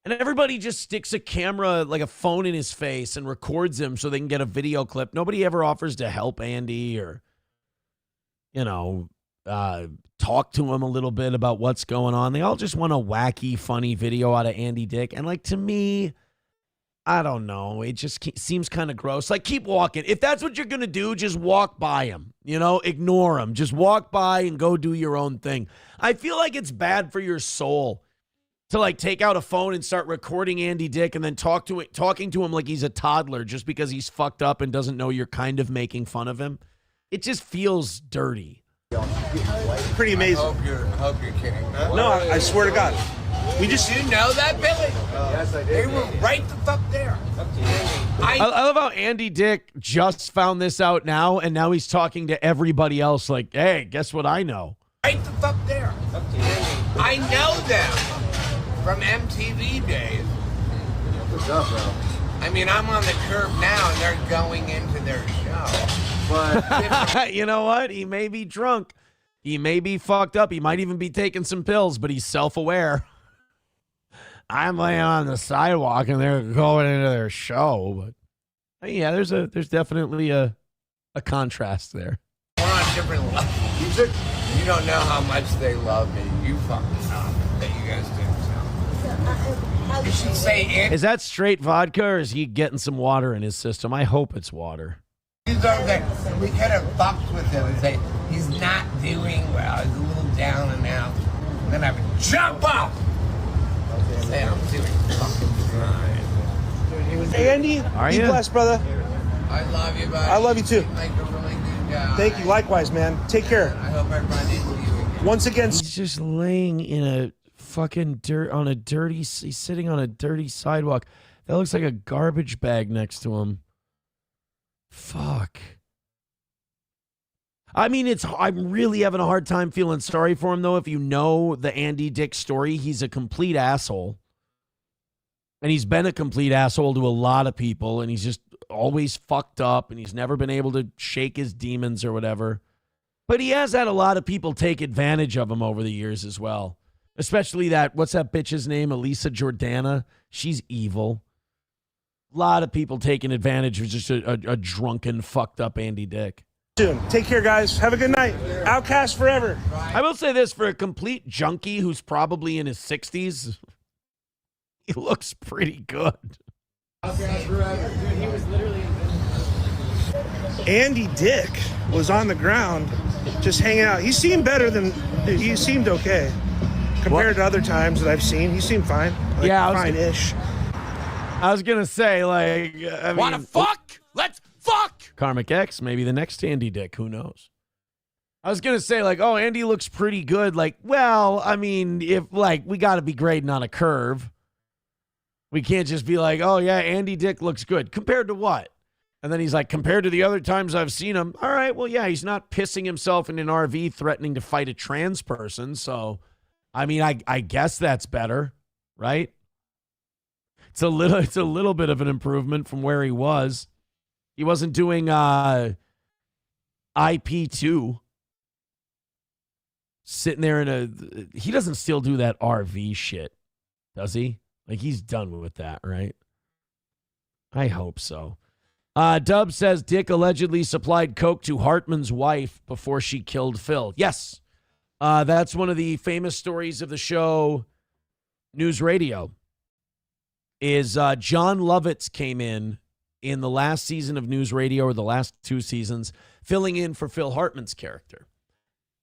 And everybody just sticks a camera, like a phone in his face, and records him so they can get a video clip. Nobody ever offers to help Andy or, you know, talk to him a little bit about what's going on. They all just want a wacky, funny video out of Andy Dick. And, like, to me, I don't know. It just seems kind of gross. Like, keep walking. If that's what you're going to do, just walk by him. Ignore him. Just walk by and go do your own thing. I feel like it's bad for your soul to, like, take out a phone and start recording Andy Dick and then talking to him like he's a toddler just because he's fucked up and doesn't know you're kind of making fun of him. It just feels dirty. Pretty amazing. I hope you're kidding. No, I swear to God. Did you know that, Billy? Yes, I did. They were right the fuck there. I love how Andy Dick just found this out now, and now he's talking to everybody else like, hey, guess what I know? Right the fuck there. I know them from MTV days. What's up, bro? I mean, I'm on the curb now, and they're going into their show. But you know what? He may be drunk. He may be fucked up. He might even be taking some pills, but he's self-aware. I'm laying on the sidewalk and they're going into their show. But yeah, there's definitely a contrast there. We're on different levels. You don't know how much they love me. You fucking know that you guys do. So. You should say Is that straight vodka or is he getting some water in his system? I hope it's water. We could have fucked with him and say, he's not doing well. He's a little down and out. And then I would jump up. Say, I'm doing fucking fine. Hey, Andy. Are be you? blessed, brother. I love you, buddy. I love you, too. You're like a really good guy. Thank you. Likewise, man. Take care. I hope I run into you again. Once again. He's just laying in a fucking dirt on a dirty, he's sitting on a dirty sidewalk. That looks like a garbage bag next to him. Fuck. I mean, I'm really having a hard time feeling sorry for him, though. If you know the Andy Dick story, he's a complete asshole. And he's been a complete asshole to a lot of people, and he's just always fucked up, and he's never been able to shake his demons or whatever. But he has had a lot of people take advantage of him over the years as well. Especially what's that bitch's name? Elisa Jordana. She's evil. A lot of people taking advantage of just a drunken, fucked up Andy Dick. Soon. Take care, guys. Have a good night. Outcast forever. I will say this, for a complete junkie who's probably in his 60s, he looks pretty good. Andy Dick was on the ground just hanging out. He seemed he seemed okay. Compared to other times that I've seen, he seemed fine. Fine-ish. I was going to say, wanna fuck? Let's fuck! Karmic X, maybe the next Andy Dick, who knows? I was going to say, Andy looks pretty good. I mean, if, we got to be grading on a curve. We can't just be like, oh, yeah, Andy Dick looks good. Compared to what? And then he's like, compared to the other times I've seen him, all right, well, yeah, he's not pissing himself in an RV threatening to fight a trans person. So, I mean, I guess that's better, right? It's a little bit of an improvement from where he was. He wasn't doing IP2. Sitting there he doesn't still do that RV shit, does he? He's done with that, right? I hope so. Dub says Dick allegedly supplied coke to Hartman's wife before she killed Phil. Yes. That's one of the famous stories of the show News Radio. Is John Lovitz came in the last season of News Radio, or the last two seasons, filling in for Phil Hartman's character.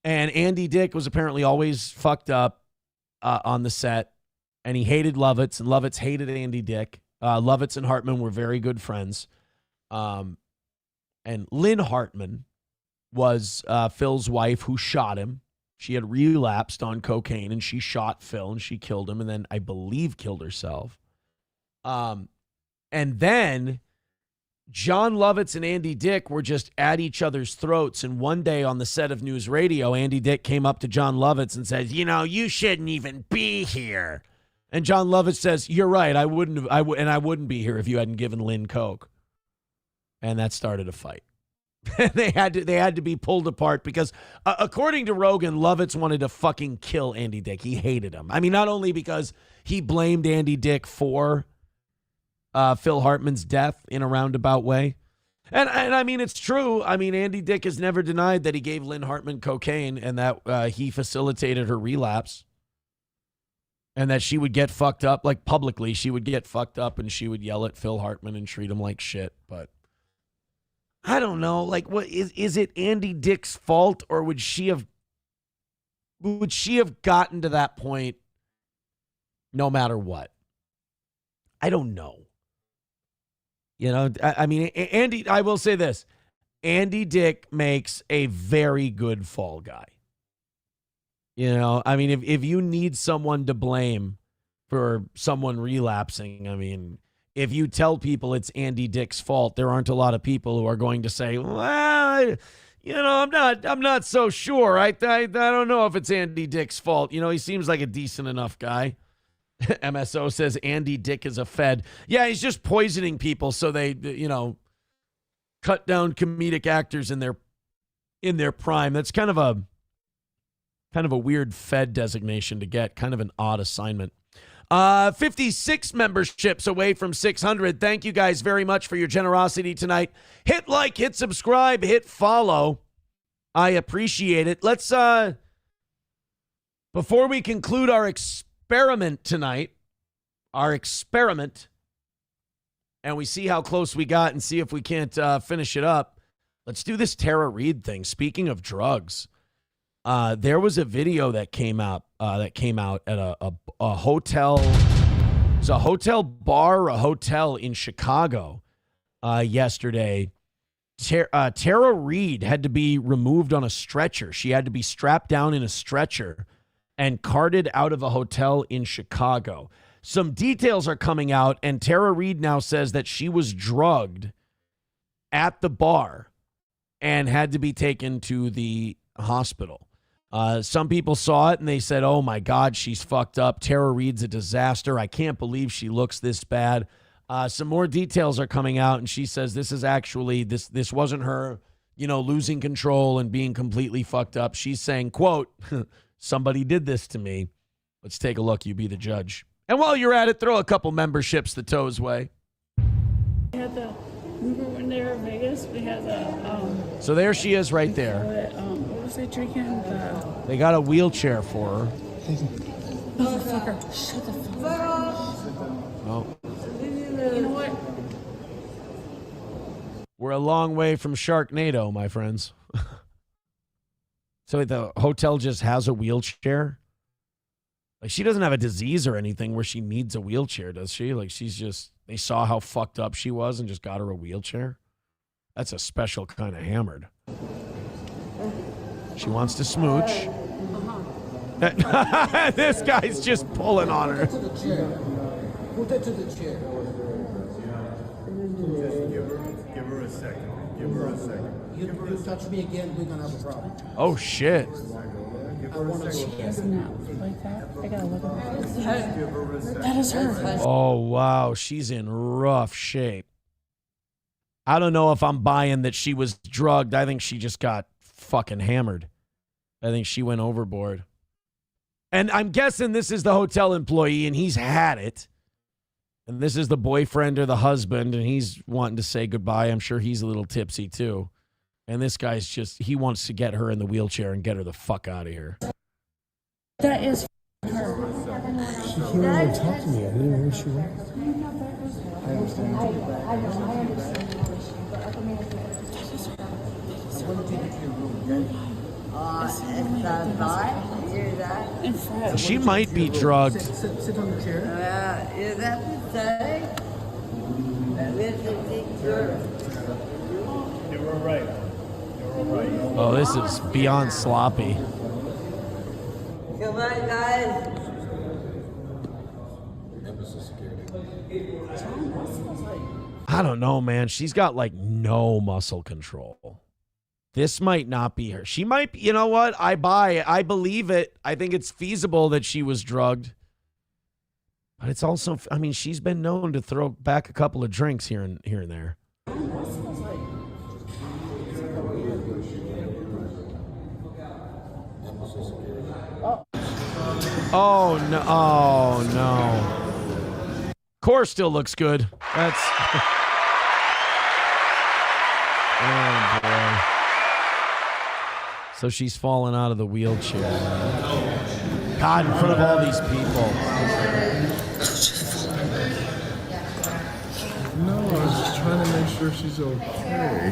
And Andy Dick was apparently always fucked up on the set, and he hated Lovitz, and Lovitz hated Andy Dick. Lovitz and Hartman were very good friends. And Lynn Hartman was Phil's wife who shot him. She had relapsed on cocaine, and she shot Phil, and she killed him, and then I believe killed herself. And then John Lovitz and Andy Dick were just at each other's throats. And one day on the set of News Radio, Andy Dick came up to John Lovitz and said, you shouldn't even be here. And John Lovitz says, you're right. I wouldn't be here if you hadn't given Lynn coke. And that started a fight. they had to be pulled apart because according to Rogan, Lovitz wanted to fucking kill Andy Dick. He hated him. I mean, not only because he blamed Andy Dick for Phil Hartman's death in a roundabout way. And I mean, it's true. I mean, Andy Dick has never denied that he gave Lynn Hartman cocaine and that he facilitated her relapse. And that she would get fucked up, like publicly, she would get fucked up and she would yell at Phil Hartman and treat him like shit. But I don't know. Like, what is it Andy Dick's fault, or would she have gotten to that point no matter what? I don't know. You know, I mean, Andy, I will say this. Andy Dick makes a very good fall guy. You know, I mean, if you need someone to blame for someone relapsing, I mean, if you tell people it's Andy Dick's fault, there aren't a lot of people who are going to say, well, you know, I'm not so sure. I don't know if it's Andy Dick's fault. You know, he seems like a decent enough guy. MSO says Andy Dick is a Fed. Yeah, he's just poisoning people so they, you know, cut down comedic actors in their prime. That's kind of a weird Fed designation to get, kind of an odd assignment. 56 memberships away from 600. Thank you guys very much for your generosity tonight. Hit like, hit subscribe, hit follow. I appreciate it. Let's, before we conclude our experiment tonight, and we see how close we got and see if we can't finish it up, let's do this Tara Reid thing. Speaking of drugs, there was a video that came out at a hotel. It's a hotel bar or a hotel in Chicago yesterday. Tara Reid had to be removed on a stretcher. She had to be strapped down in a stretcher and carted out of a hotel in Chicago. Some details are coming out, and Tara Reid now says that she was drugged at the bar and had to be taken to the hospital. Some people saw it and they said, oh my God, she's fucked up. Tara Reid's a disaster. I can't believe she looks this bad. Some more details are coming out, and she says this is actually, this wasn't her, you know, losing control and being completely fucked up. She's saying, quote, somebody did this to me. Let's take a look. You be the judge. And while you're at it, throw a couple memberships the Toes way. We had the, remember when they were in Vegas, we had the, so there she is right there. what was they drinking? They got a wheelchair for her. Motherfucker, shut the fuck up. Oh. You know what? We're a long way from Sharknado, my friends. So the hotel just has a wheelchair? Like, she doesn't have a disease or anything where she needs a wheelchair, does she? Like, she's just, they saw how fucked up she was and just got her a wheelchair? That's a special kind of hammered. She wants to smooch. This guy's just pulling on her. Put that to the chair. Give her a second. Give her a second. You touch me again, we're gonna have a problem. Oh shit. Like that. I gotta look at that. That is her. Oh wow, she's in rough shape. I don't know if I'm buying that she was drugged. I think she just got fucking hammered. I think she went overboard. And I'm guessing this is the hotel employee and he's had it. And this is the boyfriend or the husband and he's wanting to say goodbye. I'm sure he's a little tipsy too. And this guy's just, he wants to get her in the wheelchair and get her the fuck out of here. That is her. She came over and talked to me. I didn't know who she was. I understand. She might be drugged. Sit on the chair. Is that the thing? You were right. Oh, this is beyond sloppy. Come on, guys. I don't know, man. She's got like no muscle control. This might not be her. She might be, you know what? I buy it. I believe it. I think it's feasible that she was drugged. But it's also, I mean, she's been known to throw back a couple of drinks here and there. Oh, no. Oh, no. Core still looks good. That's... Oh, boy. So she's fallen out of the wheelchair. God, in front of all these people. No, I was just trying to make sure she's okay.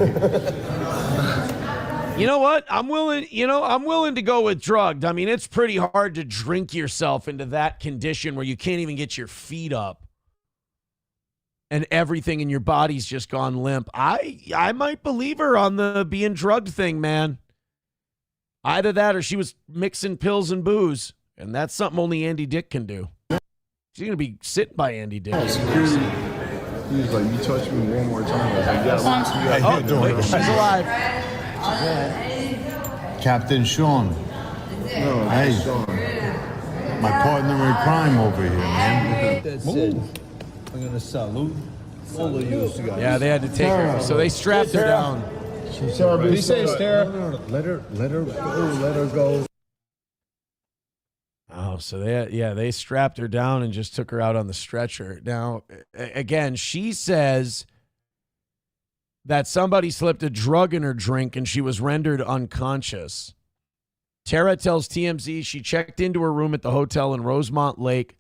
You know what? I'm willing to go with drugged. I mean, it's pretty hard to drink yourself into that condition where you can't even get your feet up and everything in your body's just gone limp. I might believe her on the being drugged thing, man. Either that or she was mixing pills and booze, and that's something only Andy Dick can do. She's going to be sitting by Andy Dick. He was like, you touch me one more time. I was like, yeah, she's alive. Captain Sean. No, hey, Sean. My partner in crime over here, man. That's it. I'm going to salute all of you guys. Yeah, they had to take her. So they strapped her down. Be safe, Tara. Let her go. Oh, so they strapped her down and just took her out on the stretcher. Now, again, she says that somebody slipped a drug in her drink and she was rendered unconscious. Tara tells TMZ she checked into her room at the hotel in Rosemont Lake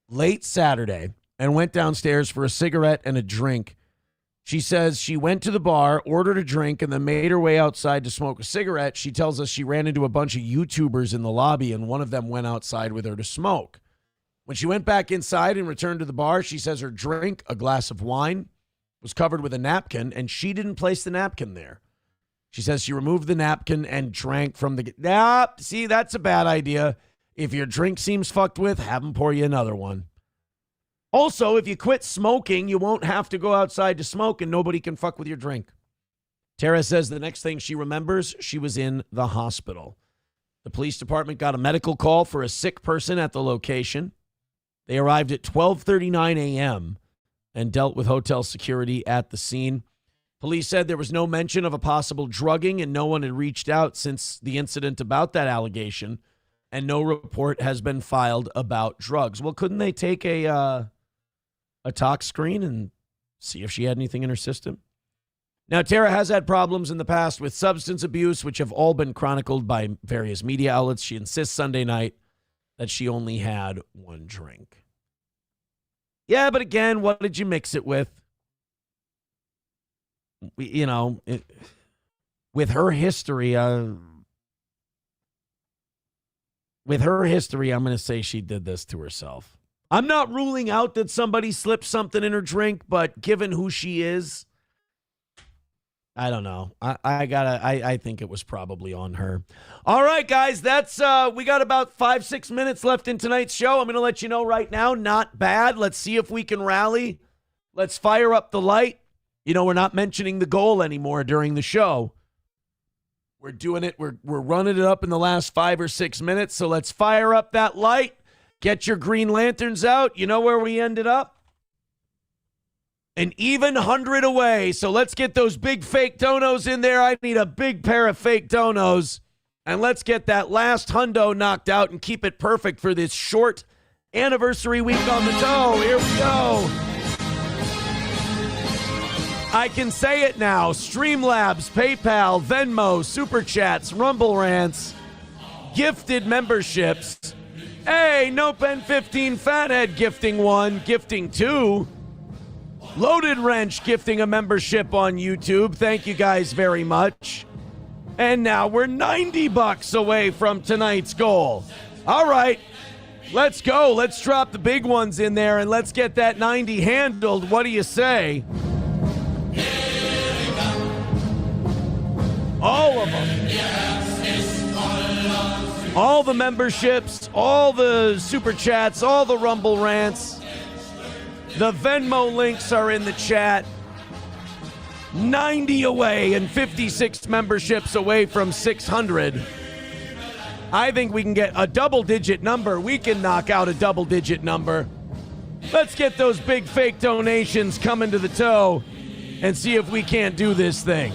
late Saturday and went downstairs for a cigarette and a drink. She says she went to the bar, ordered a drink, and then made her way outside to smoke a cigarette. She tells us she ran into a bunch of YouTubers in the lobby, and one of them went outside with her to smoke. When she went back inside and returned to the bar, she says her drink, a glass of wine, was covered with a napkin, and she didn't place the napkin there. She says she removed the napkin and drank from the... see, that's a bad idea. If your drink seems fucked with, have them pour you another one. Also, if you quit smoking, you won't have to go outside to smoke and nobody can fuck with your drink. Tara says the next thing she remembers, she was in the hospital. The police department got a medical call for a sick person at the location. They arrived at 12:39 a.m. and dealt with hotel security at the scene. Police said there was no mention of a possible drugging and no one had reached out since the incident about that allegation, and no report has been filed about drugs. Well, couldn't they take a tox screen and see if she had anything in her system? Now, Tara has had problems in the past with substance abuse, which have all been chronicled by various media outlets. She insists Sunday night that she only had one drink. Yeah, but again, what did you mix it with? With her history, I'm going to say she did this to herself. I'm not ruling out that somebody slipped something in her drink, but given who she is, I don't know. I think it was probably on her. All right, guys, that's we got about 5-6 minutes left in tonight's show. I'm going to let you know right now, not bad. Let's see if we can rally. Let's fire up the light. We're not mentioning the goal anymore during the show. We're doing it. We're running it up in the last 5 or 6 minutes. So let's fire up that light. Get your green lanterns out. You know where we ended up? An even 100 away. So let's get those big fake donos in there. I need a big pair of fake donos. And let's get that last hundo knocked out and keep it perfect for this short anniversary week on the toe. Here we go. I can say it now. Streamlabs, PayPal, Venmo, Super Chats, Rumble Rants, gifted memberships. Hey, NoPen15 Fathead gifting 1, gifting 2. Loaded Wrench gifting a membership on YouTube. Thank you guys very much. And now we're $90 away from tonight's goal. All right, let's go. Let's drop the big ones in there and let's get that 90 handled. What do you say? All of them. All the memberships, all the super chats, all the Rumble rants. The Venmo links are in the chat. 90 away and 56 memberships away from 600. I think we can get a double-digit number. We can knock out a double-digit number. Let's get those big fake donations coming to the toe and see if we can't do this thing.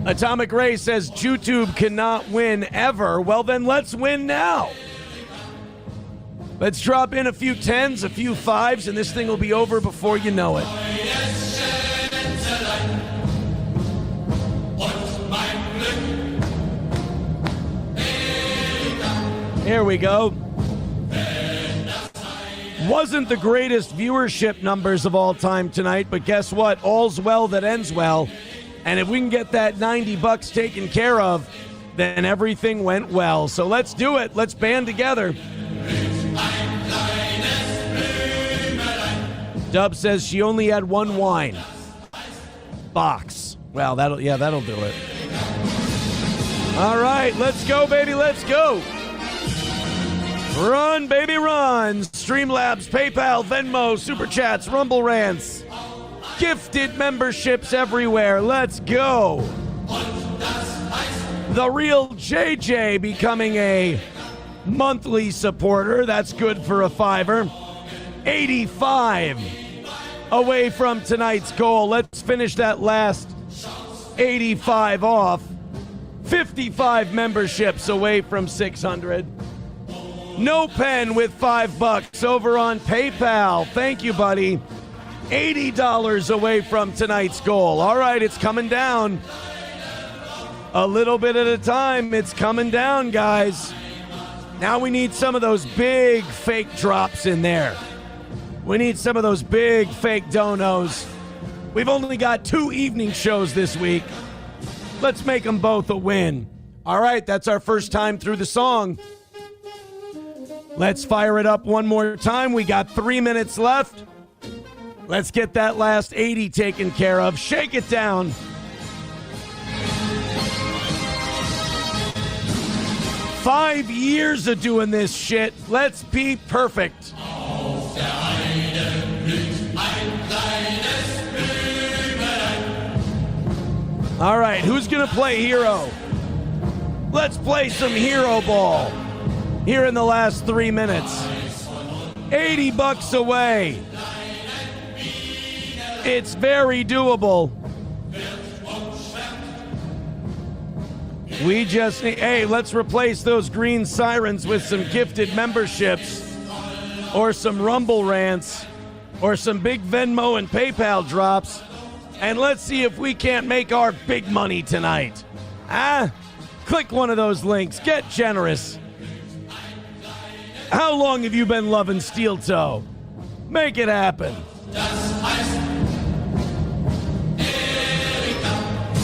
Atomic Ray says YouTube cannot win ever. Well, then let's win now. Let's drop in a few 10s, a few 5s, and this thing will be over before you know it. Here we go. Wasn't the greatest viewership numbers of all time tonight, but guess what? All's well that ends well. And if we can get that $90 taken care of, then everything went well. So let's do it. Let's band together. Dub says she only had one wine. Box. Well, that'll do it. All right, let's go, baby. Let's go. Run, baby, run. Streamlabs, PayPal, Venmo, Super Chats, Rumble Rants. Gifted memberships everywhere. Let's go. The real JJ becoming a monthly supporter. That's good for a $5. 85 away from tonight's goal. Let's finish that last 85 off. 55 memberships away from 600. No Pen with $5 over on PayPal. Thank you, buddy. $80 away from tonight's goal. All right, it's coming down. A little bit at a time. It's coming down, guys. Now we need some of those big fake drops in there. We need some of those big fake donos. We've only got 2 evening shows this week. Let's make them both a win. All right, that's our first time through the song. Let's fire it up one more time. We got 3 minutes left. Let's get that last 80 taken care of. Shake it down. Five years of doing this shit. Let's be perfect. All right, who's going to play hero? Let's play some hero ball here in the last 3 minutes. $80 away. It's very doable. We just need, hey, let's replace those green sirens with some gifted memberships or some Rumble Rants or some big Venmo and PayPal drops. And let's see if we can't make our big money tonight. Click one of those links. Get generous. How long have you been loving Steel Toe? Make it happen.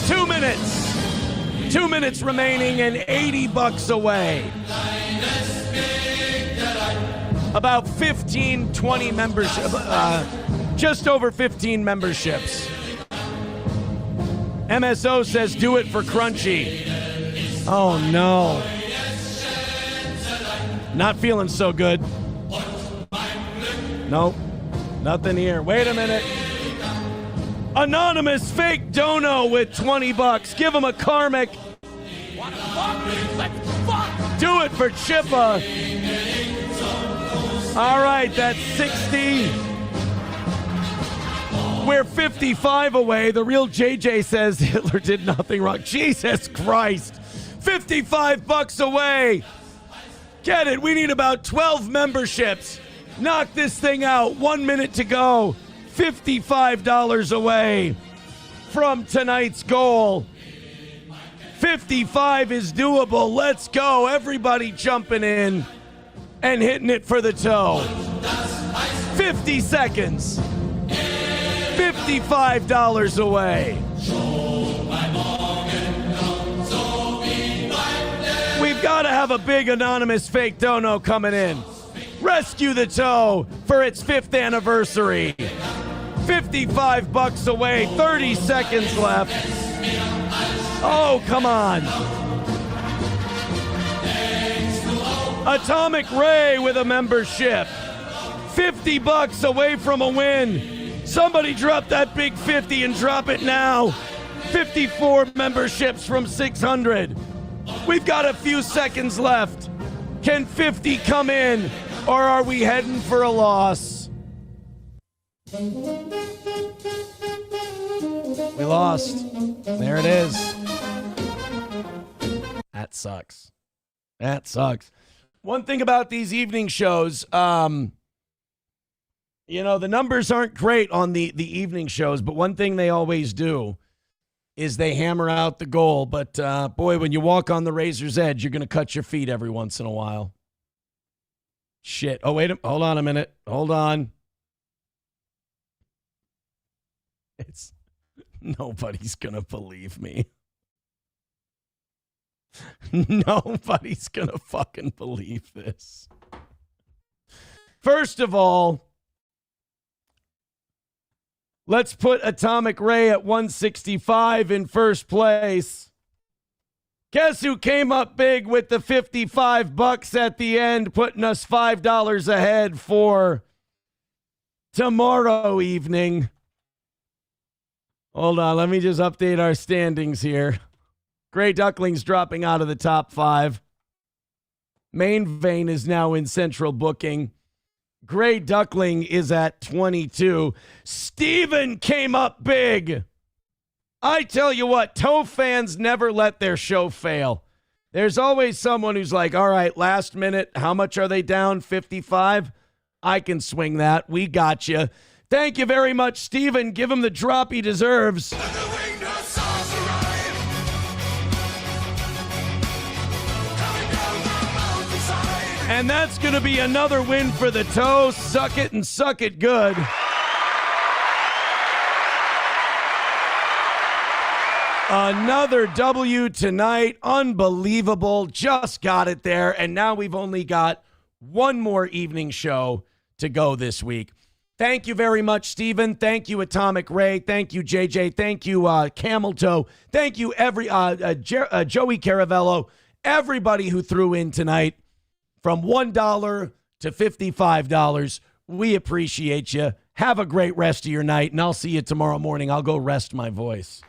2 minutes. 2 minutes remaining and $80 away. About 15, 20 membership. Just over 15 memberships. MSO says do it for Crunchy. Oh no. Not feeling so good. Nope. Nothing here. Wait a minute. Anonymous fake dono with $20. Give him a karmic. Do it for Chippa. All right, that's 60. We're 55 away. The real JJ says Hitler did nothing wrong. Jesus Christ. $55 away. Get it. We need about 12 memberships. Knock this thing out. 1 minute to go. $55 away from tonight's goal. 55 is doable. Let's go. Everybody jumping in and hitting it for the toe. 50 seconds. $55 away. We've got to have a big anonymous fake dono coming in. Rescue the toe for its 5th anniversary. $55 away, 30 seconds left. Oh, come on. Atomic Ray with a membership. $50 away from a win. Somebody drop that big 50 and drop it now. 54 memberships from 600. We've got a few seconds left. Can 50 come in, or are we heading for a loss? We lost. There it is. That sucks. That sucks. One thing about these evening shows, the numbers aren't great on the evening shows, but one thing they always do is they hammer out the goal. But, boy, when you walk on the razor's edge, you're going to cut your feet every once in a while. Shit. Oh, wait. Hold on a minute. Hold on. Nobody's going to believe me. Nobody's going to fucking believe this. First of all, let's put Atomic Ray at 165 in first place. Guess who came up big with the $55 at the end, putting us $5 ahead for tomorrow evening? Hold on, let me just update our standings here. Gray Ducklings dropping out of the top 5. Main Vein is now in central booking. Gray Duckling is at 22. Steven came up big. I tell you what, Toe fans never let their show fail. There's always someone who's like, all right, last minute, how much are they down? 55? I can swing that. We got you. Thank you very much, Steven. Give him the drop he deserves. And that's going to be another win for the Toe. Suck it and suck it good. Another W tonight. Unbelievable. Just got it there. And now we've only got one more evening show to go this week. Thank you very much, Steven. Thank you, Atomic Ray. Thank you, JJ. Thank you, Camel Toe. Thank you, Joey Caravello. Everybody who threw in tonight from $1 to $55. We appreciate you. Have a great rest of your night, and I'll see you tomorrow morning. I'll go rest my voice.